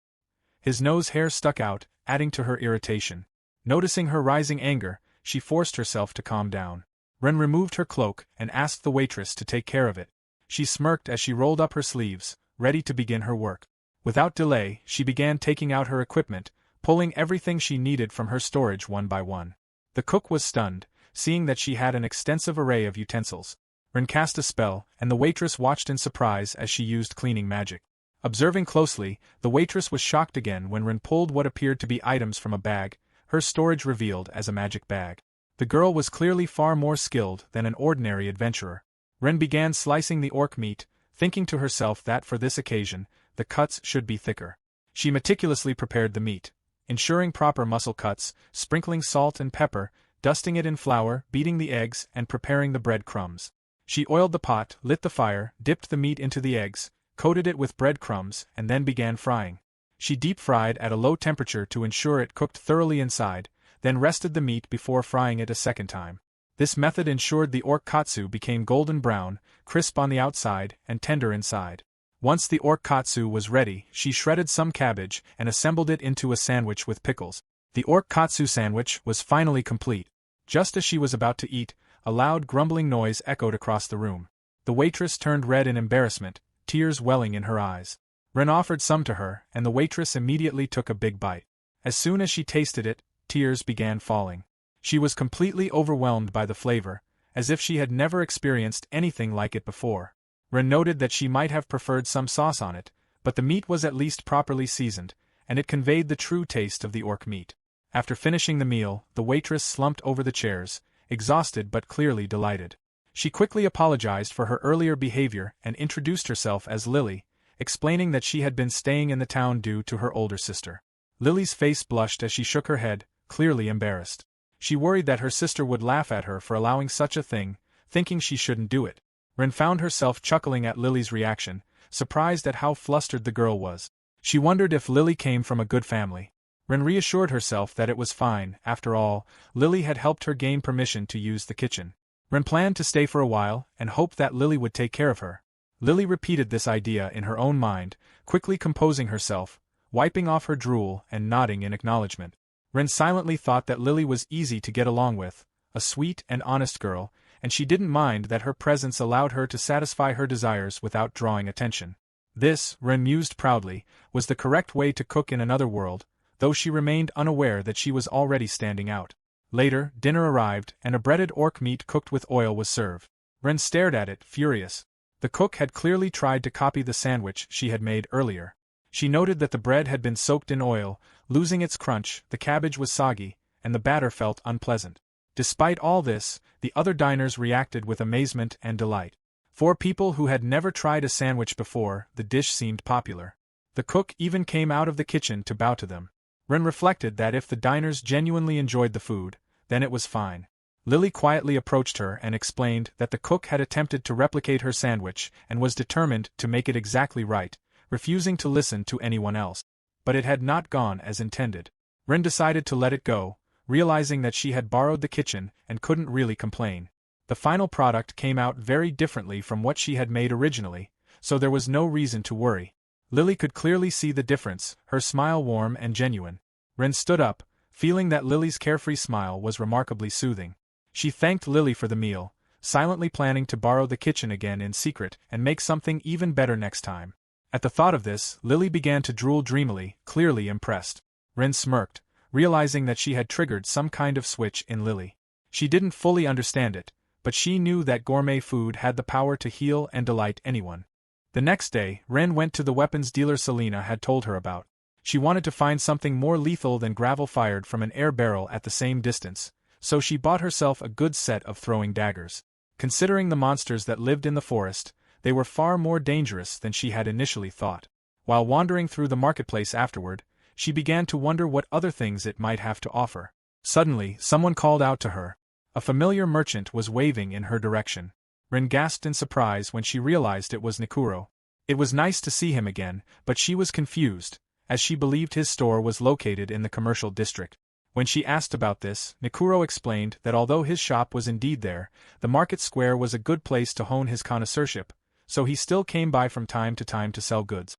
His nose hair stuck out, adding to her irritation. Noticing her rising anger, she forced herself to calm down. Ren removed her cloak and asked the waitress to take care of it. She smirked as she rolled up her sleeves, ready to begin her work. Without delay, she began taking out her equipment, pulling everything she needed from her storage one by one. The cook was stunned, seeing that she had an extensive array of utensils. Ren cast a spell, and the waitress watched in surprise as she used cleaning magic. Observing closely, the waitress was shocked again when Ren pulled what appeared to be items from a bag, her storage revealed as a magic bag. The girl was clearly far more skilled than an ordinary adventurer. Ren began slicing the orc meat, thinking to herself that for this occasion, the cuts should be thicker. She meticulously prepared the meat, ensuring proper muscle cuts, sprinkling salt and pepper, dusting it in flour, beating the eggs, and preparing the bread crumbs. She oiled the pot, lit the fire, dipped the meat into the eggs, coated it with bread crumbs, and then began frying. She deep-fried at a low temperature to ensure it cooked thoroughly inside, then rested the meat before frying it a second time. This method ensured the orc katsu became golden brown, crisp on the outside, and tender inside. Once the orc katsu was ready, she shredded some cabbage and assembled it into a sandwich with pickles. The orc katsu sandwich was finally complete. Just as she was about to eat, a loud grumbling noise echoed across the room. The waitress turned red in embarrassment, tears welling in her eyes. Ren offered some to her, and the waitress immediately took a big bite. As soon as she tasted it, tears began falling. She was completely overwhelmed by the flavor, as if she had never experienced anything like it before. Ren noted that she might have preferred some sauce on it, but the meat was at least properly seasoned, and it conveyed the true taste of the orc meat. After finishing the meal, the waitress slumped over the chairs, exhausted but clearly delighted. She quickly apologized for her earlier behavior and introduced herself as Lily, explaining that she had been staying in the town due to her older sister. Lily's face blushed as she shook her head, clearly embarrassed. She worried that her sister would laugh at her for allowing such a thing, thinking she shouldn't do it. Ren found herself chuckling at Lily's reaction, surprised at how flustered the girl was. She wondered if Lily came from a good family. Ren reassured herself that it was fine. After all, Lily had helped her gain permission to use the kitchen. Ren planned to stay for a while and hoped that Lily would take care of her. Lily repeated this idea in her own mind, quickly composing herself, wiping off her drool and nodding in acknowledgement. Ren silently thought that Lily was easy to get along with, a sweet and honest girl, and she didn't mind that her presence allowed her to satisfy her desires without drawing attention. This, Ren mused proudly, was the correct way to cook in another world, though she remained unaware that she was already standing out. Later, dinner arrived, and a breaded orc meat cooked with oil was served. Ren stared at it, furious. The cook had clearly tried to copy the sandwich she had made earlier. She noted that the bread had been soaked in oil, losing its crunch, the cabbage was soggy, and the batter felt unpleasant. Despite all this, the other diners reacted with amazement and delight. For people who had never tried a sandwich before, the dish seemed popular. The cook even came out of the kitchen to bow to them. Ren reflected that if the diners genuinely enjoyed the food, then it was fine. Lily quietly approached her and explained that the cook had attempted to replicate her sandwich and was determined to make it exactly right, refusing to listen to anyone else. But it had not gone as intended. Ren decided to let it go, realizing that she had borrowed the kitchen and couldn't really complain. The final product came out very differently from what she had made originally, so there was no reason to worry. Lily could clearly see the difference, her smile warm and genuine. Ren stood up, feeling that Lily's carefree smile was remarkably soothing. She thanked Lily for the meal, silently planning to borrow the kitchen again in secret and make something even better next time. At the thought of this, Lily began to drool dreamily, clearly impressed. Ren smirked, realizing that she had triggered some kind of switch in Lily. She didn't fully understand it, but she knew that gourmet food had the power to heal and delight anyone. The next day, Ren went to the weapons dealer Selena had told her about. She wanted to find something more lethal than gravel fired from an air barrel at the same distance, so she bought herself a good set of throwing daggers. Considering the monsters that lived in the forest, they were far more dangerous than she had initially thought. While wandering through the marketplace afterward, she began to wonder what other things it might have to offer. Suddenly, someone called out to her. A familiar merchant was waving in her direction. Ren gasped in surprise when she realized it was Nikuro. It was nice to see him again, but she was confused, as she believed his store was located in the commercial district. When she asked about this, Nikuro explained that although his shop was indeed there, the market square was a good place to hone his connoisseurship, so he still came by from time to time to sell goods.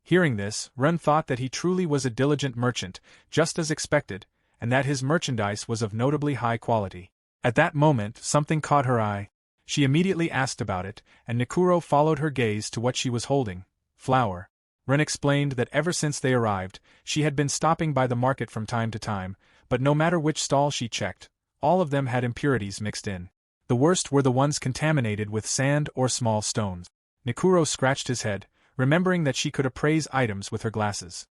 Hearing this, Ren thought that he truly was a diligent merchant, just as expected, and that his merchandise was of notably high quality. At that moment, something caught her eye. She immediately asked about it, and Nikuro followed her gaze to what she was holding. Flour. Ren explained that ever since they arrived, she had been stopping by the market from time to time, but no matter which stall she checked, all of them had impurities mixed in. The worst were the ones contaminated with sand or small stones. Nikuro scratched his head, remembering that she could appraise items with her glasses.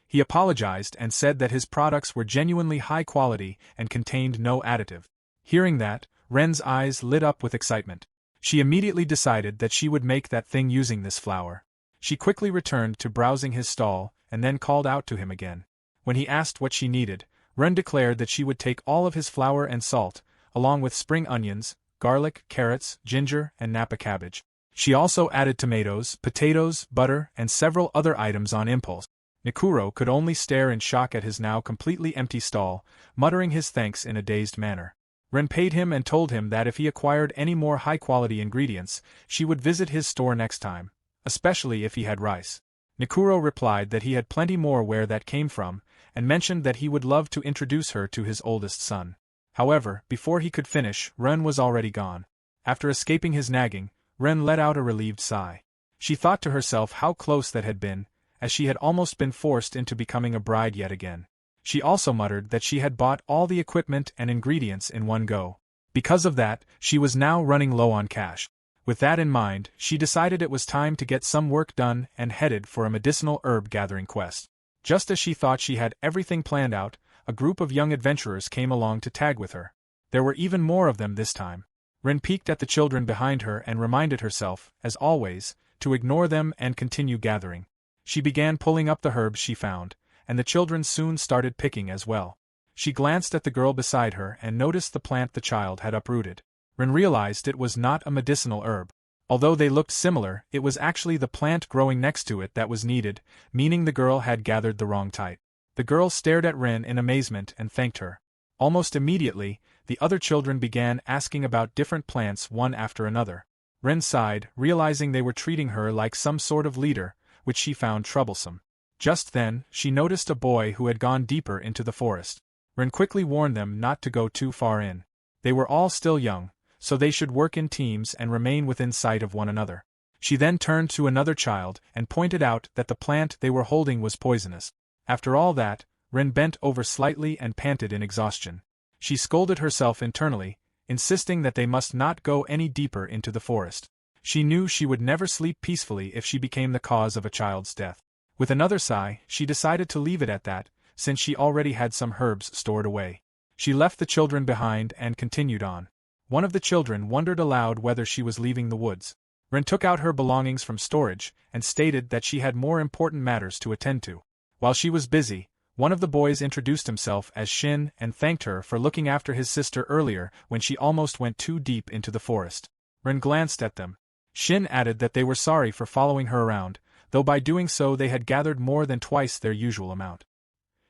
He apologized and said that his products were genuinely high quality and contained no additive. Hearing that, Ren's eyes lit up with excitement. She immediately decided that she would make that thing using this flour. She quickly returned to browsing his stall and then called out to him again. When he asked what she needed, Ren declared that she would take all of his flour and salt, along with spring onions, garlic, carrots, ginger, and napa cabbage. She also added tomatoes, potatoes, butter, and several other items on impulse. Nikuro could only stare in shock at his now completely empty stall, muttering his thanks in a dazed manner. Ren paid him and told him that if he acquired any more high-quality ingredients, she would visit his store next time, especially if he had rice. Nikuro replied that he had plenty more where that came from, and mentioned that he would love to introduce her to his oldest son. However, before he could finish, Ren was already gone. After escaping his nagging, Ren let out a relieved sigh. She thought to herself how close that had been, as she had almost been forced into becoming a bride yet again. She also muttered that she had bought all the equipment and ingredients in one go. Because of that, she was now running low on cash. With that in mind, she decided it was time to get some work done and headed for a medicinal herb gathering quest. Just as she thought she had everything planned out, a group of young adventurers came along to tag with her. There were even more of them this time. Ren peeked at the children behind her and reminded herself, as always, to ignore them and continue gathering. She began pulling up the herbs she found, and the children soon started picking as well. She glanced at the girl beside her and noticed the plant the child had uprooted. Ren realized it was not a medicinal herb. Although they looked similar, it was actually the plant growing next to it that was needed, meaning the girl had gathered the wrong type. The girl stared at Ren in amazement and thanked her. Almost immediately, the other children began asking about different plants one after another. Ren sighed, realizing they were treating her like some sort of leader, which she found troublesome. Just then, she noticed a boy who had gone deeper into the forest. Ren quickly warned them not to go too far in. They were all still young, so they should work in teams and remain within sight of one another. She then turned to another child and pointed out that the plant they were holding was poisonous. After all that, Ren bent over slightly and panted in exhaustion. She scolded herself internally, insisting that they must not go any deeper into the forest. She knew she would never sleep peacefully if she became the cause of a child's death. With another sigh, she decided to leave it at that, since she already had some herbs stored away. She left the children behind and continued on. One of the children wondered aloud whether she was leaving the woods. Ren took out her belongings from storage and stated that she had more important matters to attend to. While she was busy, one of the boys introduced himself as Shin and thanked her for looking after his sister earlier when she almost went too deep into the forest. Ren glanced at them. Shin added that they were sorry for following her around, though by doing so they had gathered more than twice their usual amount.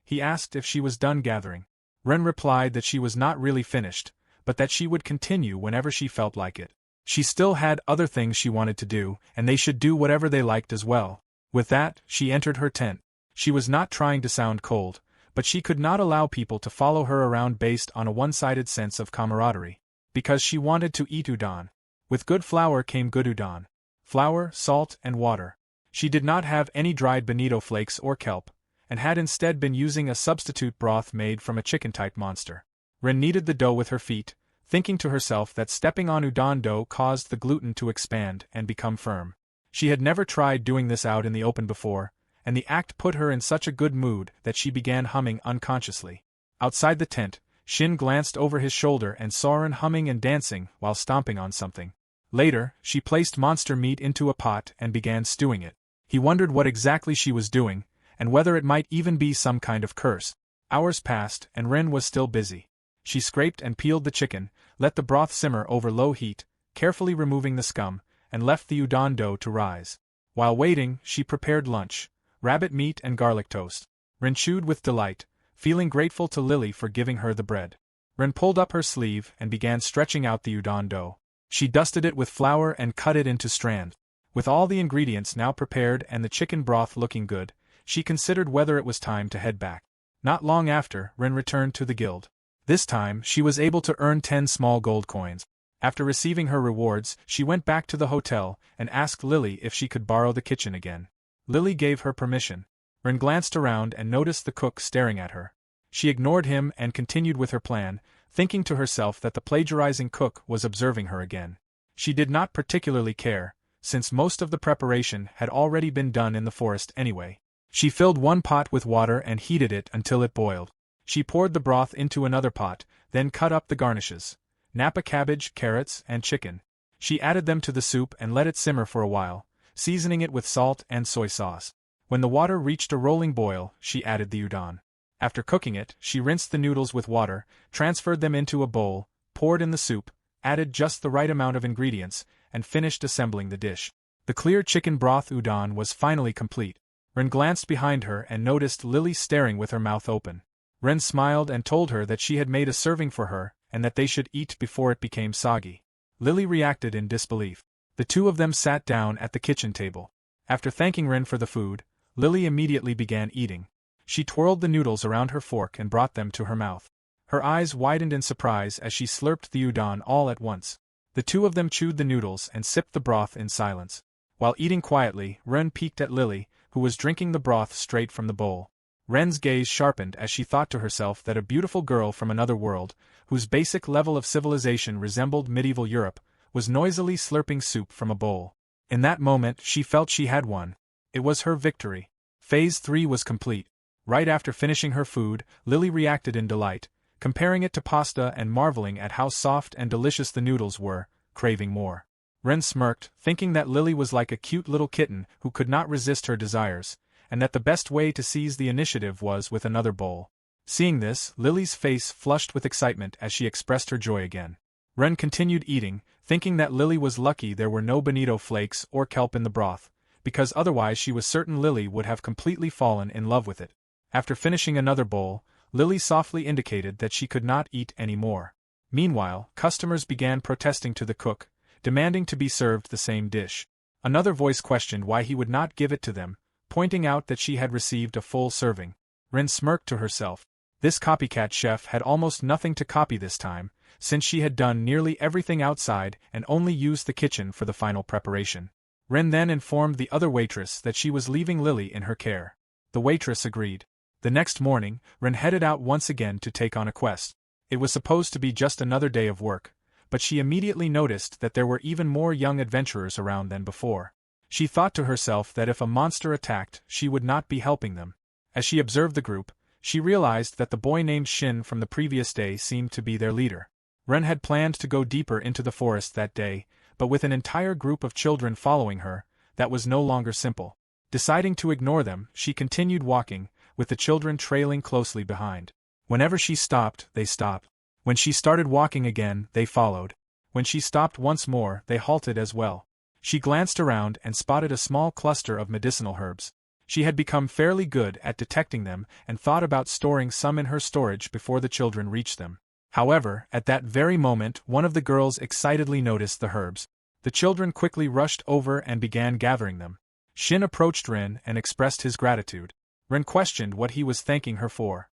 He asked if she was done gathering. Ren replied that she was not really finished, but that she would continue whenever she felt like it. She still had other things she wanted to do, and they should do whatever they liked as well. With that, she entered her tent. She was not trying to sound cold, but she could not allow people to follow her around based on a one-sided sense of camaraderie. Because she wanted to eat udon. With good flour came good udon. Flour, salt, and water. She did not have any dried bonito flakes or kelp, and had instead been using a substitute broth made from a chicken-type monster. Ren kneaded the dough with her feet, thinking to herself that stepping on udon dough caused the gluten to expand and become firm. She had never tried doing this out in the open before, and the act put her in such a good mood that she began humming unconsciously. Outside the tent, Shin glanced over his shoulder and saw Ren humming and dancing while stomping on something. Later, she placed monster meat into a pot and began stewing it. He wondered what exactly she was doing, and whether it might even be some kind of curse. Hours passed, and Ren was still busy. She scraped and peeled the chicken, let the broth simmer over low heat, carefully removing the scum, and left the udon dough to rise. While waiting, she prepared lunch, rabbit meat and garlic toast. Ren chewed with delight, feeling grateful to Lily for giving her the bread. Ren pulled up her sleeve and began stretching out the udon dough. She dusted it with flour and cut it into strands. With all the ingredients now prepared and the chicken broth looking good, she considered whether it was time to head back. Not long after, Rin returned to the guild. This time, she was able to earn 10 small gold coins. After receiving her rewards, she went back to the hotel and asked Lily if she could borrow the kitchen again. Lily gave her permission. Rin glanced around and noticed the cook staring at her. She ignored him and continued with her plan, thinking to herself that the plagiarizing cook was observing her again. She did not particularly care, since most of the preparation had already been done in the forest anyway. She filled one pot with water and heated it until it boiled. She poured the broth into another pot, then cut up the garnishes: napa cabbage, carrots, and chicken. She added them to the soup and let it simmer for a while, seasoning it with salt and soy sauce. When the water reached a rolling boil, she added the udon. After cooking it, she rinsed the noodles with water, transferred them into a bowl, poured in the soup, added just the right amount of ingredients, and finished assembling the dish. The clear chicken broth udon was finally complete. Ren glanced behind her and noticed Lily staring with her mouth open. Ren smiled and told her that she had made a serving for her and that they should eat before it became soggy. Lily reacted in disbelief. The two of them sat down at the kitchen table. After thanking Ren for the food, Lily immediately began eating. She twirled the noodles around her fork and brought them to her mouth. Her eyes widened in surprise as she slurped the udon all at once. The two of them chewed the noodles and sipped the broth in silence. While eating quietly, Ren peeked at Lily, who was drinking the broth straight from the bowl. Ren's gaze sharpened as she thought to herself that a beautiful girl from another world, whose basic level of civilization resembled medieval Europe, was noisily slurping soup from a bowl. In that moment she felt she had won. It was her victory. Phase 3 was complete. Right after finishing her food, Lily reacted in delight, comparing it to pasta and marveling at how soft and delicious the noodles were, craving more. Ren smirked, thinking that Lily was like a cute little kitten who could not resist her desires, and that the best way to seize the initiative was with another bowl. Seeing this, Lily's face flushed with excitement as she expressed her joy again. Ren continued eating, thinking that Lily was lucky there were no bonito flakes or kelp in the broth, because otherwise she was certain Lily would have completely fallen in love with it. After finishing another bowl, Lily softly indicated that she could not eat any more. Meanwhile, customers began protesting to the cook, demanding to be served the same dish. Another voice questioned why he would not give it to them, pointing out that she had received a full serving. Ren smirked to herself. This copycat chef had almost nothing to copy this time, since she had done nearly everything outside and only used the kitchen for the final preparation. Ren then informed the other waitress that she was leaving Lily in her care. The waitress agreed. The next morning, Ren headed out once again to take on a quest. It was supposed to be just another day of work, but she immediately noticed that there were even more young adventurers around than before. She thought to herself that if a monster attacked, she would not be helping them. As she observed the group, she realized that the boy named Shin from the previous day seemed to be their leader. Ren had planned to go deeper into the forest that day, but with an entire group of children following her, that was no longer simple. Deciding to ignore them, she continued walking, with the children trailing closely behind. Whenever she stopped, they stopped. When she started walking again, they followed. When she stopped once more, they halted as well. She glanced around and spotted a small cluster of medicinal herbs. She had become fairly good at detecting them and thought about storing some in her storage before the children reached them. However, at that very moment, one of the girls excitedly noticed the herbs. The children quickly rushed over and began gathering them. Shin approached Ren and expressed his gratitude. Ren questioned what he was thanking her for.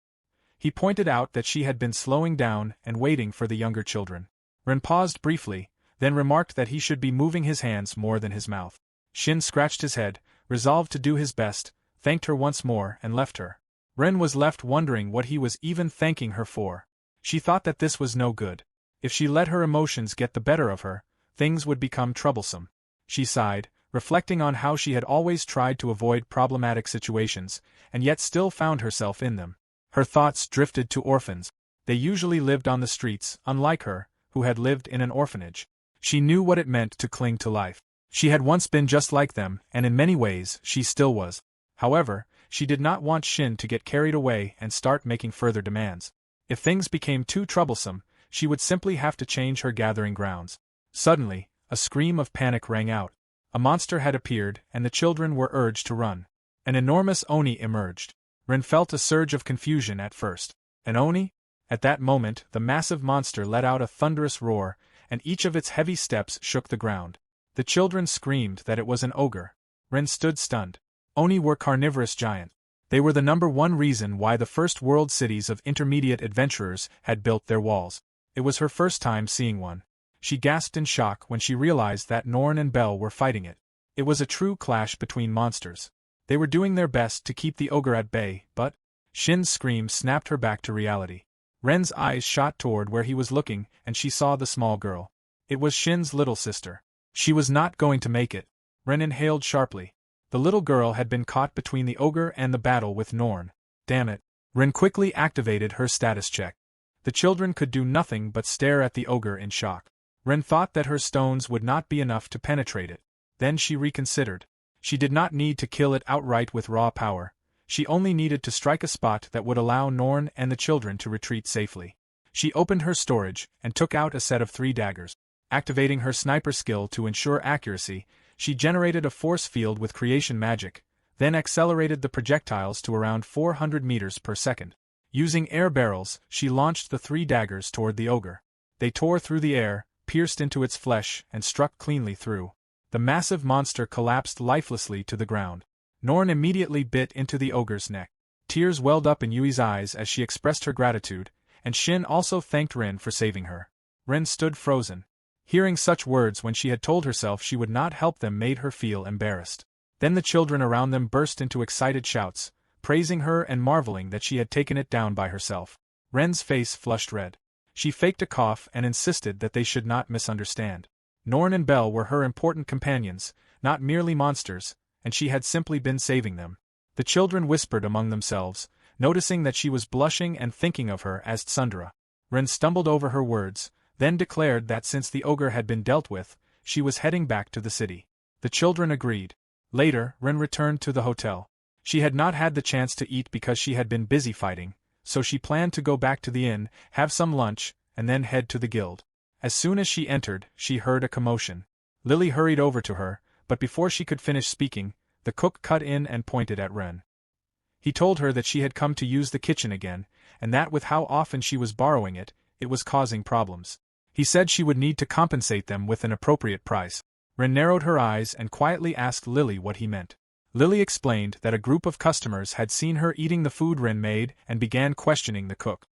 He pointed out that she had been slowing down and waiting for the younger children. Ren paused briefly, then remarked that he should be moving his hands more than his mouth. Shin scratched his head, resolved to do his best, thanked her once more and left her. Ren was left wondering what he was even thanking her for. She thought that this was no good. If she let her emotions get the better of her, things would become troublesome. She sighed, reflecting on how she had always tried to avoid problematic situations, and yet still found herself in them. Her thoughts drifted to orphans. They usually lived on the streets, unlike her, who had lived in an orphanage. She knew what it meant to cling to life. She had once been just like them, and in many ways, she still was. However, she did not want Shin to get carried away and start making further demands. If things became too troublesome, she would simply have to change her gathering grounds. Suddenly, a scream of panic rang out. A monster had appeared, and the children were urged to run. An enormous Oni emerged. Ren felt a surge of confusion at first. An Oni? At that moment, the massive monster let out a thunderous roar, and each of its heavy steps shook the ground. The children screamed that it was an ogre. Ren stood stunned. Oni were carnivorous giants. They were the #1 reason why the first world cities of intermediate adventurers had built their walls. It was her first time seeing one. She gasped in shock when she realized that Norn and Bell were fighting it. It was a true clash between monsters. They were doing their best to keep the ogre at bay, but Shin's scream snapped her back to reality. Ren's eyes shot toward where he was looking, and she saw the small girl. It was Shin's little sister. She was not going to make it. Ren inhaled sharply. The little girl had been caught between the ogre and the battle with Norn. Damn it. Ren quickly activated her status check. The children could do nothing but stare at the ogre in shock. Ren thought that her stones would not be enough to penetrate it. Then she reconsidered. She did not need to kill it outright with raw power. She only needed to strike a spot that would allow Norn and the children to retreat safely. She opened her storage and took out a set of 3 daggers. Activating her sniper skill to ensure accuracy, she generated a force field with creation magic, then accelerated the projectiles to around 400 meters per second. Using air barrels, she launched the 3 daggers toward the ogre. They tore through the air, pierced into its flesh, and struck cleanly through. The massive monster collapsed lifelessly to the ground. Norn immediately bit into the ogre's neck. Tears welled up in Yui's eyes as she expressed her gratitude, and Shin also thanked Ren for saving her. Ren stood frozen. Hearing such words when she had told herself she would not help them made her feel embarrassed. Then the children around them burst into excited shouts, praising her and marveling that she had taken it down by herself. Ren's face flushed red. She faked a cough and insisted that they should not misunderstand. Norn and Bell were her important companions, not merely monsters, and she had simply been saving them. The children whispered among themselves, noticing that she was blushing and thinking of her as Tsundere. Ren stumbled over her words, then declared that since the ogre had been dealt with, she was heading back to the city. The children agreed. Later, Ren returned to the hotel. She had not had the chance to eat because she had been busy fighting, so she planned to go back to the inn, have some lunch, and then head to the guild. As soon as she entered, she heard a commotion. Lily hurried over to her, but before she could finish speaking, the cook cut in and pointed at Ren. He told her that she had come to use the kitchen again, and that with how often she was borrowing it, it was causing problems. He said she would need to compensate them with an appropriate price. Ren narrowed her eyes and quietly asked Lily what he meant. Lily explained that a group of customers had seen her eating the food Ren made and began questioning the cook.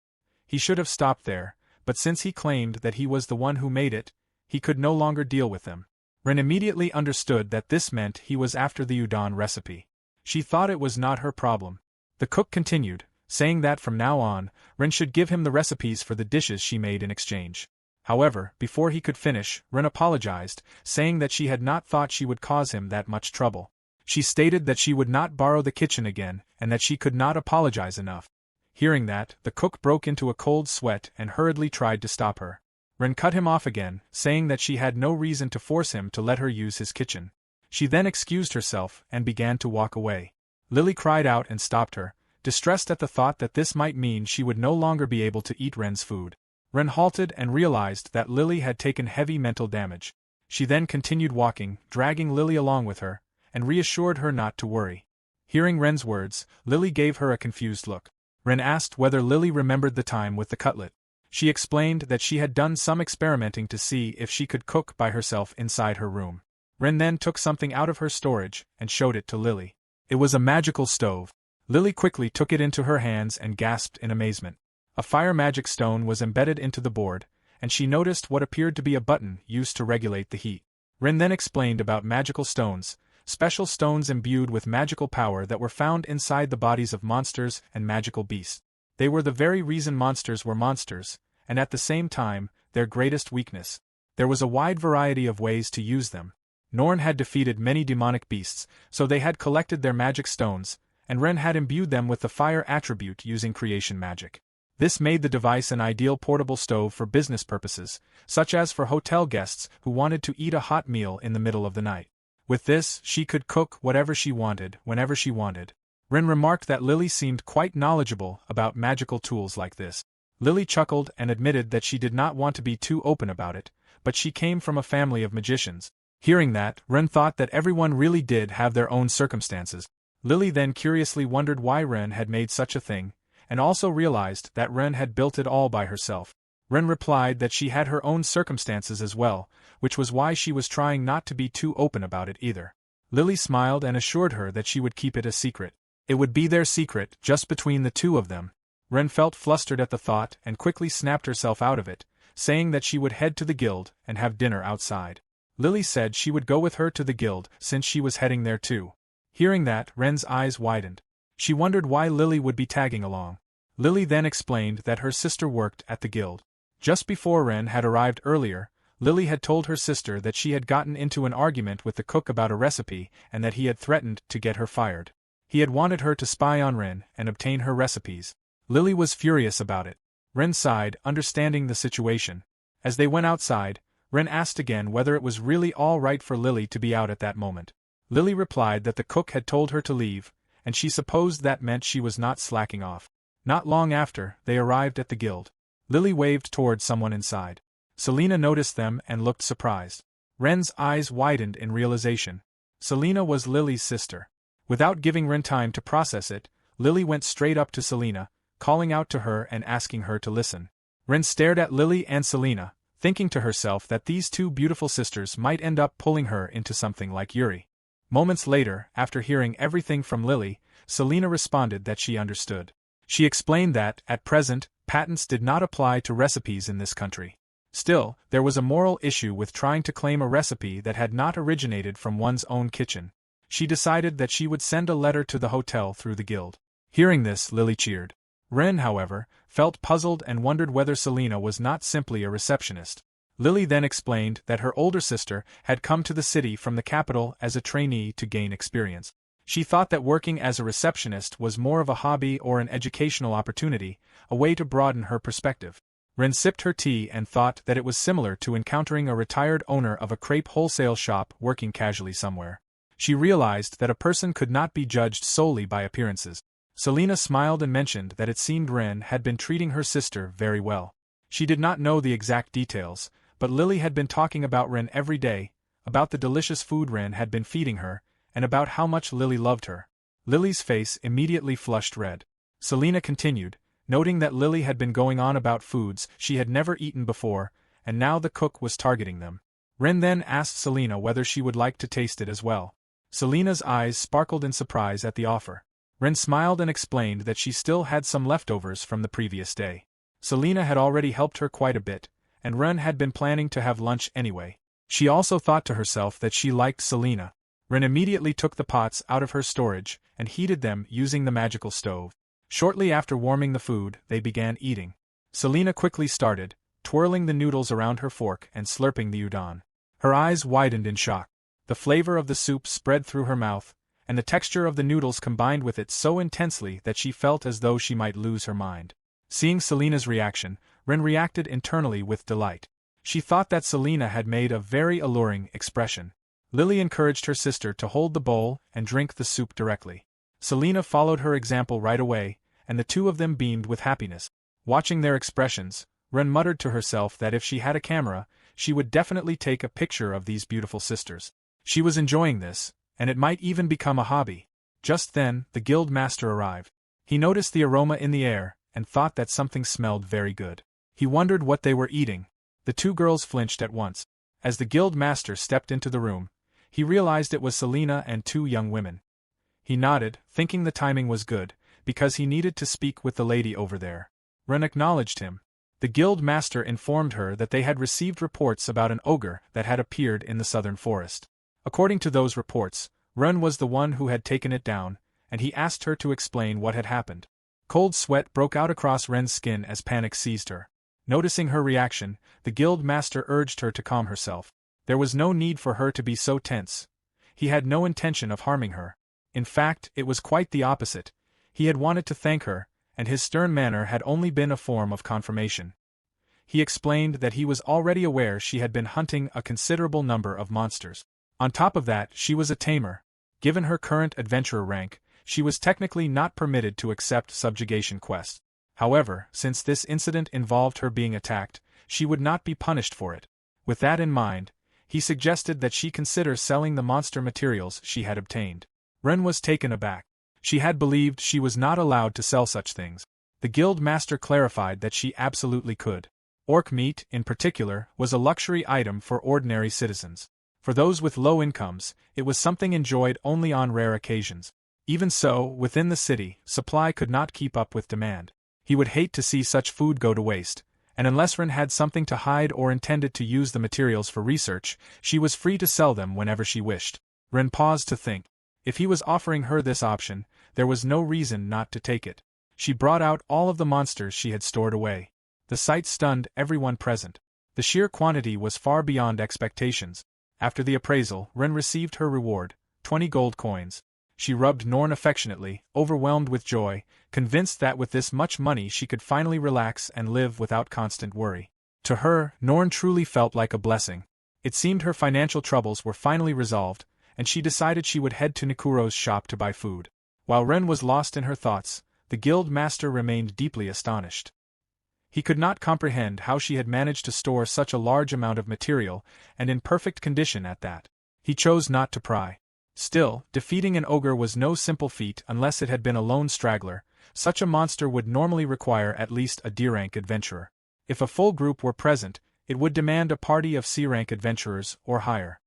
He should have stopped there, but since he claimed that he was the one who made it, he could no longer deal with them. Ren immediately understood that this meant he was after the udon recipe. She thought it was not her problem. The cook continued, saying that from now on, Ren should give him the recipes for the dishes she made in exchange. However, before he could finish, Ren apologized, saying that she had not thought she would cause him that much trouble. She stated that she would not borrow the kitchen again, and that she could not apologize enough. Hearing that, the cook broke into a cold sweat and hurriedly tried to stop her. Ren cut him off again, saying that she had no reason to force him to let her use his kitchen. She then excused herself and began to walk away. Lily cried out and stopped her, distressed at the thought that this might mean she would no longer be able to eat Ren's food. Ren halted and realized that Lily had taken heavy mental damage. She then continued walking, dragging Lily along with her, and reassured her not to worry. Hearing Ren's words, Lily gave her a confused look. Ren asked whether Lily remembered the time with the cutlet. She explained that she had done some experimenting to see if she could cook by herself inside her room. Ren then took something out of her storage and showed it to Lily. It was a magical stove. Lily quickly took it into her hands and gasped in amazement. A fire magic stone was embedded into the board, and she noticed what appeared to be a button used to regulate the heat. Ren then explained about magical stones, special stones imbued with magical power that were found inside the bodies of monsters and magical beasts. They were the very reason monsters were monsters, and at the same time, their greatest weakness. There was a wide variety of ways to use them. Norn had defeated many demonic beasts, so they had collected their magic stones, and Ren had imbued them with the fire attribute using creation magic. This made the device an ideal portable stove for business purposes, such as for hotel guests who wanted to eat a hot meal in the middle of the night. With this, she could cook whatever she wanted, whenever she wanted. Ren remarked that Lily seemed quite knowledgeable about magical tools like this. Lily chuckled and admitted that she did not want to be too open about it, but she came from a family of magicians. Hearing that, Ren thought that everyone really did have their own circumstances. Lily then curiously wondered why Ren had made such a thing, and also realized that Ren had built it all by herself. Ren replied that she had her own circumstances as well, which was why she was trying not to be too open about it either. Lily smiled and assured her that she would keep it a secret. It would be their secret, just between the two of them. Ren felt flustered at the thought and quickly snapped herself out of it, saying that she would head to the guild and have dinner outside. Lily said she would go with her to the guild since she was heading there too. Hearing that, Ren's eyes widened. She wondered why Lily would be tagging along. Lily then explained that her sister worked at the guild. Just before Ren had arrived earlier, Lily had told her sister that she had gotten into an argument with the cook about a recipe and that he had threatened to get her fired. He had wanted her to spy on Ren and obtain her recipes. Lily was furious about it. Ren sighed, understanding the situation. As they went outside, Ren asked again whether it was really all right for Lily to be out at that moment. Lily replied that the cook had told her to leave, and she supposed that meant she was not slacking off. Not long after, they arrived at the guild. Lily waved toward someone inside. Selena noticed them and looked surprised. Ren's eyes widened in realization. Selena was Lily's sister. Without giving Ren time to process it, Lily went straight up to Selena, calling out to her and asking her to listen. Ren stared at Lily and Selena, thinking to herself that these two beautiful sisters might end up pulling her into something like Yuri. Moments later, after hearing everything from Lily, Selena responded that she understood. She explained that, at present, patents did not apply to recipes in this country. Still, there was a moral issue with trying to claim a recipe that had not originated from one's own kitchen. She decided that she would send a letter to the hotel through the guild. Hearing this, Lily cheered. Ren, however, felt puzzled and wondered whether Selena was not simply a receptionist. Lily then explained that her older sister had come to the city from the capital as a trainee to gain experience. She thought that working as a receptionist was more of a hobby or an educational opportunity, a way to broaden her perspective. Ren sipped her tea and thought that it was similar to encountering a retired owner of a crepe wholesale shop working casually somewhere. She realized that a person could not be judged solely by appearances. Selena smiled and mentioned that it seemed Ren had been treating her sister very well. She did not know the exact details, but Lily had been talking about Ren every day, about the delicious food Ren had been feeding her, and about how much Lily loved her. Lily's face immediately flushed red. Selena continued, noting that Lily had been going on about foods she had never eaten before, and now the cook was targeting them. Ren then asked Selena whether she would like to taste it as well. Selena's eyes sparkled in surprise at the offer. Ren smiled and explained that she still had some leftovers from the previous day. Selena had already helped her quite a bit, and Ren had been planning to have lunch anyway. She also thought to herself that she liked Selena. Ren immediately took the pots out of her storage and heated them using the magical stove. Shortly after warming the food, they began eating. Selena quickly started, twirling the noodles around her fork and slurping the udon. Her eyes widened in shock. The flavor of the soup spread through her mouth, and the texture of the noodles combined with it so intensely that she felt as though she might lose her mind. Seeing Selena's reaction, Ren reacted internally with delight. She thought that Selena had made a very alluring expression. Lily encouraged her sister to hold the bowl and drink the soup directly. Selena followed her example right away, and the two of them beamed with happiness. Watching their expressions, Ren muttered to herself that if she had a camera, she would definitely take a picture of these beautiful sisters. She was enjoying this, and it might even become a hobby. Just then, the guild master arrived. He noticed the aroma in the air, and thought that something smelled very good. He wondered what they were eating. The two girls flinched at once. As the guild master stepped into the room, he realized it was Selena and two young women. He nodded, thinking the timing was good, because he needed to speak with the lady over there. Ren acknowledged him. The guild master informed her that they had received reports about an ogre that had appeared in the southern forest. According to those reports, Ren was the one who had taken it down, and he asked her to explain what had happened. Cold sweat broke out across Ren's skin as panic seized her. Noticing her reaction, the guild master urged her to calm herself. There was no need for her to be so tense. He had no intention of harming her. In fact, it was quite the opposite. He had wanted to thank her, and his stern manner had only been a form of confirmation. He explained that he was already aware she had been hunting a considerable number of monsters. On top of that, she was a tamer. Given her current adventurer rank, she was technically not permitted to accept subjugation quests. However, since this incident involved her being attacked, she would not be punished for it. With that in mind, he suggested that she consider selling the monster materials she had obtained. Ren was taken aback. She had believed she was not allowed to sell such things. The guild master clarified that she absolutely could. Orc meat, in particular, was a luxury item for ordinary citizens. For those with low incomes, it was something enjoyed only on rare occasions. Even so, within the city, supply could not keep up with demand. He would hate to see such food go to waste, and unless Ren had something to hide or intended to use the materials for research, she was free to sell them whenever she wished. Ren paused to think. If he was offering her this option, there was no reason not to take it. She brought out all of the monsters she had stored away. The sight stunned everyone present. The sheer quantity was far beyond expectations. After the appraisal, Ren received her reward, 20 gold coins. She rubbed Norn affectionately, overwhelmed with joy, convinced that with this much money she could finally relax and live without constant worry. To her, Norn truly felt like a blessing. It seemed her financial troubles were finally resolved, and she decided she would head to Nikuro's shop to buy food. While Ren was lost in her thoughts, the guild master remained deeply astonished. He could not comprehend how she had managed to store such a large amount of material, and in perfect condition at that. He chose not to pry. Still, defeating an ogre was no simple feat unless it had been a lone straggler. Such a monster would normally require at least a D-rank adventurer. If a full group were present, it would demand a party of C-rank adventurers or higher.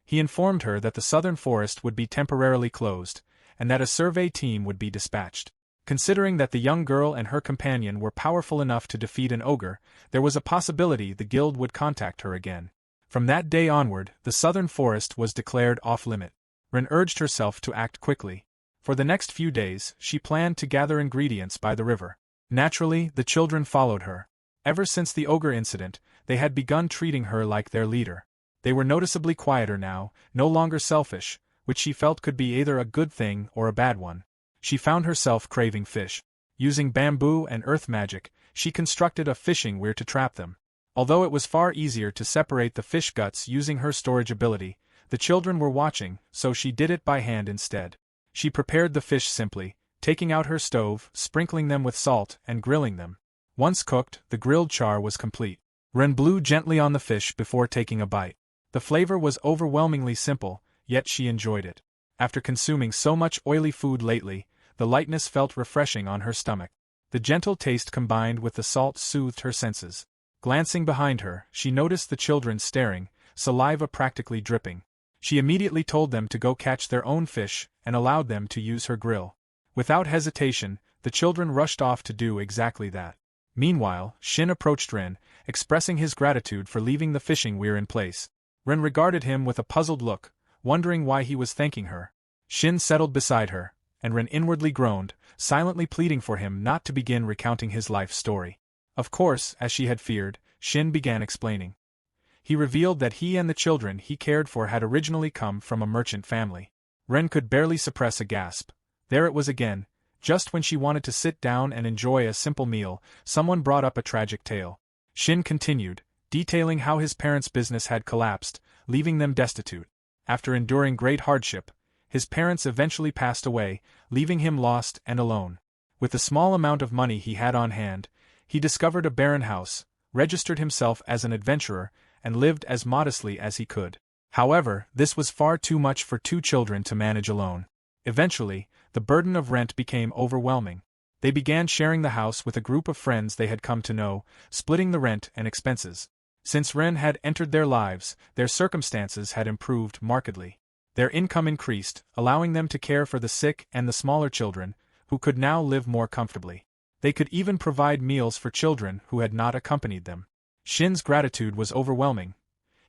He informed her that the southern forest would be temporarily closed, and that a survey team would be dispatched. Considering that the young girl and her companion were powerful enough to defeat an ogre, there was a possibility the guild would contact her again. From that day onward, the southern forest was declared off-limit. Ren urged herself to act quickly. For the next few days, she planned to gather ingredients by the river. Naturally, the children followed her. Ever since the ogre incident, they had begun treating her like their leader. They were noticeably quieter now, no longer selfish, which she felt could be either a good thing or a bad one. She found herself craving fish. Using bamboo and earth magic, she constructed a fishing weir to trap them. Although it was far easier to separate the fish guts using her storage ability, the children were watching, so she did it by hand instead. She prepared the fish simply, taking out her stove, sprinkling them with salt, and grilling them. Once cooked, the grilled char was complete. Ren blew gently on the fish before taking a bite. The flavor was overwhelmingly simple, yet she enjoyed it. After consuming so much oily food lately, the lightness felt refreshing on her stomach. The gentle taste combined with the salt soothed her senses. Glancing behind her, she noticed the children staring, saliva practically dripping. She immediately told them to go catch their own fish, and allowed them to use her grill. Without hesitation, the children rushed off to do exactly that. Meanwhile, Shin approached Ren, expressing his gratitude for leaving the fishing weir in place. Ren regarded him with a puzzled look, wondering why he was thanking her. Shin settled beside her, and Ren inwardly groaned, silently pleading for him not to begin recounting his life story. Of course, as she had feared, Shin began explaining. He revealed that he and the children he cared for had originally come from a merchant family. Ren could barely suppress a gasp. There it was again. Just when she wanted to sit down and enjoy a simple meal, someone brought up a tragic tale. Shin continued, detailing how his parents' business had collapsed, leaving them destitute. After enduring great hardship, his parents eventually passed away, leaving him lost and alone. With the small amount of money he had on hand, he discovered a barren house, registered himself as an adventurer, and lived as modestly as he could. However, this was far too much for two children to manage alone. Eventually, the burden of rent became overwhelming. They began sharing the house with a group of friends they had come to know, splitting the rent and expenses. Since Ren had entered their lives, their circumstances had improved markedly. Their income increased, allowing them to care for the sick and the smaller children, who could now live more comfortably. They could even provide meals for children who had not accompanied them. Shin's gratitude was overwhelming.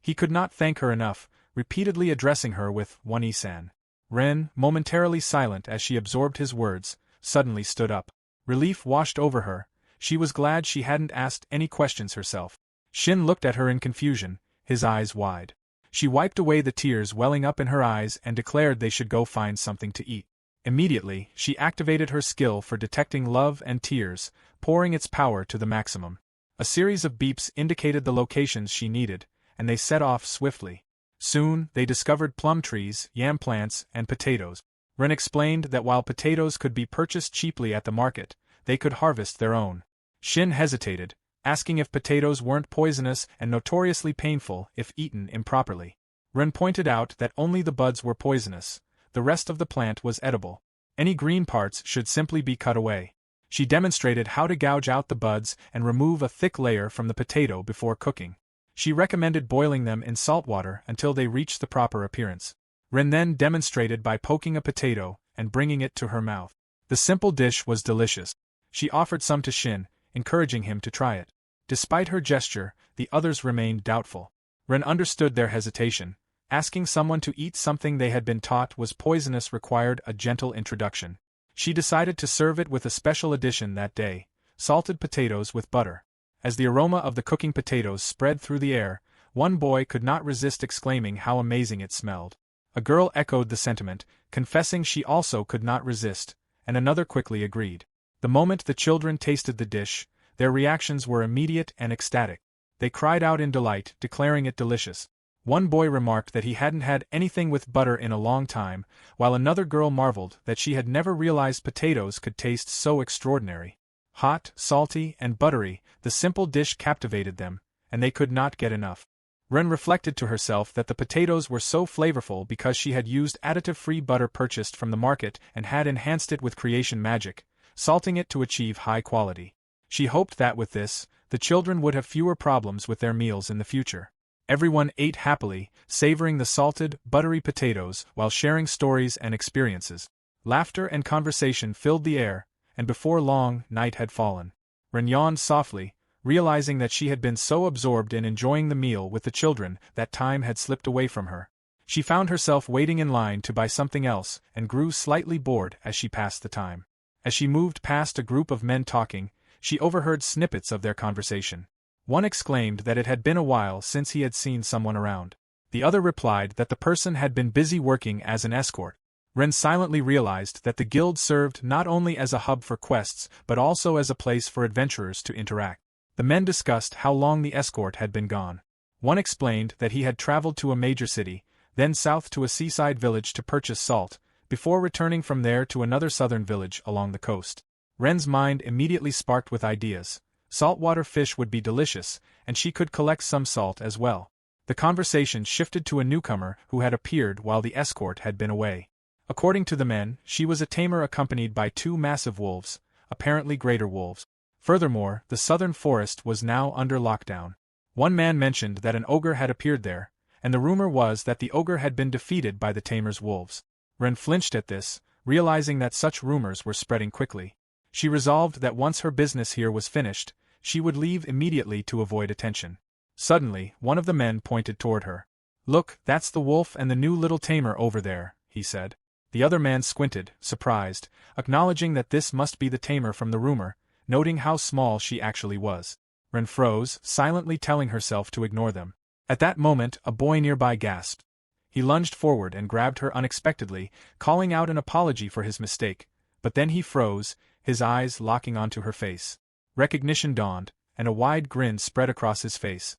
He could not thank her enough, repeatedly addressing her with "Wani-san." Ren, momentarily silent as she absorbed his words, suddenly stood up. Relief washed over her. She was glad she hadn't asked any questions herself. Shin looked at her in confusion, his eyes wide. She wiped away the tears welling up in her eyes and declared they should go find something to eat. Immediately, she activated her skill for detecting love and tears, pouring its power to the maximum. A series of beeps indicated the locations she needed, and they set off swiftly. Soon, they discovered plum trees, yam plants, and potatoes. Ren explained that while potatoes could be purchased cheaply at the market, they could harvest their own. Shin hesitated, asking if potatoes weren't poisonous and notoriously painful if eaten improperly. Ren pointed out that only the buds were poisonous, the rest of the plant was edible. Any green parts should simply be cut away. She demonstrated how to gouge out the buds and remove a thick layer from the potato before cooking. She recommended boiling them in salt water until they reached the proper appearance. Ren then demonstrated by poking a potato and bringing it to her mouth. The simple dish was delicious. She offered some to Shin, encouraging him to try it. Despite her gesture, the others remained doubtful. Ren understood their hesitation. Asking someone to eat something they had been taught was poisonous required a gentle introduction. She decided to serve it with a special addition that day, salted potatoes with butter. As the aroma of the cooking potatoes spread through the air, one boy could not resist exclaiming how amazing it smelled. A girl echoed the sentiment, confessing she also could not resist, and another quickly agreed. The moment the children tasted the dish, their reactions were immediate and ecstatic. They cried out in delight, declaring it delicious. One boy remarked that he hadn't had anything with butter in a long time, while another girl marveled that she had never realized potatoes could taste so extraordinary. Hot, salty, and buttery, the simple dish captivated them, and they could not get enough. Ren reflected to herself that the potatoes were so flavorful because she had used additive-free butter purchased from the market and had enhanced it with creation magic, salting it to achieve high quality. She hoped that with this, the children would have fewer problems with their meals in the future. Everyone ate happily, savoring the salted, buttery potatoes while sharing stories and experiences. Laughter and conversation filled the air, and before long, night had fallen. Ren yawned softly, realizing that she had been so absorbed in enjoying the meal with the children that time had slipped away from her. She found herself waiting in line to buy something else and grew slightly bored as she passed the time. As she moved past a group of men talking, she overheard snippets of their conversation. One exclaimed that it had been a while since he had seen someone around. The other replied that the person had been busy working as an escort. Ren silently realized that the guild served not only as a hub for quests but also as a place for adventurers to interact. The men discussed how long the escort had been gone. One explained that he had traveled to a major city, then south to a seaside village to purchase salt, before returning from there to another southern village along the coast. Ren's mind immediately sparked with ideas. Saltwater fish would be delicious, and she could collect some salt as well. The conversation shifted to a newcomer who had appeared while the escort had been away. According to the men, she was a tamer accompanied by 2 massive wolves, apparently greater wolves. Furthermore, the southern forest was now under lockdown. One man mentioned that an ogre had appeared there, and the rumor was that the ogre had been defeated by the tamer's wolves. Ren flinched at this, realizing that such rumors were spreading quickly. She resolved that once her business here was finished, she would leave immediately to avoid attention. Suddenly, one of the men pointed toward her. "Look, that's the wolf and the new little tamer over there," he said. The other man squinted, surprised, acknowledging that this must be the tamer from the rumor, noting how small she actually was. Ren froze, silently telling herself to ignore them. At that moment, a boy nearby gasped. He lunged forward and grabbed her unexpectedly, calling out an apology for his mistake, but then he froze, his eyes locking onto her face. Recognition dawned, and a wide grin spread across his face.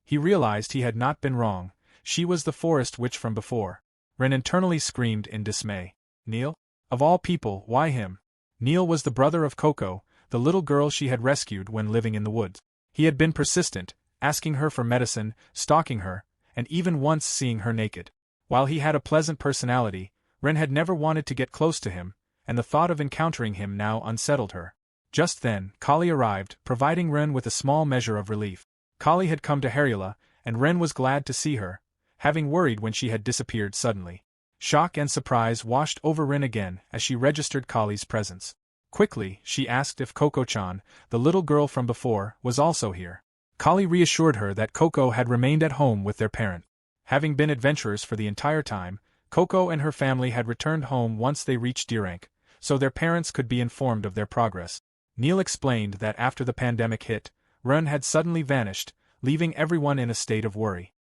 He realized he had not been wrong. She was the forest witch from before. Ren internally screamed in dismay. Neil? Of all people, why him? Neil was the brother of Coco, the little girl she had rescued when living in the woods. He had been persistent, asking her for medicine, stalking her, and even once seeing her naked. While he had a pleasant personality, Ren had never wanted to get close to him, and the thought of encountering him now unsettled her. Just then, Kali arrived, providing Ren with a small measure of relief. Kali had come to Harula, and Ren was glad to see her, having worried when she had disappeared suddenly. Shock and surprise washed over Ren again as she registered Kali's presence. Quickly, she asked if Coco-chan, the little girl from before, was also here. Kali reassured her that Coco had remained at home with their parent. Having been adventurers for the entire time, Coco and her family had returned home once they reached D-rank, so their parents could be informed of their progress. Neil explained that after the pandemic hit, Ren had suddenly vanished, leaving everyone in a state of worry.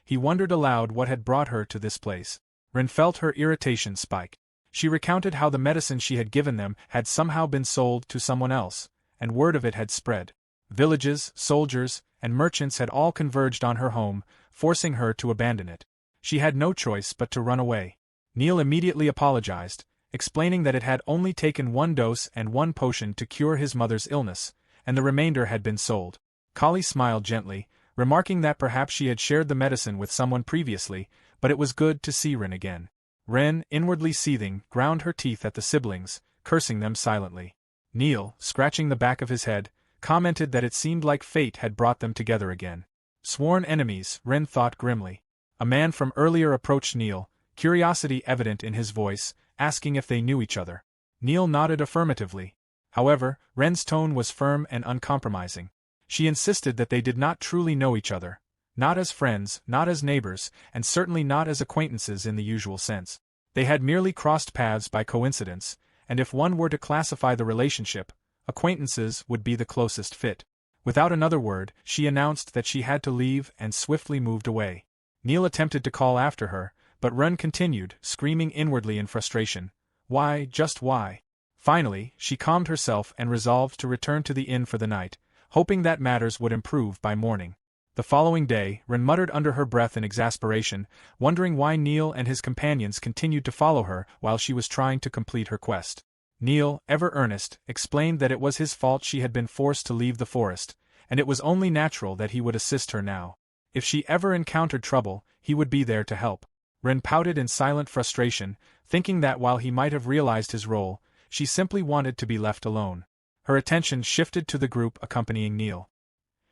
He wondered aloud what had brought her to this place. Ren felt her irritation spike. She recounted how the medicine she had given them had somehow been sold to someone else, and word of it had spread. Villages, soldiers, and merchants had all converged on her home, forcing her to abandon it. She had no choice but to run away. Neil immediately apologized, explaining that it had only taken 1 dose and 1 potion to cure his mother's illness, and the remainder had been sold. Kali smiled gently, remarking that perhaps she had shared the medicine with someone previously, but it was good to see Ren again. Ren, inwardly seething, ground her teeth at the siblings, cursing them silently. Neil, scratching the back of his head, commented that it seemed like fate had brought them together again. Sworn enemies, Ren thought grimly. A man from earlier approached Neil, curiosity evident in his voice, asking if they knew each other. Neil nodded affirmatively. However, Ren's tone was firm and uncompromising. She insisted that they did not truly know each other. Not as friends, not as neighbors, and certainly not as acquaintances in the usual sense. They had merely crossed paths by coincidence, and if one were to classify the relationship, acquaintances would be the closest fit. Without another word, she announced that she had to leave and swiftly moved away. Neil attempted to call after her, but Ren continued, screaming inwardly in frustration. Why, just why? Finally, she calmed herself and resolved to return to the inn for the night, hoping that matters would improve by morning. The following day, Ren muttered under her breath in exasperation, wondering why Neil and his companions continued to follow her while she was trying to complete her quest. Neil, ever earnest, explained that it was his fault she had been forced to leave the forest, and it was only natural that he would assist her now. If she ever encountered trouble, he would be there to help. Ren pouted in silent frustration, thinking that while he might have realized his role, she simply wanted to be left alone. Her attention shifted to the group accompanying Neil.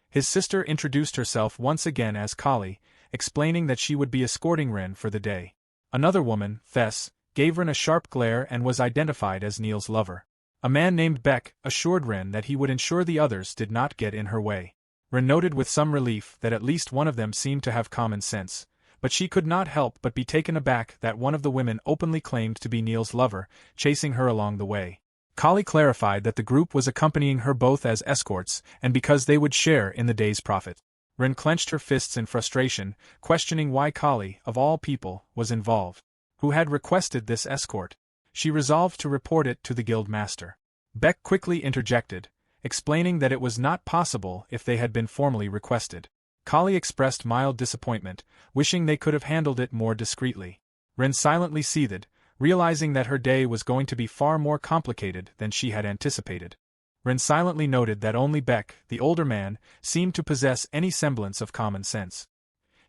His sister introduced herself once again as Kali, explaining that she would be escorting Ren for the day. Another woman, Tess, gave Ren a sharp glare and was identified as Neil's lover. A man named Beck assured Ren that he would ensure the others did not get in her way. Ren noted with some relief that at least one of them seemed to have common sense, but she could not help but be taken aback that one of the women openly claimed to be Neil's lover, chasing her along the way. Kali clarified that the group was accompanying her both as escorts and because they would share in the day's profit. Ren clenched her fists in frustration, questioning why Kali, of all people, was involved. Who had requested this escort? She resolved to report it to the guild master. Beck quickly interjected, explaining that it was not possible if they had been formally requested. Kali expressed mild disappointment, wishing they could have handled it more discreetly. Ren silently seethed, realizing that her day was going to be far more complicated than she had anticipated. Ren silently noted that only Beck, the older man, seemed to possess any semblance of common sense.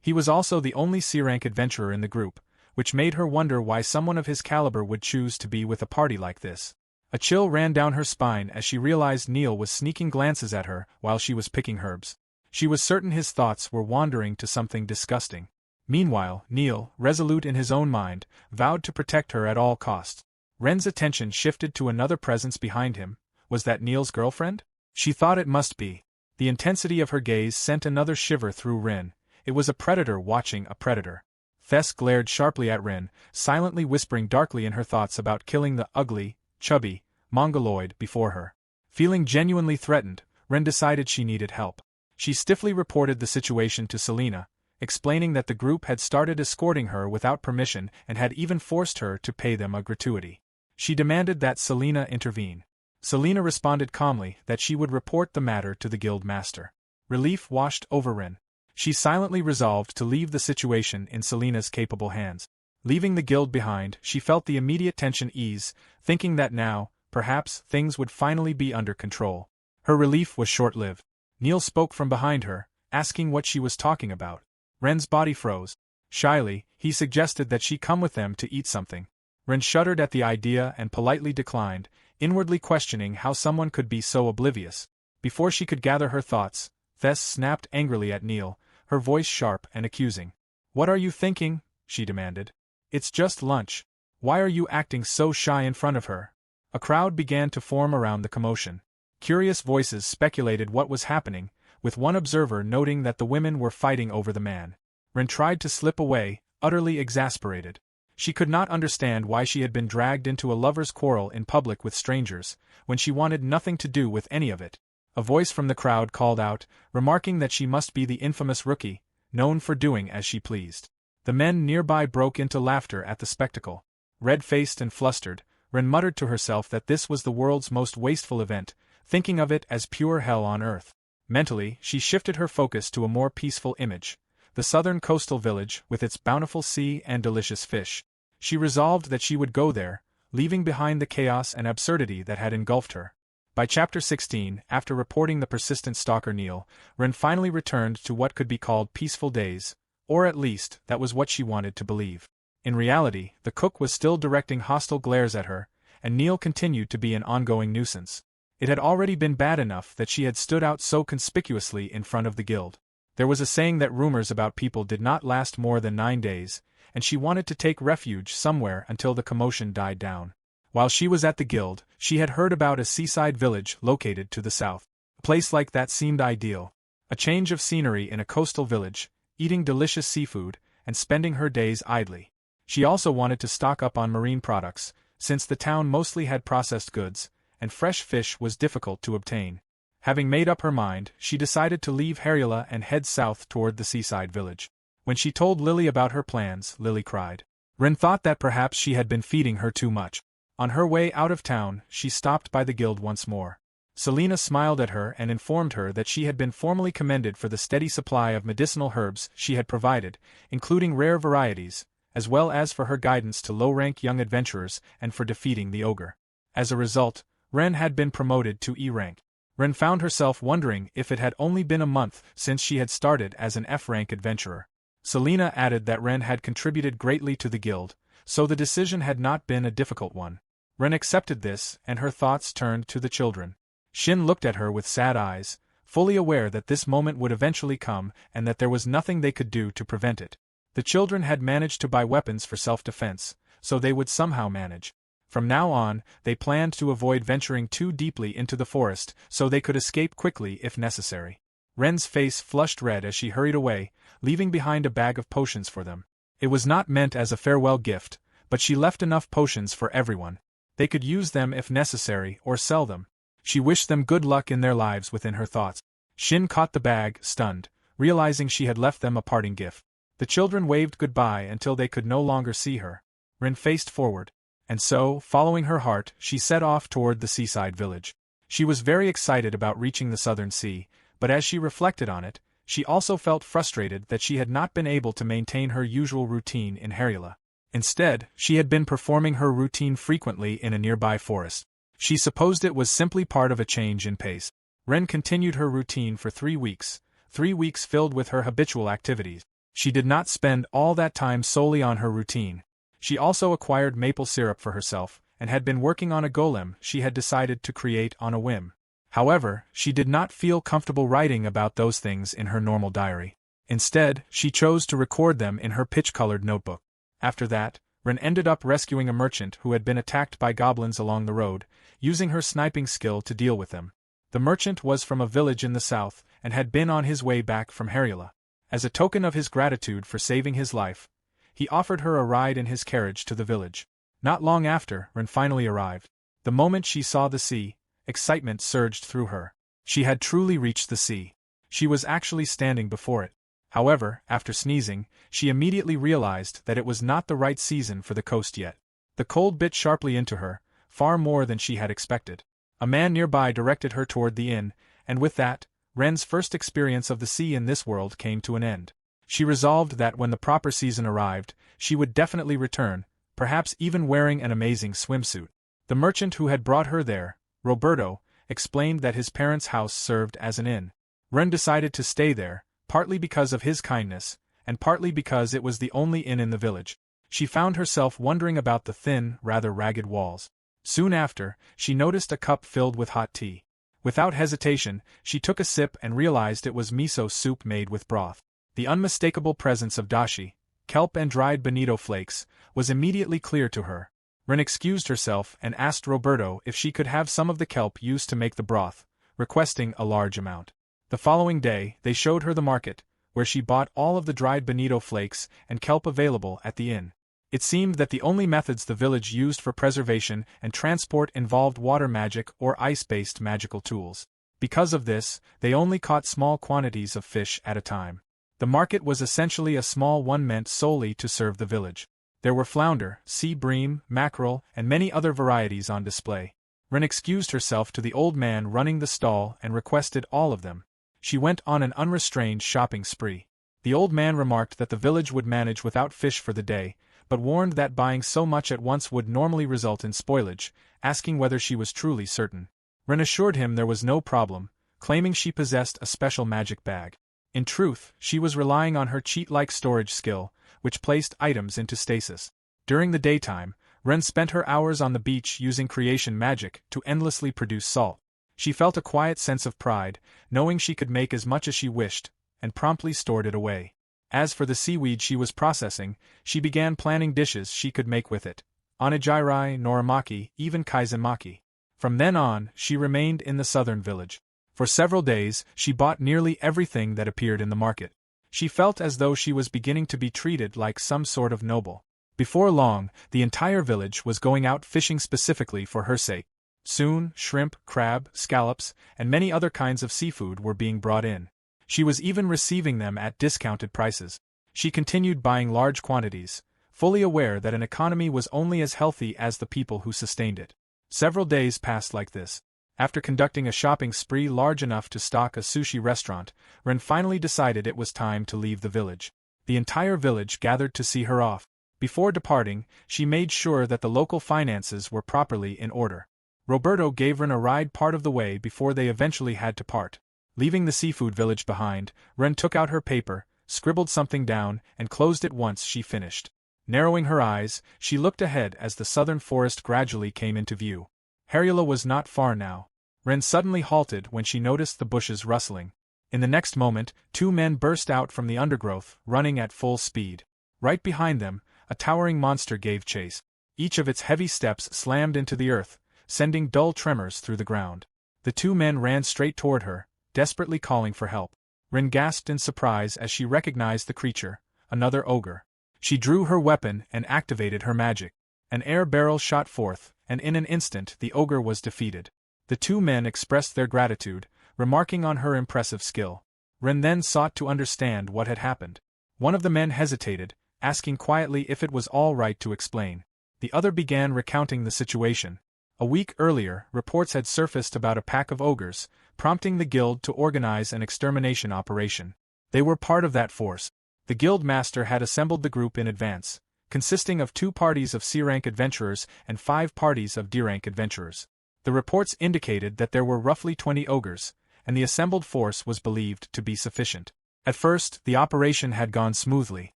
He was also the only C-rank adventurer in the group, which made her wonder why someone of his caliber would choose to be with a party like this. A chill ran down her spine as she realized Neil was sneaking glances at her while she was picking herbs. She was certain his thoughts were wandering to something disgusting. Meanwhile, Neil, resolute in his own mind, vowed to protect her at all costs. Ren's attention shifted to another presence behind him. Was that Neil's girlfriend? She thought it must be. The intensity of her gaze sent another shiver through Ren. It was a predator watching a predator. Tess glared sharply at Ren, silently whispering darkly in her thoughts about killing the ugly, chubby, mongoloid before her. Feeling genuinely threatened, Ren decided she needed help. She stiffly reported the situation to Selena, explaining that the group had started escorting her without permission and had even forced her to pay them a gratuity. She demanded that Selena intervene. Selena responded calmly that she would report the matter to the guild master. Relief washed over Ren. She silently resolved to leave the situation in Selena's capable hands. Leaving the guild behind, she felt the immediate tension ease, thinking that now, perhaps, things would finally be under control. Her relief was short-lived. Neil spoke from behind her, asking what she was talking about. Ren's body froze. Shyly, he suggested that she come with them to eat something. Ren shuddered at the idea and politely declined, inwardly questioning how someone could be so oblivious. Before she could gather her thoughts, Tess snapped angrily at Neil, her voice sharp and accusing. "What are you thinking?" she demanded. "It's just lunch. Why are you acting so shy in front of her?" A crowd began to form around the commotion. Curious voices speculated what was happening, with one observer noting that the women were fighting over the man. Ren tried to slip away, utterly exasperated. She could not understand why she had been dragged into a lover's quarrel in public with strangers, when she wanted nothing to do with any of it. A voice from the crowd called out, remarking that she must be the infamous rookie, known for doing as she pleased. The men nearby broke into laughter at the spectacle. Red-faced and flustered, Ren muttered to herself that this was the world's most wasteful event, thinking of it as pure hell on earth. Mentally, she shifted her focus to a more peaceful image, the southern coastal village with its bountiful sea and delicious fish. She resolved that she would go there, leaving behind the chaos and absurdity that had engulfed her. By chapter 16, after reporting the persistent stalker Neil, Ren finally returned to what could be called peaceful days, or at least, that was what she wanted to believe. In reality, the cook was still directing hostile glares at her, and Neil continued to be an ongoing nuisance. It had already been bad enough that she had stood out so conspicuously in front of the guild. There was a saying that rumors about people did not last more than 9 days, and she wanted to take refuge somewhere until the commotion died down. While she was at the guild, she had heard about a seaside village located to the south. A place like that seemed ideal. A change of scenery in a coastal village, eating delicious seafood, and spending her days idly. She also wanted to stock up on marine products, since the town mostly had processed goods, and fresh fish was difficult to obtain. Having made up her mind, she decided to leave Herula and head south toward the seaside village. When she told Lily about her plans, Lily cried. Ren thought that perhaps she had been feeding her too much. On her way out of town, she stopped by the guild once more. Selena smiled at her and informed her that she had been formally commended for the steady supply of medicinal herbs she had provided, including rare varieties, as well as for her guidance to low-rank young adventurers and for defeating the ogre. As a result, Ren had been promoted to E rank. Ren found herself wondering if it had only been a month since she had started as an F-rank adventurer. Selena added that Ren had contributed greatly to the guild, so the decision had not been a difficult one. Ren accepted this, and her thoughts turned to the children. Shin looked at her with sad eyes, fully aware that this moment would eventually come and that there was nothing they could do to prevent it. The children had managed to buy weapons for self-defense, so they would somehow manage. From now on, they planned to avoid venturing too deeply into the forest so they could escape quickly if necessary. Ren's face flushed red as she hurried away, leaving behind a bag of potions for them. It was not meant as a farewell gift, but she left enough potions for everyone. They could use them if necessary or sell them. She wished them good luck in their lives within her thoughts. Shin caught the bag, stunned, realizing she had left them a parting gift. The children waved goodbye until they could no longer see her. Ren faced forward. And so, following her heart, she set off toward the seaside village. She was very excited about reaching the southern sea, but as she reflected on it, she also felt frustrated that she had not been able to maintain her usual routine in Herula. Instead, she had been performing her routine frequently in a nearby forest. She supposed it was simply part of a change in pace. Ren continued her routine for 3 weeks, 3 weeks filled with her habitual activities. She did not spend all that time solely on her routine. She also acquired maple syrup for herself, and had been working on a golem she had decided to create on a whim. However, she did not feel comfortable writing about those things in her normal diary. Instead, she chose to record them in her pitch-colored notebook. After that, Ren ended up rescuing a merchant who had been attacked by goblins along the road, using her sniping skill to deal with them. The merchant was from a village in the south, and had been on his way back from Herula. As a token of his gratitude for saving his life, he offered her a ride in his carriage to the village. Not long after, Ren finally arrived. The moment she saw the sea, excitement surged through her. She had truly reached the sea. She was actually standing before it. However, after sneezing, she immediately realized that it was not the right season for the coast yet. The cold bit sharply into her, far more than she had expected. A man nearby directed her toward the inn, and with that, Ren's first experience of the sea in this world came to an end. She resolved that when the proper season arrived, she would definitely return, perhaps even wearing an amazing swimsuit. The merchant who had brought her there, Roberto, explained that his parents' house served as an inn. Ren decided to stay there, partly because of his kindness, and partly because it was the only inn in the village. She found herself wondering about the thin, rather ragged walls. Soon after, she noticed a cup filled with hot tea. Without hesitation, she took a sip and realized it was miso soup made with broth. The unmistakable presence of dashi, kelp and dried bonito flakes, was immediately clear to her. Ren excused herself and asked Roberto if she could have some of the kelp used to make the broth, requesting a large amount. The following day, they showed her the market, where she bought all of the dried bonito flakes and kelp available at the inn. It seemed that the only methods the village used for preservation and transport involved water magic or ice-based magical tools. Because of this, they only caught small quantities of fish at a time. The market was essentially a small one meant solely to serve the village. There were flounder, sea bream, mackerel, and many other varieties on display. Ren excused herself to the old man running the stall and requested all of them. She went on an unrestrained shopping spree. The old man remarked that the village would manage without fish for the day, but warned that buying so much at once would normally result in spoilage, asking whether she was truly certain. Ren assured him there was no problem, claiming she possessed a special magic bag. In truth, she was relying on her cheat-like storage skill, which placed items into stasis. During the daytime, Ren spent her hours on the beach using creation magic to endlessly produce salt. She felt a quiet sense of pride, knowing she could make as much as she wished, and promptly stored it away. As for the seaweed she was processing, she began planning dishes she could make with it. Onigiri, norimaki, even kaizemaki. From then on, she remained in the southern village. For several days, she bought nearly everything that appeared in the market. She felt as though she was beginning to be treated like some sort of noble. Before long, the entire village was going out fishing specifically for her sake. Soon, shrimp, crab, scallops, and many other kinds of seafood were being brought in. She was even receiving them at discounted prices. She continued buying large quantities, fully aware that an economy was only as healthy as the people who sustained it. Several days passed like this. After conducting a shopping spree large enough to stock a sushi restaurant, Ren finally decided it was time to leave the village. The entire village gathered to see her off. Before departing, she made sure that the local finances were properly in order. Roberto gave Ren a ride part of the way before they eventually had to part. Leaving the seafood village behind, Ren took out her paper, scribbled something down, and closed it once she finished. Narrowing her eyes, she looked ahead as the southern forest gradually came into view. Harula was not far now. Ren suddenly halted when she noticed the bushes rustling. In the next moment, two men burst out from the undergrowth, running at full speed. Right behind them, a towering monster gave chase. Each of its heavy steps slammed into the earth, sending dull tremors through the ground. The two men ran straight toward her, desperately calling for help. Ren gasped in surprise as she recognized the creature, another ogre. She drew her weapon and activated her magic. An air barrel shot forth, and in an instant the ogre was defeated. The two men expressed their gratitude, remarking on her impressive skill. Ren then sought to understand what had happened. One of the men hesitated, asking quietly if it was all right to explain. The other began recounting the situation. A week earlier, reports had surfaced about a pack of ogres, prompting the guild to organize an extermination operation. They were part of that force. The guild master had assembled the group in advance, consisting of 2 parties of C-rank adventurers and 5 parties of D-rank adventurers. The reports indicated that there were roughly 20 ogres, and the assembled force was believed to be sufficient. At first, the operation had gone smoothly.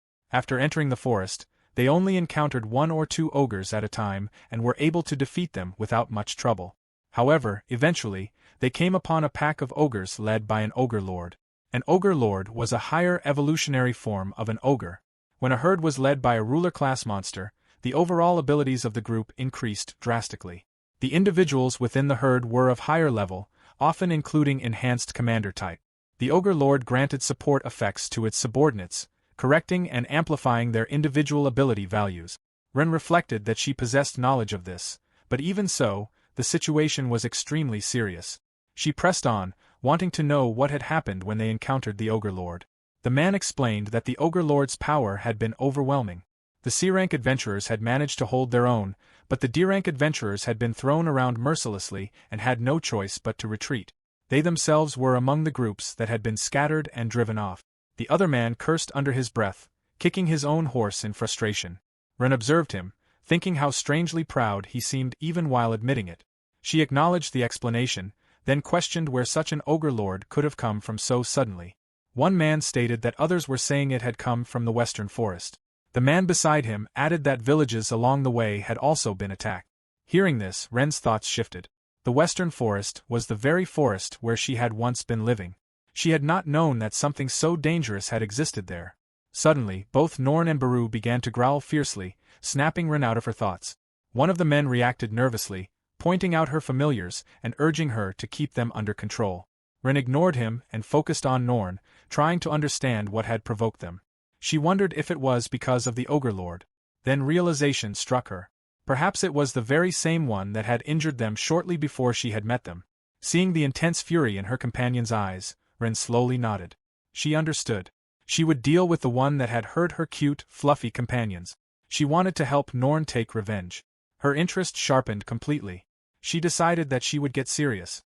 After entering the forest, they only encountered 1 or 2 ogres at a time and were able to defeat them without much trouble. However, eventually, they came upon a pack of ogres led by an ogre lord. An ogre lord was a higher evolutionary form of an ogre. When a herd was led by a ruler-class monster, the overall abilities of the group increased drastically. The individuals within the herd were of higher level, often including enhanced commander type. The ogre lord granted support effects to its subordinates, correcting and amplifying their individual ability values. Ren reflected that she possessed knowledge of this, but even so, the situation was extremely serious. She pressed on, wanting to know what had happened when they encountered the ogre lord. The man explained that the ogre lord's power had been overwhelming. The C-rank adventurers had managed to hold their own, but the D-rank adventurers had been thrown around mercilessly and had no choice but to retreat. They themselves were among the groups that had been scattered and driven off. The other man cursed under his breath, kicking his own horse in frustration. Ren observed him, thinking how strangely proud he seemed even while admitting it. She acknowledged the explanation, then questioned where such an ogre lord could have come from so suddenly. One man stated that others were saying it had come from the western forest. The man beside him added that villages along the way had also been attacked. Hearing this, Ren's thoughts shifted. The western forest was the very forest where she had once been living. She had not known that something so dangerous had existed there. Suddenly, both Norn and Baru began to growl fiercely, snapping Ren out of her thoughts. One of the men reacted nervously, pointing out her familiars and urging her to keep them under control. Ren ignored him and focused on Norn, trying to understand what had provoked them. She wondered if it was because of the ogre lord. Then realization struck her. Perhaps it was the very same one that had injured them shortly before she had met them. Seeing the intense fury in her companion's eyes, Ren slowly nodded. She understood. She would deal with the one that had hurt her cute, fluffy companions. She wanted to help Norn take revenge. Her interest sharpened completely. She decided that she would get serious.